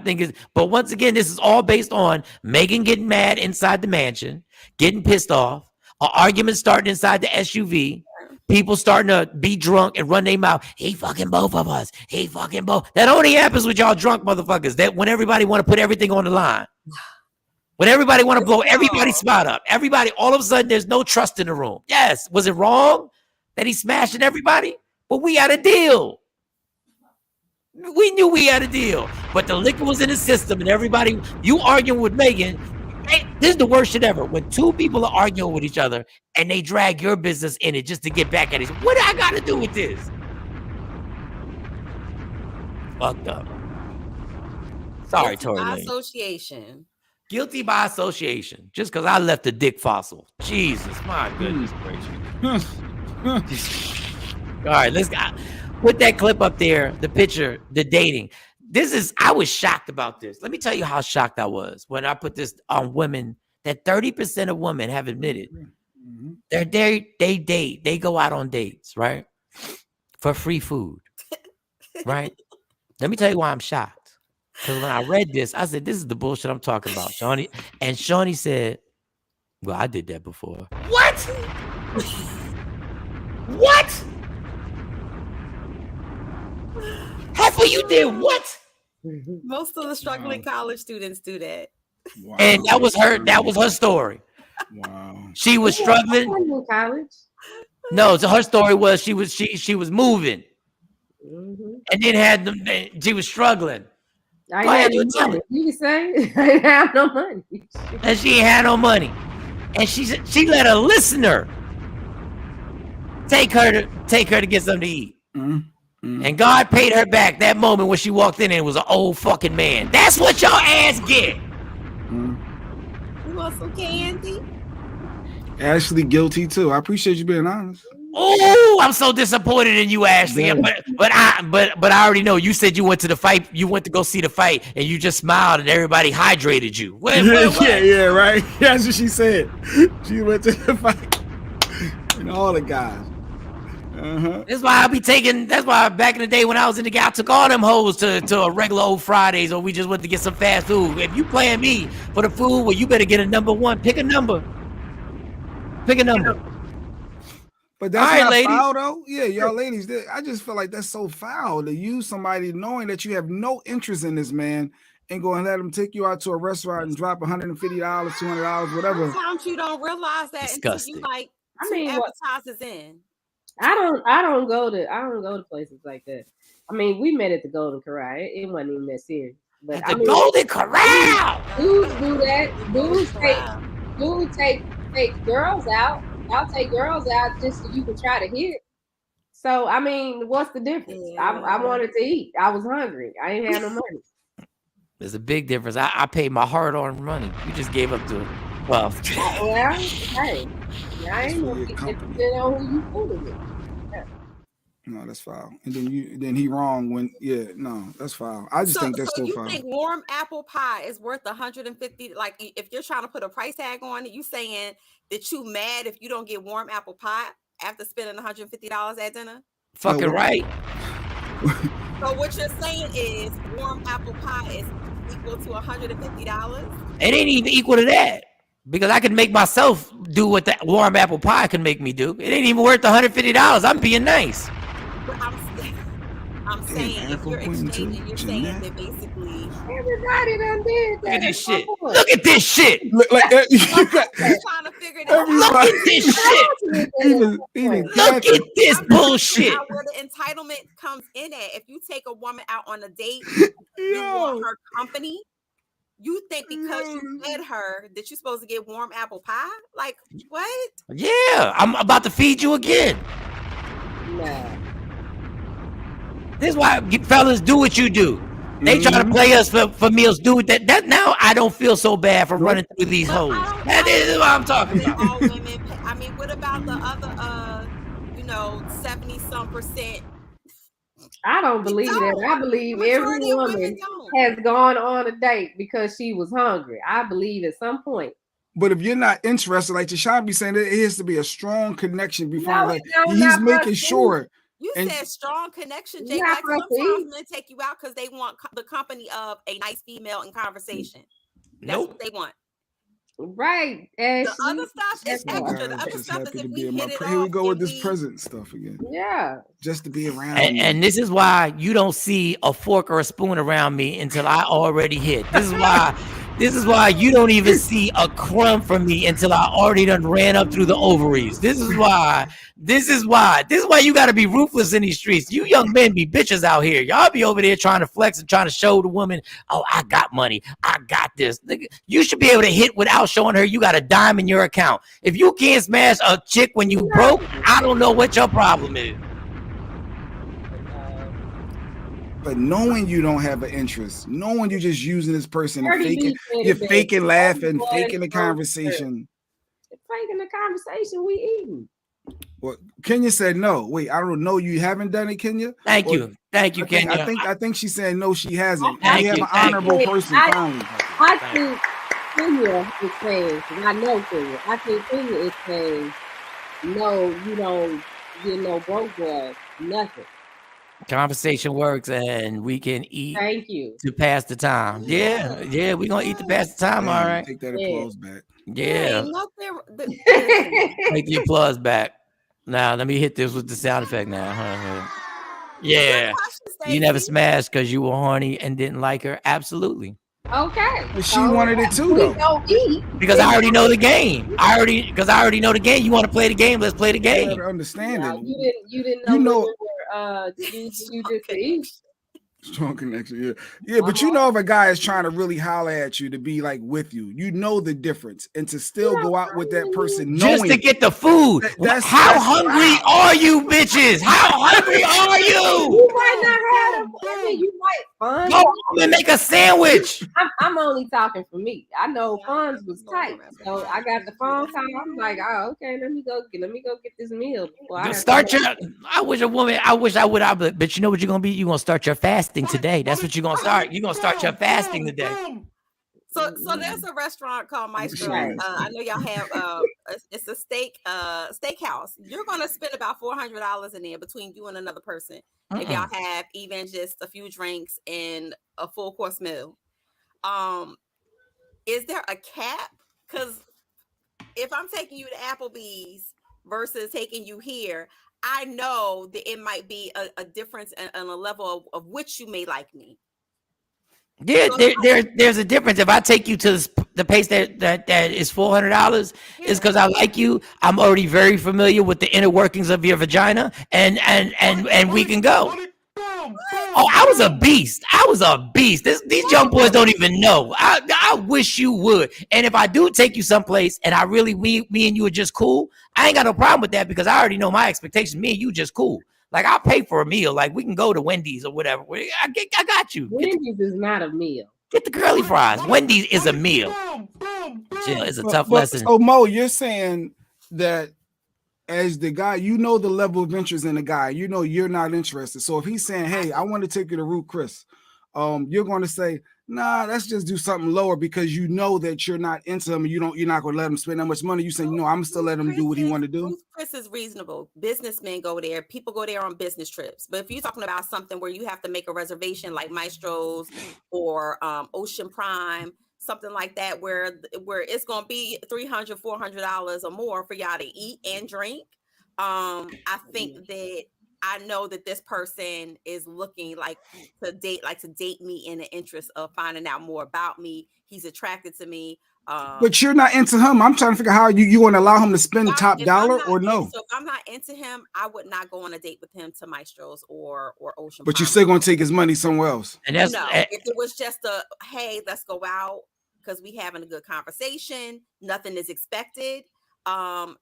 Speaker 1: think it's, but once again, this is all based on Megan getting mad inside the mansion, getting pissed off, an argument starting inside the SUV, people starting to be drunk and run their mouth. He fucking both of us. He fucking both. That only happens with y'all drunk motherfuckers. That when everybody want to put everything on the line. When everybody want to blow everybody's spot up. Everybody, all of a sudden, there's no trust in the room. Yes. Was it wrong that he's smashing everybody? But we had a deal. We knew we had a deal. But the liquor was in the system and everybody, you arguing with Megan. Hey, this is the worst shit ever. When two people are arguing with each other and they drag your business in it just to get back at each other. What do I got to do with this? Fucked up. Sorry, Tory Lane.
Speaker 7: Association.
Speaker 1: Guilty by association. Just because I left a dick fossil. Jesus, my goodness gracious. All right, let's go. Put that clip up there, the picture, the dating. I was shocked about this. Let me tell you how shocked I was when I put this on women, that 30% of women have admitted they date, they go out on dates, right? For free food, right? Let me tell you why I'm shocked. Because when I read this, I said, this is the bullshit I'm talking about, Shawnee. And Shawnee said, well, I did that before. What? What? Heifer, you did what?
Speaker 7: Most of the struggling college students do that.
Speaker 1: Wow. And that was her story.
Speaker 8: Wow.
Speaker 1: She was struggling.
Speaker 3: In college.
Speaker 1: No, so her story was she was moving. And then she was struggling.
Speaker 3: I had no money. You can say I didn't have no money.
Speaker 1: And she ain't had no money. And she let a listener take her to get something to eat. And God paid her back that moment when she walked in and it was an old fucking man. That's what your ass get.
Speaker 7: You want some candy?
Speaker 8: Ashley guilty too. I appreciate you being honest.
Speaker 1: Oh, I'm so disappointed in you, Ashley. But I already know. You said you went to the fight. You went to go see the fight, and you just smiled, and everybody hydrated you.
Speaker 8: Yeah, right. That's what she said. She went to the fight, and all the guys.
Speaker 1: That's why back in the day when I was in the game, I took all them hoes to a regular old Fridays, or we just went to get some fast food. If you playing me for the food, well, you better get a number one. Pick a number.
Speaker 8: But that's
Speaker 1: all right,
Speaker 8: not
Speaker 1: ladies.
Speaker 8: foul, though. Yeah, y'all ladies. I just feel like that's so foul to use somebody knowing that you have no interest in this man and go and let him take you out to a restaurant and drop $150, $200, whatever.
Speaker 7: Sometimes you don't realize that until you advertisers in.
Speaker 3: I don't go to places like that. I mean, we met at the Golden Corral. It wasn't even that serious. But
Speaker 1: the Golden Corral.
Speaker 3: Dudes do that. Dudes take girls out. I'll take girls out just so you can try to hit. So I mean, what's the difference? Yeah. I wanted to eat. I was hungry. I didn't have no money.
Speaker 1: There's a big difference. I paid my hard-earned money. You just gave up to well.
Speaker 3: Well, hey, I ain't gonna be interested on who you fooling with.
Speaker 8: No, that's foul. And then he wrong when that's foul. I just think that's so foul.
Speaker 7: You think warm apple pie is worth $150? Like if you're trying to put a price tag on it, you saying that you mad if you don't get warm apple pie after spending $150 at dinner?
Speaker 1: Fucking right.
Speaker 7: So what you're saying is warm apple pie is equal to $150?
Speaker 1: It ain't even equal to that. Because I can make myself do what that warm apple pie can make me do. It ain't even worth $150. I'm being nice.
Speaker 7: But I'm saying if you're exchanging, you're saying that basically
Speaker 3: everybody done did that.
Speaker 1: Look at this shit. Look at this shit.
Speaker 8: Look
Speaker 7: trying to figure it out.
Speaker 1: Look at this shit. Look at this bullshit.
Speaker 7: Where the entitlement comes in at. If you take a woman out on a date, you want her company. You think because you fed her that you're supposed to get warm apple pie? Like what?
Speaker 1: Yeah, I'm about to feed you again.
Speaker 3: No.
Speaker 1: This is why fellas do what you do. They try to play us for meals. Do that now. I don't feel so bad for running through these hoes. That is what I'm talking about.
Speaker 7: All women. I mean, what about the other 70-some%?
Speaker 3: I don't believe that. I believe every woman has gone on a date because she was hungry. I believe at some point.
Speaker 8: But if you're not interested, like Shawn be saying, there has to be a strong connection before he's making sure.
Speaker 7: You said strong connection, Jay. Like sometimes men take you out because they want the company of a nice female in conversation. That's what they want.
Speaker 3: Right.
Speaker 7: The other stuff is extra. The other stuff is if we hit it off.
Speaker 8: Here we go with this present stuff again.
Speaker 3: Yeah.
Speaker 8: Just to be around.
Speaker 1: And this is why you don't see a fork or a spoon around me until I already hit. This is why This is why you don't even see a crumb from me until I already done ran up through the ovaries. This is why you got to be ruthless in these streets. You young men be bitches out here. Y'all be over there trying to flex and trying to show the woman, oh, I got money. I got this. You should be able to hit without showing her you got a dime in your account. If you can't smash a chick when you broke, I don't know what your problem is.
Speaker 8: But knowing you don't have an interest, knowing you're just using this person and faking, you're faking laughing, faking the conversation.
Speaker 3: Faking the conversation, we eating.
Speaker 8: Well, Kenya said no. Wait, I don't know. You haven't done it, Kenya?
Speaker 1: Thank you, Kenya.
Speaker 8: I think she said no, she hasn't.
Speaker 3: We
Speaker 8: have an honorable person finally.
Speaker 3: I think Kenya is saying, I know Kenya. I think Kenya is saying, no, you don't get no broke boy, nothing.
Speaker 1: Conversation works, and we can eat.
Speaker 3: Thank you
Speaker 1: to pass the time. Yeah, we're gonna eat to pass the time. All right.
Speaker 8: Take that applause back.
Speaker 1: Yeah. Take the applause back. Now let me hit this with the sound effect. Now, yeah. You never smashed because you were horny and didn't like her. Absolutely.
Speaker 3: Okay.
Speaker 8: But she wanted it too, though.
Speaker 3: Don't eat
Speaker 1: because I already know the game. I already know the game. You want to play the game? Let's play the game.
Speaker 8: You understand it.
Speaker 3: You didn't know. You just eat.
Speaker 8: Strong connection, yeah. But you know, if a guy is trying to really holler at you to be like with you, you know the difference, and to still go out with that person,
Speaker 1: just to get the food. How hungry are you, bitches? How hungry are you?
Speaker 3: You might not have. I mean, you might fun.
Speaker 1: Go home and make a sandwich.
Speaker 3: I'm only talking for me. I know funds was tight, so I got the phone call. I'm like, oh, okay, let me go get this meal.
Speaker 1: I wish I would. But you know what you're gonna be? You're gonna start your fasting today. That's what you're gonna start. You're gonna start your fasting today.
Speaker 7: So there's a restaurant called Maestro. I know y'all have it's a steakhouse. You're gonna spend about $400 in there between you and another person. If y'all have even just a few drinks and a full course meal. Is there a cap? Because if I'm taking you to Applebee's versus taking you here, I know that it might be a difference in a level of which you may like me.
Speaker 1: Yeah, there's a difference. If I take you to the place that is $400, is because I like you. I'm already very familiar with the inner workings of your vagina, and we can go. Oh, I was a beast. These young boys don't even know. I wish you would. And if I do take you someplace and I really, me and you are just cool, I ain't got no problem with that because I already know my expectations. Me and you just cool. Like I'll pay for a meal. Like we can go to Wendy's or whatever. I got you.
Speaker 3: Wendy's is not a meal.
Speaker 1: Get the curly fries. Wendy's is a meal. Jill, it's a tough lesson.
Speaker 8: So Mo, you're saying that as the guy, you know the level of interest in the guy. You know you're not interested. So if he's saying, "Hey, I want to take you to Root Chris," you're going to say, "Nah, let's just do something lower," because you know that you're not into him. And you're not going to let him spend that much money. You say, "No, I'm still let him do what he want to do."
Speaker 7: Chris is reasonable. Businessmen go there. People go there on business trips. But if you're talking about something where you have to make a reservation, like Maestro's or Ocean Prime, something like that, where it's going to be $300, $400 or more for y'all to eat and drink. I think that I know that this person is looking to date me in the interest of finding out more about me. He's attracted to me.
Speaker 8: But you're not into him. I'm trying to figure out how you want to allow him to spend top dollar or no.
Speaker 7: So if I'm not into him, I would not go on a date with him to Maestro's or Ocean.
Speaker 8: But you're still going to take his money somewhere else.
Speaker 1: And that's
Speaker 7: if it was just hey, let's go out because we having a good conversation. Nothing is expected. I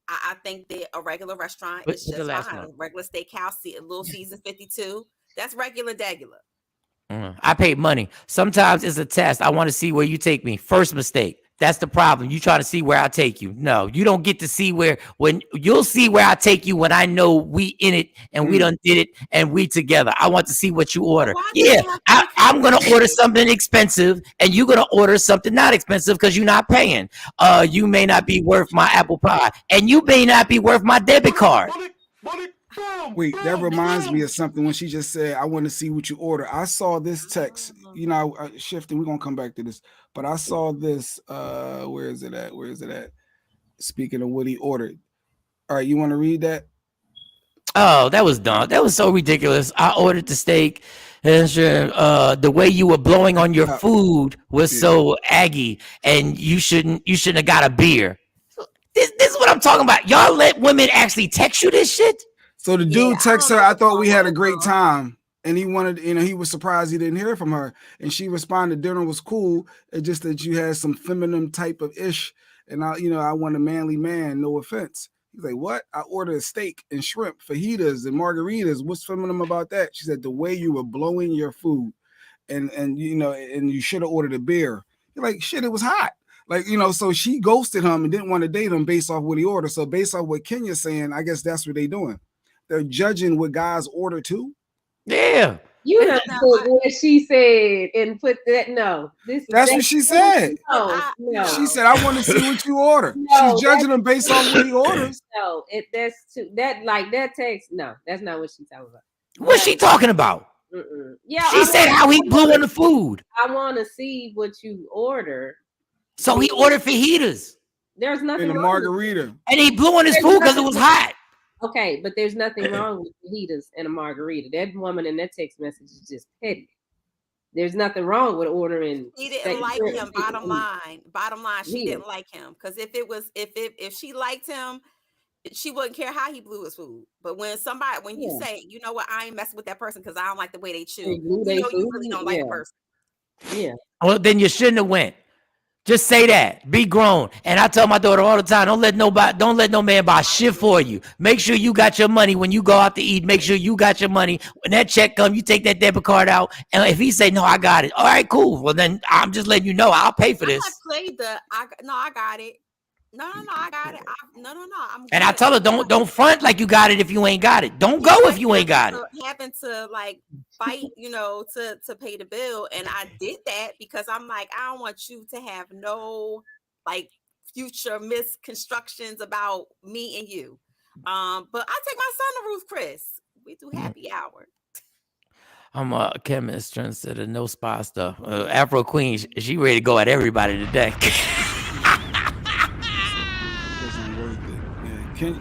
Speaker 7: think that a regular restaurant is just fine. A regular steakhouse, a Little Caesars 52. That's regular.
Speaker 1: I paid money. Sometimes it's a test. I want to see where you take me. First mistake. That's the problem. You try to see where I take you. No, you don't get to see when you'll see where I take you when I know we in it and we done did it and we together. I want to see what you order. Yeah, I'm going to order something expensive and you're going to order something not expensive because you're not paying. You may not be worth my apple pie and you may not be worth my debit card.
Speaker 8: Wait, that reminds me of something when she just said, I want to see what you order. I saw this text, shifting, we're going to come back to this, but I saw this, where is it at? Speaking of what he ordered. All right, you want to read that?
Speaker 1: Oh, that was dumb. That was so ridiculous. I ordered the steak, and the way you were blowing on your food was so aggy, and you shouldn't have got a beer. This is what I'm talking about. Y'all let women actually text you this shit.
Speaker 8: So the dude texted her, I thought we had a great time. And he wanted, he was surprised he didn't hear from her. And she responded, dinner was cool. It's just that you had some feminine type of ish. And I want a manly man, no offense. He's like, what? I ordered a steak and shrimp, fajitas and margaritas. What's feminine about that? She said, the way you were blowing your food. And you should have ordered a beer. You're like, shit, it was hot. Like, so she ghosted him and didn't want to date him based off what he ordered. So based off what Kenya's saying, I guess that's what they're doing. They're judging what guys order too.
Speaker 1: Yeah.
Speaker 3: You have to put what she said and put that. No,
Speaker 8: that's what she said.
Speaker 3: No.
Speaker 8: She said, I want to see what you order. She's judging him based off what he orders.
Speaker 3: No, that's too that text. No, that's not what she's talking about.
Speaker 1: What's she talking about?
Speaker 3: Yeah,
Speaker 1: she said how he blew on the food.
Speaker 3: I want to see what you order.
Speaker 1: So he ordered fajitas.
Speaker 3: There's nothing
Speaker 8: in a margarita,
Speaker 1: and he blew on his food because it was hot.
Speaker 3: Okay, but there's nothing wrong with fajitas and a margarita. That woman in that text message is just petty. There's nothing wrong with ordering.
Speaker 7: He didn't like him. Bottom line, she didn't like him because if she liked him, she wouldn't care how he blew his food. But when you say, you know what, I ain't messing with that person because I don't like the way they chew. You really don't like the person.
Speaker 3: Yeah.
Speaker 1: Well, then you shouldn't have went. Just say that. Be grown. And I tell my daughter all the time, don't let no man buy shit for you. Make sure you got your money when you go out to eat. Make sure you got your money. When that check comes, you take that debit card out. And if he say, no, I got it. All right, cool. Well, then I'm just letting you know I'll pay for this.
Speaker 7: I got it. No, I got it. I'm
Speaker 1: and I tell her, don't front like you got it if you ain't got it. Don't go if you ain't got it.
Speaker 7: Having to fight, to pay the bill, and I did that because I'm like, I don't want you to have no future misconstructions about me and you. But I take my son to Ruth Chris. We do happy hour.
Speaker 1: I'm a chemist, trendsetter, no spa stuff. Afro Queen, she ready to go at everybody today.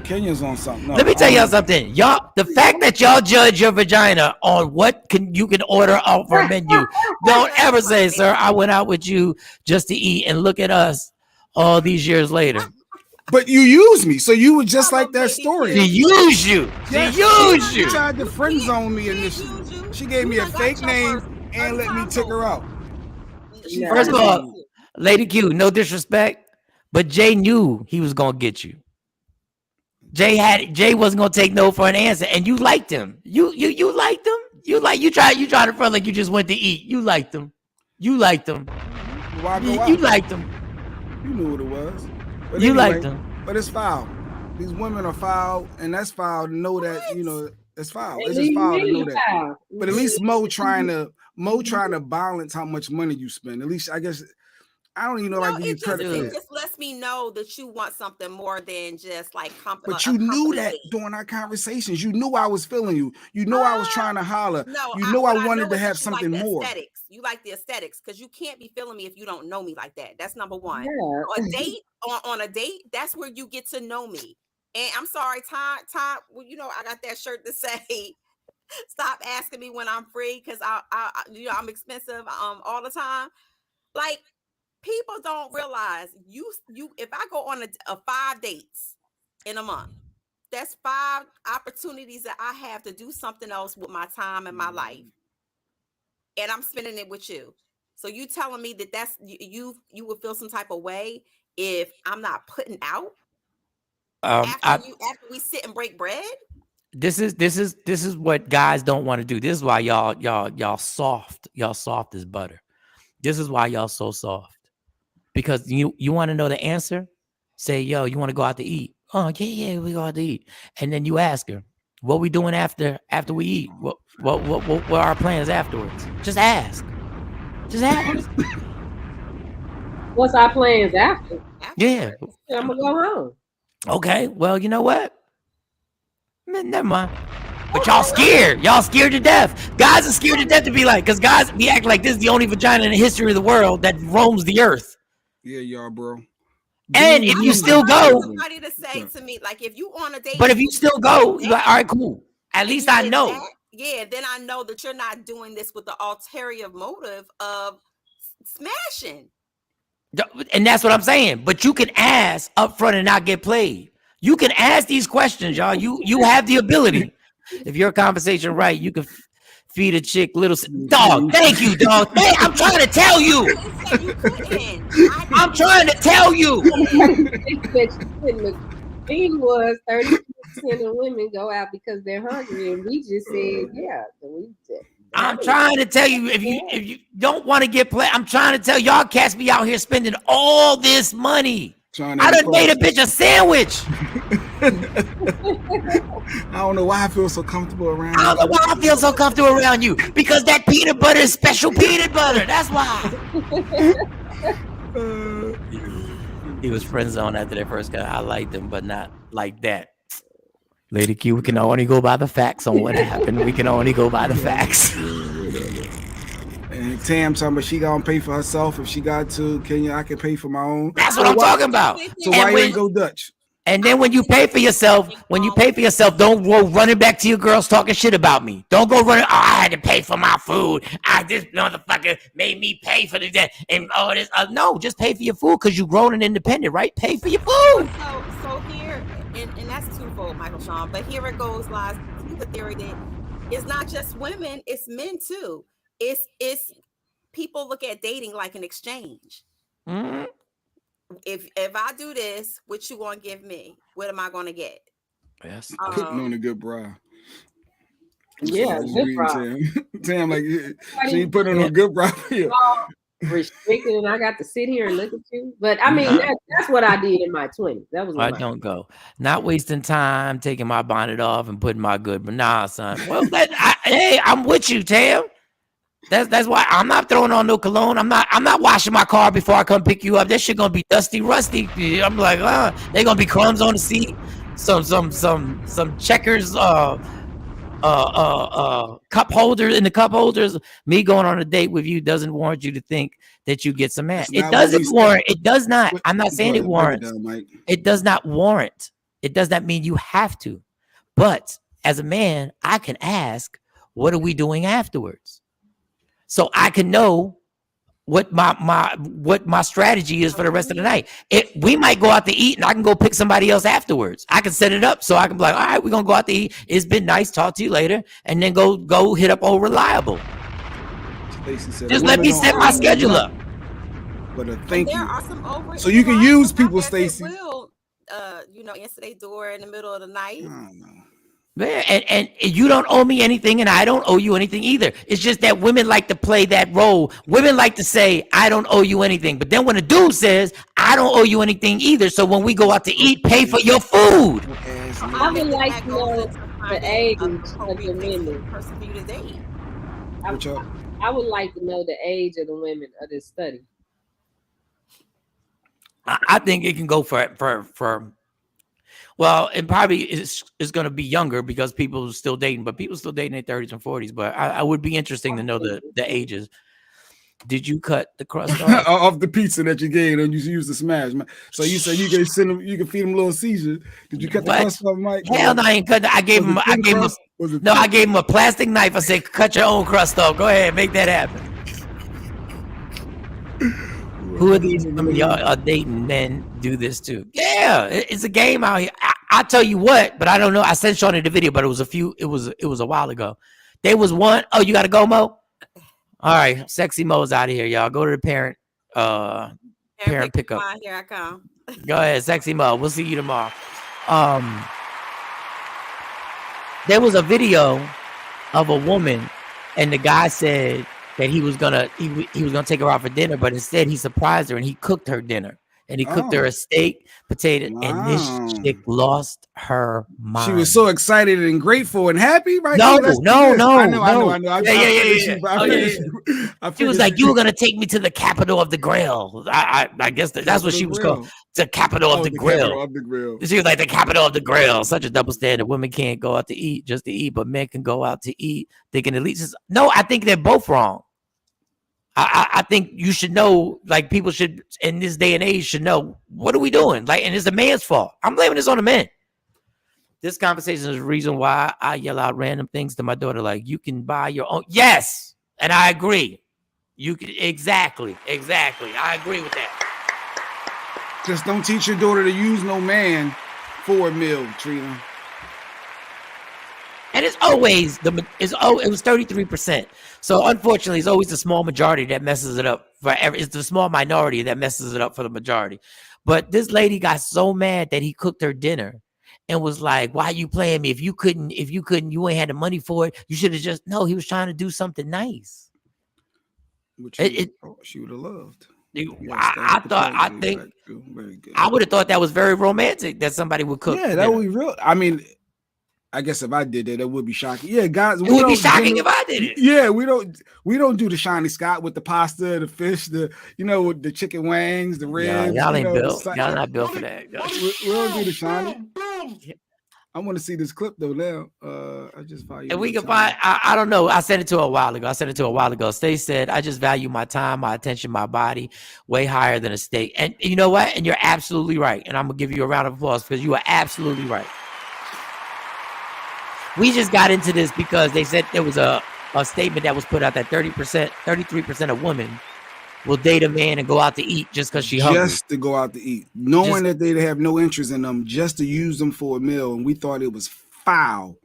Speaker 8: Kenya's on something. No,
Speaker 1: let me tell y'all something. Y'all, the fact that y'all judge your vagina on what you can order off our menu, don't ever say, sir, I went out with you just to eat, and look at us all these years later.
Speaker 8: But you used me, so you were just like that story.
Speaker 1: She used you.
Speaker 8: She tried to friend zone me initially. She gave me a fake name and let me take her out.
Speaker 1: First of all, Lady Q, no disrespect, but Jay knew he was gonna get you. Jay wasn't gonna take no for an answer, and you liked him. You liked him. You tried to front like you just went to eat. You liked him. You liked him. You liked him.
Speaker 8: You knew what it was. But
Speaker 1: you liked him.
Speaker 8: But it's foul. These women are foul, and that's foul to know that it's foul. It's just foul to know that. But at least Mo trying to balance how much money you spend. At least I guess. I don't even know I give you credit for
Speaker 7: it.
Speaker 8: It
Speaker 7: just lets me know that you want something more than just
Speaker 8: But you knew that during our conversations. You knew I was feeling you. You know I was trying to holler.
Speaker 7: No,
Speaker 8: you know I wanted to have something more.
Speaker 7: Aesthetics. You like the aesthetics because you can't be feeling me if you don't know me like that. That's number one.
Speaker 3: Yeah.
Speaker 7: On a date, that's where you get to know me. And I'm sorry, Tom. Well, I got that shirt to say, stop asking me when I'm free because I'm expensive all the time. People don't realize you if I go on a 5 dates in a month, that's 5 opportunities that I have to do something else with my time and my life. And I'm spending it with you. So you telling me that's you would feel some type of way if I'm not putting out after we sit and break bread?
Speaker 1: This is what guys don't want to do. This is why y'all soft. Y'all soft as butter. This is why y'all so soft. Because you want to know the answer, say, yo, you want to go out to eat? Oh, yeah, we go out to eat. And then you ask her, what we doing after we eat? What are our plans afterwards? Just ask.
Speaker 3: What's our plans after?
Speaker 1: Yeah.
Speaker 3: I'm going to go home.
Speaker 1: Okay, well, you know what? Never mind. But y'all scared. Y'all scared to death. Guys are scared to death to be like, because guys, we act like this is the only vagina in the history of the world that roams the earth.
Speaker 8: Yeah, y'all, bro.
Speaker 1: And if you still go,
Speaker 7: somebody to say to me, like, if you on a date,
Speaker 1: but if you still go, you're like, all right, cool. At least I know.
Speaker 7: Then I know that you're not doing this with the ulterior motive of smashing.
Speaker 1: And that's what I'm saying. But you can ask up front and not get played. You can ask these questions, y'all. You have the ability. If your conversation right, you can feed a chick little dog. Thank you, dog. Hey, I'm trying to tell you. I'm trying to tell you.
Speaker 3: The thing was 30% of women go out because they're hungry, and we just said, yeah.
Speaker 1: I'm trying to tell you, if you don't want to get played, I'm trying to tell y'all cats be out here spending all this money. I done made a bitch a sandwich.
Speaker 8: I don't know why I feel so comfortable around you.
Speaker 1: I don't know why I feel so comfortable around you. Because that peanut butter is special peanut butter. That's why. He was friend zone after that first guy. I liked him, but not like that. Lady Q, we can only go by the facts on what happened. We can only go by the facts.
Speaker 8: And Tam talking about she gonna pay for herself if she got to. Kenya, I can pay for my own.
Speaker 1: That's what I'm talking about.
Speaker 8: So why you ain't go Dutch?
Speaker 1: And then when you pay for yourself, don't go running back to your girls talking shit about me. Don't go running. Oh, I had to pay for my food. This motherfucker made me pay for that and all this. No, just pay for your food because you grown and independent, right? Pay for your food.
Speaker 7: So here, and that's twofold, Michael Shawn. But here it goes, lies the theory that it's not just women, it's men too. It's people look at dating like an exchange.
Speaker 1: Mm-hmm.
Speaker 7: If I do this, what you gonna give me? What am I gonna get?
Speaker 1: Yes,
Speaker 8: putting on a good bra.
Speaker 3: Yeah, good bra.
Speaker 8: Tam, like she put on a good bra for you.
Speaker 3: Restricted, and I got to sit here and look at you. But I mean, that's what I did in my 20s. That was.
Speaker 1: I don't go. Not wasting time taking my bonnet off and putting my good. But nah, son. Well, hey, I'm with you, Tam. That's why I'm not throwing on no cologne. I'm not washing my car before I come pick you up. That shit gonna be dusty, rusty. I'm like, they gonna be crumbs on the seat. Some checkers, cup holder in the cup holders. Me going on a date with you doesn't warrant you to think that you get some ass. It doesn't warrant. It does not. I'm not saying it warrants. It does not warrant. It does not mean you have to. But as a man, I can ask, what are we doing afterwards? So I can know what my strategy is for the rest of the night. We might go out to eat and I can go pick somebody else afterwards. I can set it up so I can be like, all right, we're gonna go out to eat. It's been nice, talk to you later, and then go hit up old Reliable. Just let me set my schedule up.
Speaker 8: But thank you.
Speaker 7: There are some
Speaker 8: so you can use people, Stacey.
Speaker 7: Answer their door in the middle of the night.
Speaker 1: Man, and you don't owe me anything, and I don't owe you anything either. It's just that women like to play that role. Women like to say, I don't owe you anything. But then when a dude says, I don't owe you anything either, so when we go out to eat, pay for your food.
Speaker 3: I would like to know the age of the women. I would like to know the age of the women of this study.
Speaker 1: I think it can go for well, it probably is going to be younger because people are still dating, but people still dating in their 30s and 40s. But I would be interesting to know the ages. Did you cut the crust
Speaker 8: off the pizza that you gave and you used to smash? So you said you can send them, you can feed them little Caesar. Did you cut the crust off, Mike?
Speaker 1: Hell no, I ain't cut. I gave him a plastic knife. I said, cut your own crust off. Go ahead, make that happen. Who are these women y'all are dating then do this too? Yeah, it's a game out here. I tell you what, but I don't know. I sent Shawn in the video, but it was a while ago. There was one. Oh, you got to go, Mo? All right, sexy Mo's out of here, y'all. Go to the parent pickup.
Speaker 7: Here I come.
Speaker 1: Go ahead, sexy Mo. We'll see you tomorrow. There was a video of a woman, and the guy said that he was gonna take her out for dinner, but instead he surprised her and he cooked her dinner. And he cooked her a steak, potato, and this chick lost her mind.
Speaker 8: She was so excited and grateful and happy, right?
Speaker 1: No.
Speaker 8: I know.
Speaker 1: She was like, "You were gonna take me to the capital of the grill." I guess that's what she was called. The capital of the grill. She was like the capital of the grill. Such a double standard. Women can't go out to eat just to eat, but men can go out to eat thinking at least. No, I think they're both wrong. I think you should know, like people should in this day and age should know, what are we doing? Like, and it's the man's fault. I'm blaming this on the men. This conversation is the reason why I yell out random things to my daughter, like, you can buy your own. Yes. And I agree. You can exactly. I agree with that.
Speaker 8: Just don't teach your daughter to use no man for a meal, Trina.
Speaker 1: And it's always it was 33%. So unfortunately, it's always the small majority that messes it up. It's the small minority that messes it up for the majority. But this lady got so mad that he cooked her dinner and was like, "Why you playing me? If you couldn't, you ain't had the money for it. You should have just." No, he was trying to do something nice.
Speaker 8: Which she would have loved.
Speaker 1: I think I would have thought that was very romantic that somebody would cook.
Speaker 8: Yeah, that would be real. I mean, I guess if I did that would be shocking. Yeah, guys,
Speaker 1: it would be shocking if I did it.
Speaker 8: Yeah, we don't do the shiny Scott with the pasta, the fish, with the chicken wings, the ribs.
Speaker 1: Y'all ain't built. Y'all not built for that.
Speaker 8: We don't do the shiny. I want to see this clip though. Now, I just find.
Speaker 1: And we can find. I don't know. I sent it to her a while ago. Stacey said, "I just value my time, my attention, my body way higher than a steak." And you know what? And you're absolutely right. And I'm gonna give you a round of applause because you are absolutely right. We just got into this because they said there was a statement that was put out that 33% of women will date a man and go out to eat just because she hungry.
Speaker 8: Just to go out to eat, knowing that they have no interest in them, just to use them for a meal. And we thought it was foul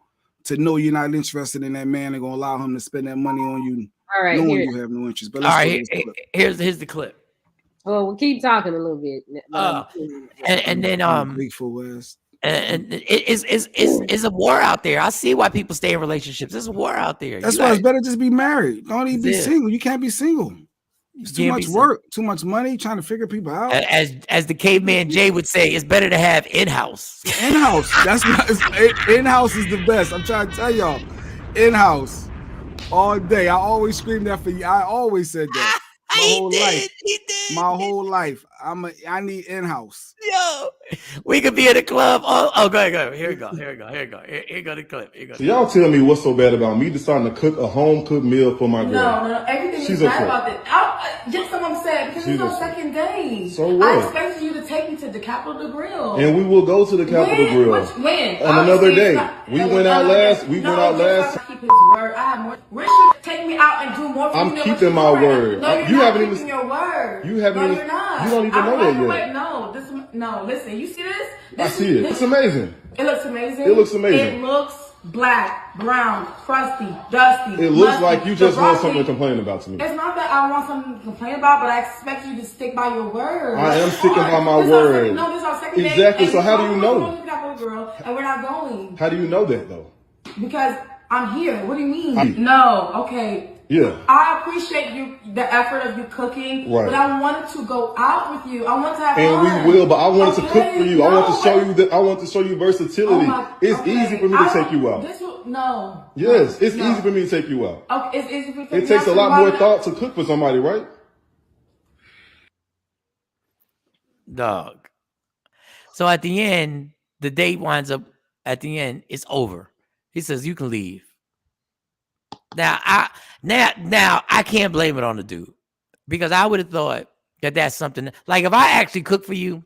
Speaker 8: to know you're not interested in that man and gonna allow him to spend that money on you,
Speaker 3: all right,
Speaker 8: knowing you have no interest. But
Speaker 1: all right, here's the clip.
Speaker 3: Well, we'll keep talking a little bit.
Speaker 1: And then
Speaker 8: grateful ass.
Speaker 1: And it's a war out there. I see why people stay in relationships. There's a war out there.
Speaker 8: That's why it's better just be married. Don't even be single. You can't be single. It's too much work, too much money, trying to figure people out.
Speaker 1: As the caveman Jay would say, it's better to have in-house.
Speaker 8: In-house. That's what in-house is the best. I'm trying to tell y'all. In-house. All day. I always screamed that for you. I always said that. My whole life. I need in-house.
Speaker 1: Yo, we could be at a club. Oh, go ahead. Here we go. Here go the clip.
Speaker 10: So y'all tell me what's so bad about me deciding to cook a home-cooked meal for my girl.
Speaker 11: No, everything is bad about it. Just what I'm saying, because it's our second day.
Speaker 10: So what?
Speaker 11: I expected you to take me to the Capitol Grill.
Speaker 10: And we will go to the Capitol Grill.
Speaker 11: When?
Speaker 10: On another day. We went out last.
Speaker 11: Keep his word. I have more. Rich should take me out and do more for
Speaker 10: I'm keeping my word.
Speaker 11: No, you're not keeping your word.
Speaker 10: You haven't even.
Speaker 11: You're not.
Speaker 10: You don't even know that yet.
Speaker 11: No, listen. You see this?
Speaker 10: I see it. It's amazing.
Speaker 11: It looks amazing.
Speaker 10: It looks amazing.
Speaker 11: It looks black, brown, crusty, dusty.
Speaker 10: It looks like you just want something to complain about to me.
Speaker 11: It's not that I want something to complain about, but I expect you to stick by your word.
Speaker 10: I am sticking by my word.
Speaker 11: No, this is our second day.
Speaker 10: Exactly. So how do you know?
Speaker 11: Girl, and we're not going.
Speaker 10: How do you know that though?
Speaker 11: Because I'm here. What do you mean? No. Okay.
Speaker 10: Yeah.
Speaker 11: I appreciate the effort of you cooking, right. But I wanted to go out with you. I want to have fun.
Speaker 10: And we will, but I wanted to cook for you. I want to show you that. I want to show you versatility. It's easy for me to take you out. Yes, it's easy for me to take you out.
Speaker 11: Okay, it's easy for me.
Speaker 10: It takes a lot more thought to cook for somebody, right?
Speaker 1: Dog. So at the end, the date winds up. At the end, it's over. He says you can leave. Now I can't blame it on the dude, because I would have thought that that's something like, if I actually cook for you,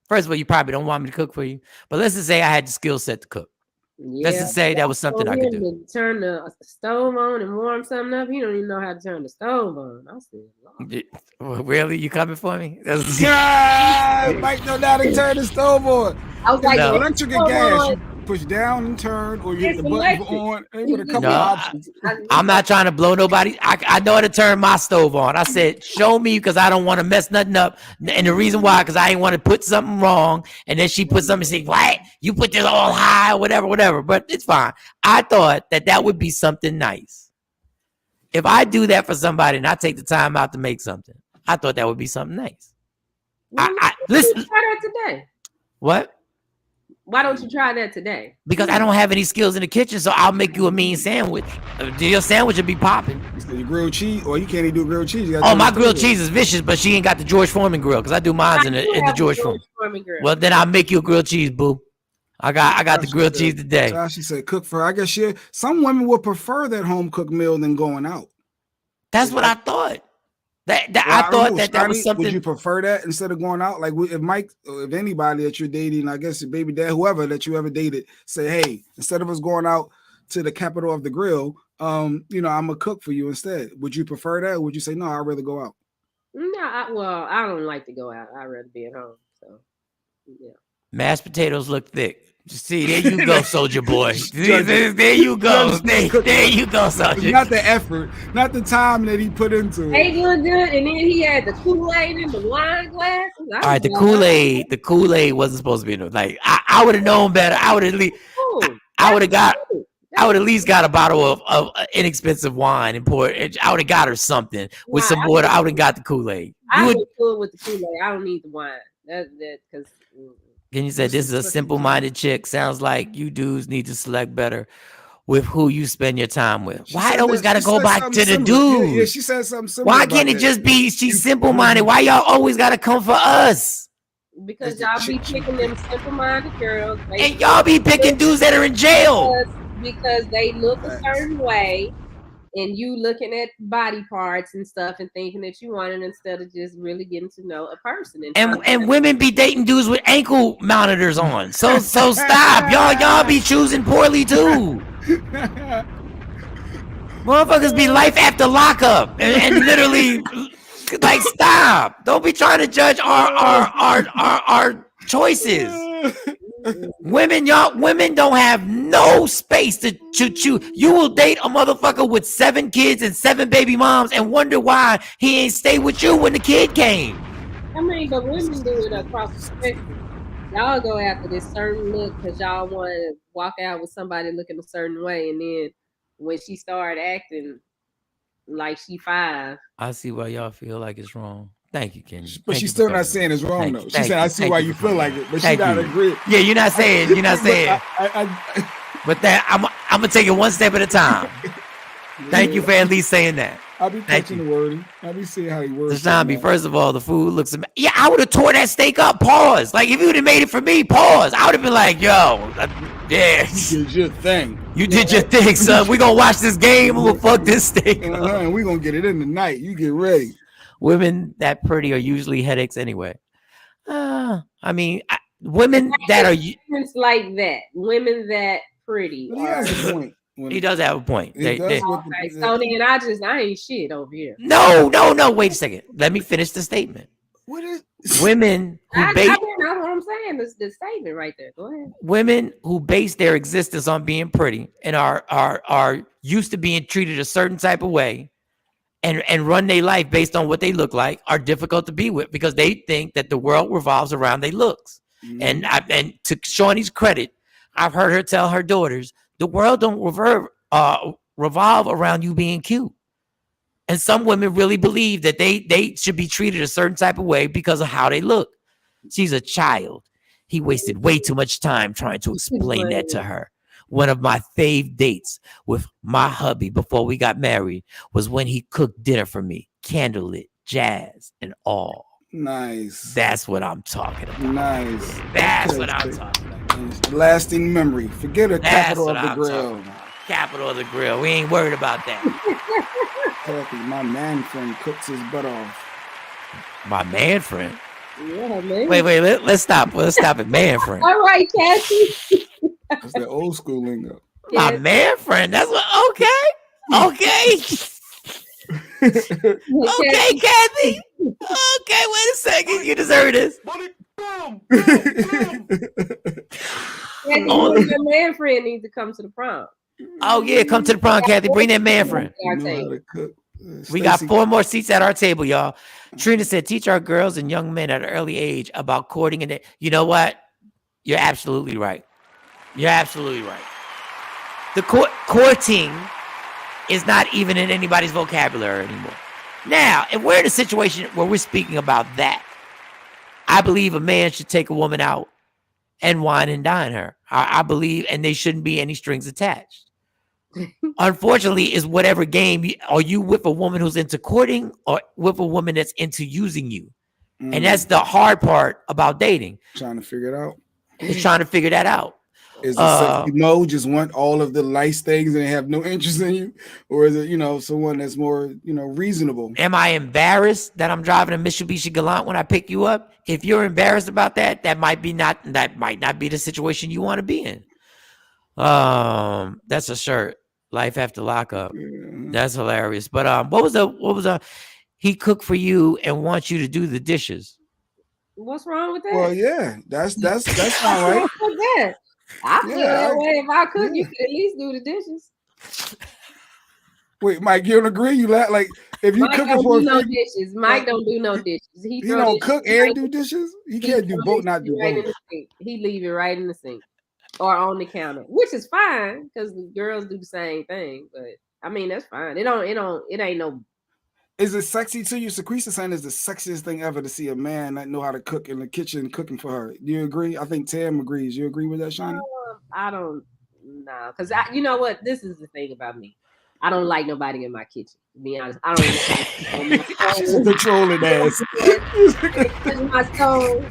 Speaker 1: first of all, you probably don't want me to cook for you, but let's just say I had the skill set to cook. Yeah, let's just say that was something I could do.
Speaker 3: Turn the stove on and warm something up. He don't even know how to turn the stove on. I said,
Speaker 1: really? You coming for me?
Speaker 8: Yeah, Mike know how to turn the stove on.
Speaker 3: I was like,
Speaker 8: electric and gas. Push down and turn, or you hit the button on. With a couple options.
Speaker 1: I'm not trying to blow nobody. I know how to turn my stove on. I said, show me, because I don't want to mess nothing up. And the reason why, because I didn't want to put something wrong. And then she put something and say, what? You put this all high, whatever. But it's fine. I thought that would be something nice. If I do that for somebody and I take the time out to make something, I thought that would be something nice. Listen.
Speaker 3: Try that today.
Speaker 1: What?
Speaker 3: Why don't you try that today?
Speaker 1: Because I don't have any skills in the kitchen, so I'll make you a mean sandwich. Your sandwich will be popping.
Speaker 8: So your grilled cheese, or you can't even do grilled cheese.
Speaker 1: My grilled cheese is vicious, but she ain't got the George Foreman grill, because I do mine in the George Foreman grill. Well, then I'll make you a grilled cheese, boo. I got the grilled cheese today.
Speaker 8: She said cook for her. I guess some women would prefer that home cooked meal than going out.
Speaker 1: That's what I thought. I thought that was something.
Speaker 8: Would you prefer that instead of going out? Like if Mike, or if anybody that you're dating, I guess your baby dad, whoever that you ever dated, say, hey, instead of us going out to the capital of the grill, I'm gonna cook for you instead. Would you prefer that? Or would you say no? I'd rather go out.
Speaker 3: No, I don't like to go out. I'd rather be at home. So yeah.
Speaker 1: Mashed potatoes look thick. See, there you go, soldier boy. There you go. There you go, soldier.
Speaker 8: Not the effort, not the time that he put into it.
Speaker 3: They look good, and then he had the Kool-Aid in the wine glass.
Speaker 1: All right, the Kool-Aid wasn't supposed to be in it. Like I would have known better. I would at least, I would at least got a bottle of inexpensive wine and pour it. I would have got her something with some water. I would have got the Kool-Aid.
Speaker 3: I would cool with the Kool-Aid. I don't need the wine. That because.
Speaker 1: Can you say this is a simple-minded chick? Sounds like you dudes need to select better with who you spend your time with. Why it always got to go back to the dude?
Speaker 8: Yeah, she said something similar.
Speaker 1: Why can't it just be she's simple-minded? Why y'all always got to come for us?
Speaker 3: Because y'all be picking them simple-minded girls.
Speaker 1: And y'all be picking dudes that are in jail.
Speaker 3: Because they look a certain way. And you looking at body parts and stuff and thinking that you want it instead of just really getting to know a person.
Speaker 1: And women be dating dudes with ankle monitors on. So stop. Y'all be choosing poorly too. Motherfuckers be life after lockup and literally like stop. Don't be trying to judge our choices. Women don't have no space to choose. You will date a motherfucker with 7 kids and 7 baby moms and wonder why he ain't stay with you when the kid came.
Speaker 3: I mean, but women do it across the spectrum. Y'all go after this certain look because y'all want to walk out with somebody looking a certain way, and then when she started acting like she 5,
Speaker 1: I see why y'all feel like it's wrong. Thank you, Kenny.
Speaker 8: But she's still not saying it's wrong, though. She said, I see why you feel like it, but she not agree.
Speaker 1: Yeah, you're not saying. But that I'm gonna take it one step at a time. Thank you for at least saying that.
Speaker 8: I'll be touching the wording. I'll be seeing how he works.
Speaker 1: First of all, the food looks amazing. Yeah, I would have tore that steak up. Pause. Like if you would have made it for me, pause. I would have been like, yo, yeah.
Speaker 8: You did your thing.
Speaker 1: You did your thing, son. We gonna watch this game and we'll fuck this steak.
Speaker 8: And we gonna get it in tonight. You get ready.
Speaker 1: Women that pretty are usually headaches anyway. I mean, women that are
Speaker 3: like that. Women that pretty.
Speaker 8: He has a point.
Speaker 1: He does have a point.
Speaker 3: So then I ain't shit over here.
Speaker 1: No. Wait a second. Let me finish the statement.
Speaker 8: What is
Speaker 1: women who
Speaker 3: I know what I'm saying. The statement right there. Go ahead.
Speaker 1: Women who base their existence on being pretty and are used to being treated a certain type of way and run their life based on what they look like are difficult to be with because they think that the world revolves around their looks. Mm-hmm. And to Shawnee's credit, I've heard her tell her daughters, the world don't revolve around you being cute. And some women really believe that they should be treated a certain type of way because of how they look. She's a child. He wasted way too much time trying to explain that to her. One of my fave dates with my hubby before we got married was when he cooked dinner for me, candlelit, jazz, and all.
Speaker 8: Nice.
Speaker 1: That's what I'm talking about.
Speaker 8: Nice.
Speaker 1: That's what I'm talking about.
Speaker 8: Lasting memory. Forget a capital of the grill.
Speaker 1: Capital of the grill. We ain't worried about that.
Speaker 8: Kathy, my man friend cooks his butt off.
Speaker 1: My man friend?
Speaker 3: Yeah, man.
Speaker 1: Wait, let's stop. Let's stop at man friend.
Speaker 3: All right, Cassie.
Speaker 8: That's the old school lingo.
Speaker 1: My man friend. That's what. Okay. Okay, Kathy. Okay, wait a second. You deserve this.
Speaker 3: Your man friend needs to come to the prom.
Speaker 1: Oh yeah, come to the prom, Kathy. Bring that man friend. We got 4 more seats at our table, y'all. Trina said, teach our girls and young men at an early age about courting. And you know what? You're absolutely right. You're absolutely right. The courting is not even in anybody's vocabulary anymore. Now, if we're in a situation where we're speaking about that, I believe a man should take a woman out and wine and dine her. I believe, and there shouldn't be any strings attached. Unfortunately, is whatever game are you with a woman who's into courting or with a woman that's into using you? And that's the hard part about dating.
Speaker 8: Trying to figure it out.
Speaker 1: It's trying to figure that out.
Speaker 8: Is it sexy Mo just want all of the nice things and they have no interest in you? Or is it, someone that's more, reasonable?
Speaker 1: Am I embarrassed that I'm driving a Mitsubishi Galant when I pick you up? If you're embarrassed about that, that might not be the situation you want to be in. That's a shirt. Life after lockup. That's hilarious. But what was he cooked for you and wants you to do the dishes?
Speaker 3: What's wrong with that?
Speaker 8: Well, yeah, that's not right.
Speaker 3: That? I feel that way. If I cook, you could at least do the dishes.
Speaker 8: Wait, Mike, you don't agree? You like if you
Speaker 3: Mike
Speaker 8: cooking for
Speaker 3: no dishes. Mike don't do no dishes.
Speaker 8: He don't cook and do dishes. He can't do both. Not do both.
Speaker 3: He leave it right in the sink or on the counter, which is fine because the girls do the same thing. But I mean, that's fine. It ain't no.
Speaker 8: Is it sexy to you? Secreta saying is the sexiest thing ever to see a man that know how to cook in the kitchen cooking for her. Do you agree? I think Tam agrees. You agree with that, Shawnee?
Speaker 3: I don't know, because you know what? This is the thing about me. I don't like nobody in my kitchen. To be honest, I don't like
Speaker 8: controlling ass.
Speaker 3: my soul.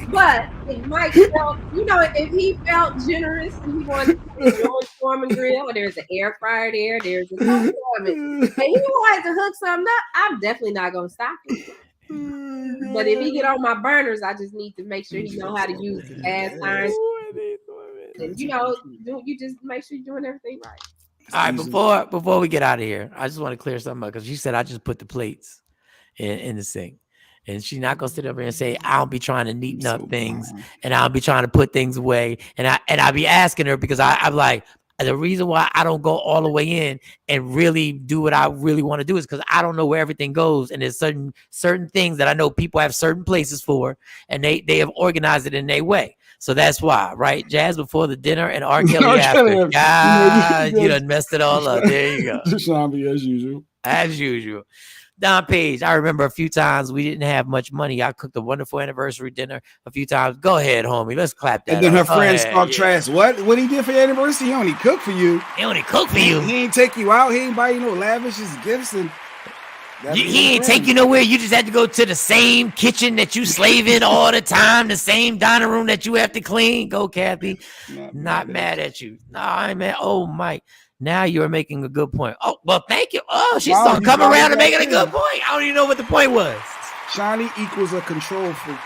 Speaker 3: But if Mike felt, if he felt generous and he wanted to storm and grill, or there's an air fryer there, there's a and he wanted to hook something up, I'm definitely not gonna stop him. But if he get on my burners, I just need to make sure he know how to use the cast irons. And you just make sure you're doing everything right.
Speaker 1: All right, before we get out of here, I just want to clear something up because she said I just put the plates in the sink. And she's not gonna sit up here and say, I'll be trying to neaten up things and I'll be trying to put things away. And I'll be asking her because I'm like, the reason why I don't go all the way in and really do what I really want to do is because I don't know where everything goes. And there's certain things that I know people have certain places for, and they have organized it in their way. So that's why, right? Jazz before the dinner and R. Kelly after. God, you done messed it all up. There you go.
Speaker 8: Sean, as usual.
Speaker 1: As usual. Don Page, I remember a few times we didn't have much money. I cooked a wonderful anniversary dinner a few times. Go ahead, homie. Let's clap that.
Speaker 8: And then her friends talk trash. What he did for your anniversary? He only cooked for you.
Speaker 1: He only cooked for you.
Speaker 8: He ain't take you out. He ain't buy you no lavish gifts. And
Speaker 1: he ain't take you nowhere. You just had to go to the same kitchen that you slave in all the time, the same dining room that you have to clean. Go, Kathy. Not mad at you. No, I ain't mad. Oh, Mike. Now you're making a good point. Oh, well, thank you. Oh, she's starting to come around and making a good point. I don't even know what the point was.
Speaker 8: Shawnee equals a control freak.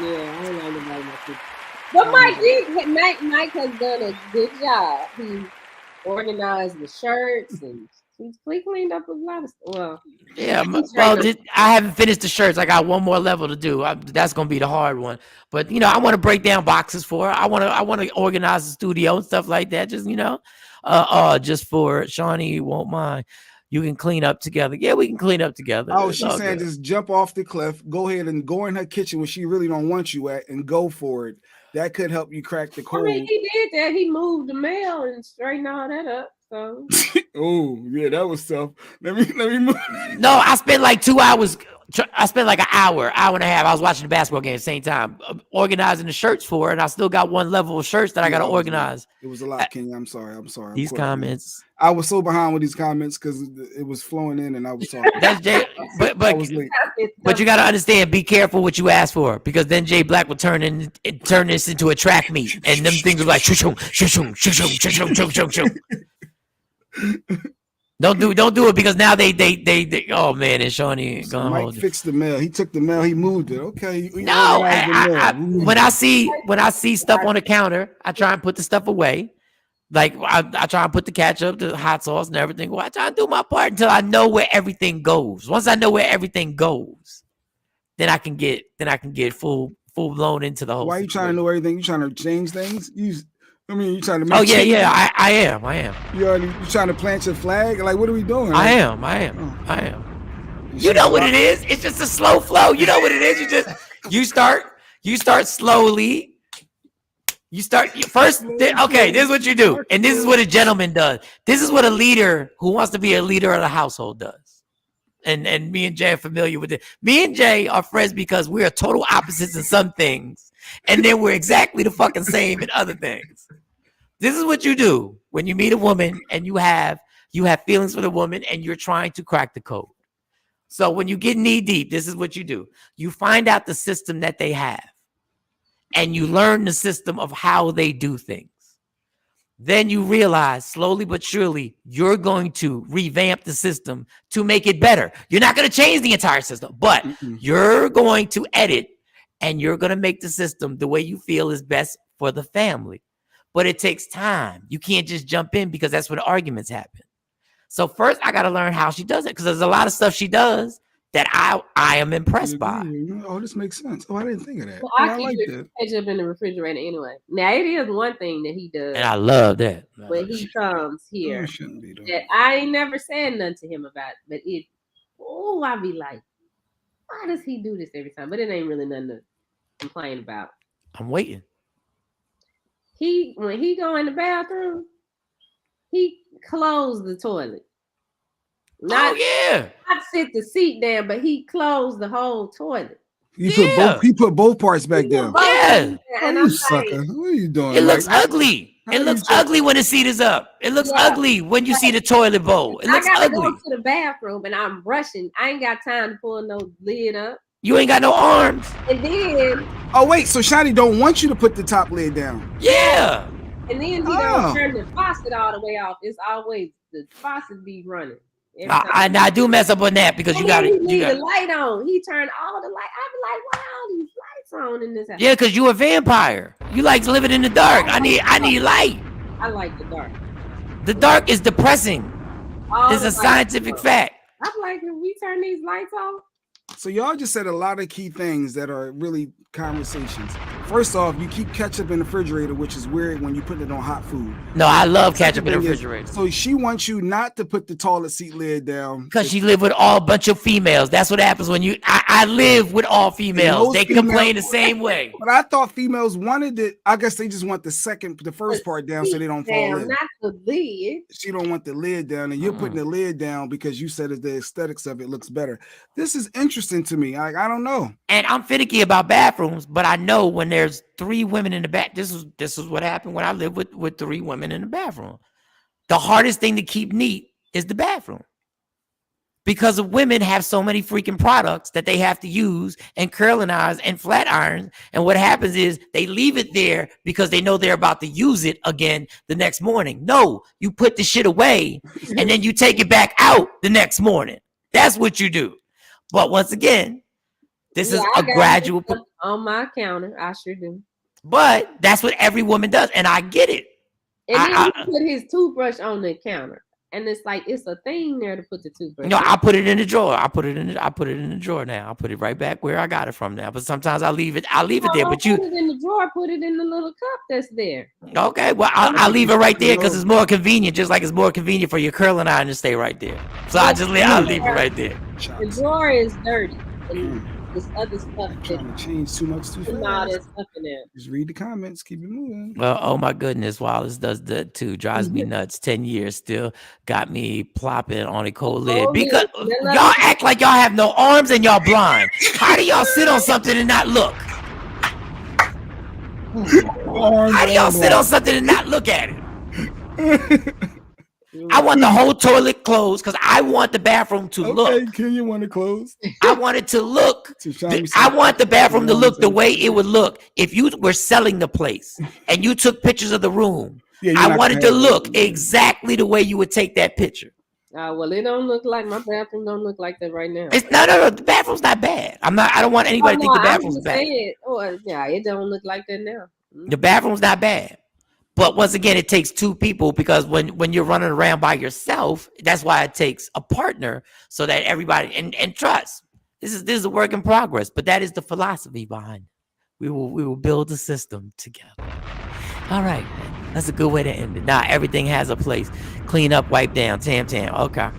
Speaker 3: Yeah, I don't know nobody like this. But Mike has done a good job. He organized the shirts and he cleaned up a lot of stuff. Well,
Speaker 1: yeah. I haven't finished the shirts. I got one more level to do. That's gonna be the hard one. But I want to break down boxes for her. I want to organize the studio and stuff like that. Just just for Shawnee, you won't mind. You can clean up together. Yeah, we can clean up together.
Speaker 8: Oh, she's saying just jump off the cliff, go ahead and go in her kitchen where she really don't want you at, and go for it. That could help you crack the code.
Speaker 3: I mean, he did that. He moved the mail and straightened all that up. So.
Speaker 8: Oh yeah, that was tough. Let me move.
Speaker 1: No, I spent like 2 hours. I spent like an hour and a half. I was watching the basketball game at the same time, organizing the shirts for her, and I still got one level of shirts that I got to organize.
Speaker 8: It was a lot, King. I'm sorry.
Speaker 1: These comments.
Speaker 8: I was so behind with these comments because it was flowing in, and I was talking.
Speaker 1: That's Jay, but you got to understand. Be careful what you ask for, because then Jay Black will turn this into a track meet, and them things are like shoo. Don't do it, because now they oh man, and Shawnee gonna
Speaker 8: Mike fixed the mail. He took the mail, he moved it. Okay.
Speaker 1: No, when I see stuff on the counter, I try and put the stuff away. Like I try and put the ketchup, the hot sauce, and everything. Well, I try and do my part until I know where everything goes. Once I know where everything goes, then I can get full blown into the whole.
Speaker 8: Why are you trying to know everything? You trying to change things? You trying to make
Speaker 1: I am.
Speaker 8: You trying to plant your flag? Like, what are we doing?
Speaker 1: I am. You know what it is? It's just a slow flow. You know what it is? You start slowly. You start first. Okay, this is what you do. And this is what a gentleman does. This is what a leader who wants to be a leader of the household does. And me and Jay are familiar with it. Me and Jay are friends because we are total opposites in some things. And then we're exactly the fucking same in other things. This is what you do when you meet a woman and you have feelings for the woman and you're trying to crack the code. So when you get knee deep, this is what you do. You find out the system that they have. and you learn the system of how they do things. Then you realize slowly but surely you're going to revamp the system to make it better. You're not going to change the entire system, but you're going to edit and you're going to make the system the way you feel is best for the family. But it takes time. You can't just jump in because that's when arguments happen. So first I got to learn how she does it because there's a lot of stuff she does that I am impressed by.
Speaker 8: Oh, this makes sense. Oh, I didn't think of that.
Speaker 3: Well, I keep ketchup in the refrigerator anyway. Now, it is one thing that he does.
Speaker 1: And I love that.
Speaker 3: When he comes here, that I ain't never said nothing to him about, but I be like, why does he do this every time? But it ain't really nothing to complain about.
Speaker 1: I'm waiting.
Speaker 3: When he go in the bathroom, he closed the toilet. Not sit the seat down, but he closed the whole toilet.
Speaker 8: He put both parts back down.
Speaker 1: Yeah.
Speaker 3: And
Speaker 8: I'm sucker. What are you doing?
Speaker 1: It looks ugly. It looks ugly when the seat is up. It looks ugly when you see the toilet bowl. It looks ugly. I gotta go
Speaker 3: to the bathroom and I'm rushing. I ain't got time to pull no lid up.
Speaker 1: You ain't got no arms.
Speaker 3: And then
Speaker 8: so Shiny don't want you to put the top lid down.
Speaker 1: Yeah.
Speaker 3: And then he don't turn the faucet all the way off. It's always the faucet be running.
Speaker 1: I do mess up on that because you got
Speaker 3: to leave the light on. He turned all the light. I be like, why all these lights on in this house?
Speaker 1: Yeah, because you a vampire. You like living in the dark. I need light.
Speaker 3: I like the dark.
Speaker 1: The dark is depressing. It's a scientific fact.
Speaker 3: I'm like, can we turn these lights off?
Speaker 8: So y'all just said a lot of key things that are really conversations. First off, you keep ketchup in the refrigerator, which is weird when you put it on hot food.
Speaker 1: No, I love ketchup in the refrigerator.
Speaker 8: So she wants you not to put the toilet seat lid down.
Speaker 1: Because she live with all bunch of females. That's what happens when I live with all females. They complain the same way.
Speaker 8: But I thought females wanted it. I guess they just want the first part down so they don't fall in.
Speaker 3: Not the lid.
Speaker 8: She don't want the lid down, and you're putting the lid down because you said that the aesthetics of it looks better. This is interesting to me. I don't know.
Speaker 1: And I'm finicky about bathrooms, but I know when there's 3 women in the bath. This is what happened when I lived with 3 women in the bathroom. The hardest thing to keep neat is the bathroom. Because the women have so many freaking products that they have to use and curling irons and flat irons. And what happens is they leave it there because they know they're about to use it again the next morning. No, you put the shit away and then you take it back out the next morning. That's what you do. But once again, this is a gradual
Speaker 3: on my counter. I sure do.
Speaker 1: But that's what every woman does, and I get it.
Speaker 3: And then he put his toothbrush on the counter, and it's like it's a thing there to put the toothbrush.
Speaker 1: No, I put it in the drawer. I put it in the drawer now. I put it right back where I got it from now. But sometimes I leave it there. But you
Speaker 3: put it in the drawer. Put it in the little cup that's there.
Speaker 1: Okay, well I'll leave it right there because it's more convenient. Just like it's more convenient for your curling iron to stay right there. So I'll leave it right there.
Speaker 3: The drawer is dirty. And this other stuff
Speaker 8: trying to change too much too fast.
Speaker 3: All that stuff in there.
Speaker 8: Just read the comments. Keep it moving.
Speaker 1: Well, oh my goodness, Wallace does that too. Drives me nuts. 10 years still got me plopping on a cold lid because y'all act like y'all have no arms and y'all blind. How do y'all sit on something and not look? How do y'all sit on something and not look at it? I want the whole toilet closed because I want the bathroom to look.
Speaker 8: Can you want it closed?
Speaker 1: I want it to look. I want the bathroom to look the way it would look if you were selling the place and you took pictures of the room. I want it to look exactly the way you would take that picture.
Speaker 3: Well, it don't look like my bathroom. Don't look like that right now.
Speaker 1: It's no. The bathroom's not bad. I don't want anybody to think the bathroom's bad.
Speaker 3: It don't look like that now.
Speaker 1: The bathroom's not bad. But once again, it takes 2 people because when you're running around by yourself, that's why it takes a partner so that everybody and trust. This is a work in progress, but that is the philosophy behind it. We will build a system together. All right, that's a good way to end it. Now everything has a place. Clean up, wipe down, tam. Okay.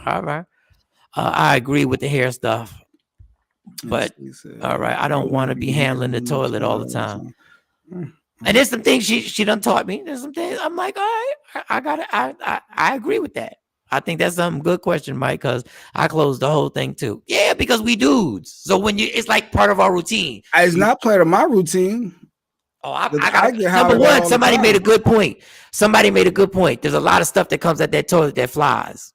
Speaker 1: All right. I agree with the hair stuff, but all right. I don't want to be handling the toilet all the time. And there's some things she done taught me. There's some things I'm like, all right, I agree with that. I think that's some good question, Mike, because I closed the whole thing too. Yeah, because we dudes. So it's like part of our routine.
Speaker 8: It's not part of my routine.
Speaker 1: Oh, I got number one. Somebody made a good point. There's a lot of stuff that comes at that toilet that flies,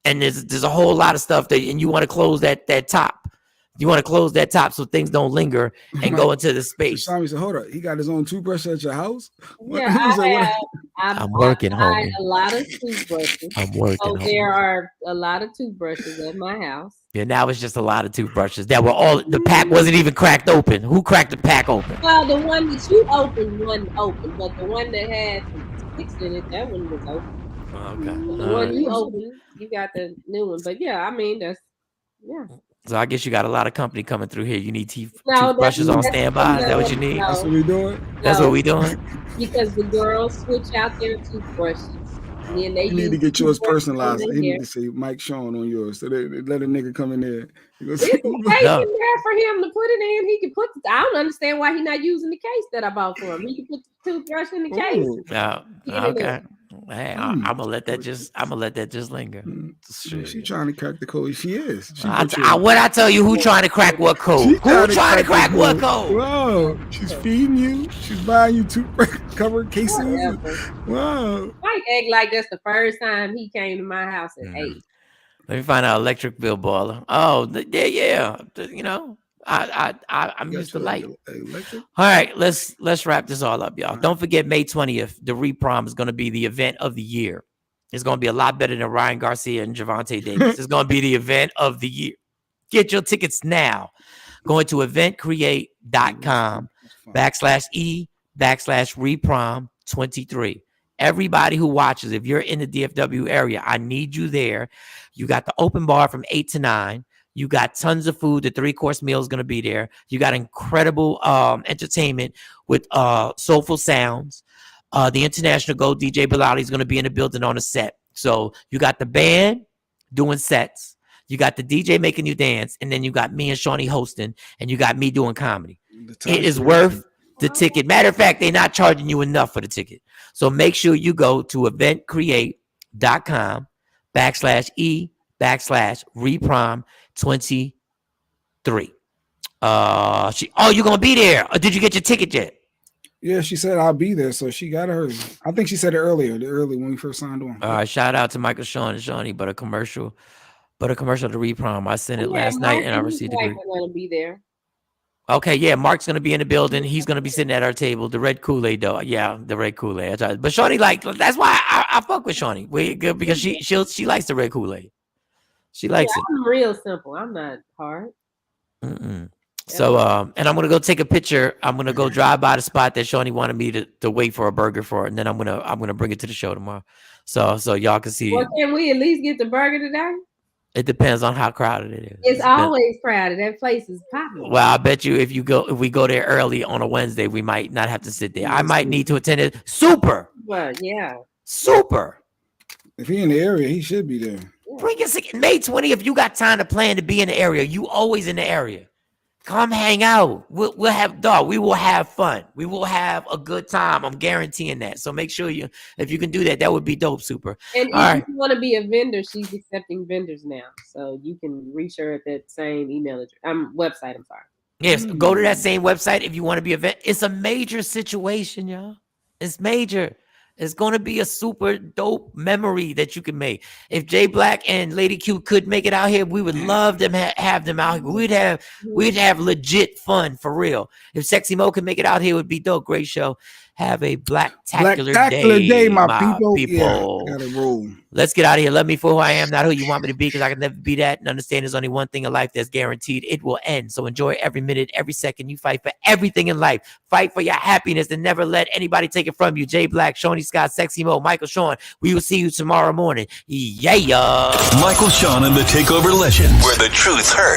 Speaker 1: and there's a whole lot of stuff and you want to close that top. You want to close that top so things don't linger and go into the space.
Speaker 8: Shawn said, hold up, he got his own toothbrush at your house?
Speaker 3: Yeah,
Speaker 1: I'm working, homie.
Speaker 3: A lot of toothbrushes.
Speaker 1: I'm working.
Speaker 3: So there are a lot of toothbrushes at my house.
Speaker 1: Yeah, now it's just a lot of toothbrushes that were all, the pack wasn't even cracked open. Who cracked the pack open?
Speaker 3: Well, the one that you opened wasn't open, but the one that had sticks in it, that one was open.
Speaker 1: Okay.
Speaker 3: The one you opened, you got the new one. But yeah, I mean, yeah.
Speaker 1: So I guess you got a lot of company coming through here. You need toothbrushes on standby. Is that what you need?
Speaker 8: That's what we doing?
Speaker 1: That's what we doing?
Speaker 3: Because the girls switch out their toothbrushes. And then they
Speaker 8: you need to get yours personalized. You need to say Mike Shawn on yours. So they let a nigga come in there.
Speaker 3: There's a case in there for him to put it in. He can put I don't understand why he's not using the case that I bought for him. He can put the toothbrush in the case.
Speaker 1: Okay. Hey, I'm gonna let that just linger.
Speaker 8: She trying to crack the code. She is.
Speaker 1: What I tell you? Who trying to crack what code? Who trying to crack what code?
Speaker 8: Whoa, she's feeding you. She's buying you toothbrush covered cases. Wow.
Speaker 3: Mike act like that's the first time he came to my house at 8.
Speaker 1: Let me find out electric bill baller. Oh, yeah. You know, I'm used to light. All right, let's wrap this all up, y'all. Don't forget May 20th, the Reprom is going to be the event of the year. It's going to be a lot better than Ryan Garcia and Javante Davis. It's going to be the event of the year. Get your tickets now. Going to eventcreate.com/E/Reprom23. Everybody who watches, if you're in the DFW area, I need you there. You got the open bar from 8 to 9. You got tons of food. The 3-course meal is going to be there. You got incredible entertainment with soulful sounds. The international GOAT DJ Bilali is going to be in the building on a set. So you got the band doing sets. You got the DJ making you dance. And then you got me and Shawnee hosting. And you got me doing comedy. It is worth the ticket. Matter of fact, they're not charging you enough for the ticket. So make sure you go to eventcreate.com/E/Reprom23. You're gonna be there. Or did you get your ticket yet?
Speaker 8: Yeah, she said I'll be there, so she got hers. I think she said it early when we first signed on.
Speaker 1: All right, shout out to Michael, Shawn, and Shawnee, but a commercial to Reprom. I sent it last night and I received it.
Speaker 3: Gonna be there.
Speaker 1: Okay, yeah, Mark's gonna be in the building. He's gonna be sitting at our table. The red Kool-Aid, though. Yeah, the red Kool-Aid. But Shawnee, that's why I fuck with Shawnee. Because she likes the red Kool-Aid. She likes it.
Speaker 3: I'm real simple. I'm not hard.
Speaker 1: So, and I'm gonna go take a picture. I'm gonna go drive by the spot that Shawnee wanted me to wait for a burger for, and then I'm gonna bring it to the show tomorrow. So y'all can see.
Speaker 3: Well, can we at least get the burger today?
Speaker 1: It depends on how crowded it is.
Speaker 3: It's always crowded. That place is popping.
Speaker 1: Well, I bet you if we go there early on a Wednesday, we might not have to sit there. I might need to attend it. Super.
Speaker 3: Well, yeah.
Speaker 1: Super.
Speaker 8: If he in the area, he should be there.
Speaker 1: Bring your May 20th. If you got time to plan to be in the area, you always in the area. Come hang out. We will have fun. We will have a good time. I'm guaranteeing that. So make sure if you can do that, that would be dope. Super.
Speaker 3: And if you want to be a vendor, she's accepting vendors now. So you can reach her at that same email address. Website. I'm sorry.
Speaker 1: Yes. Go to that same website if you want to be a vendor. It's a major situation, y'all. It's major. It's going to be a super dope memory that you can make. If Jay Black and Lady Q could make it out here, we would love them have them out here. We'd have legit fun for real. If Sexy Mo could make it out here, it would be dope. Great show. Have a blacktacular day, my people.
Speaker 8: Yeah, gotta roll.
Speaker 1: Let's get out of here. Love me for who I am, not who you want me to be, because I can never be that. And understand there's only one thing in life that's guaranteed. It will end. So enjoy every minute, every second. You fight for everything in life. Fight for your happiness and never let anybody take it from you. Jay Black, Shawnee Scott, Sexy Mo, Michael Shawn. We will see you tomorrow morning. Yeah.
Speaker 12: Michael Shawn and the Takeover Legend, where the truth hurts.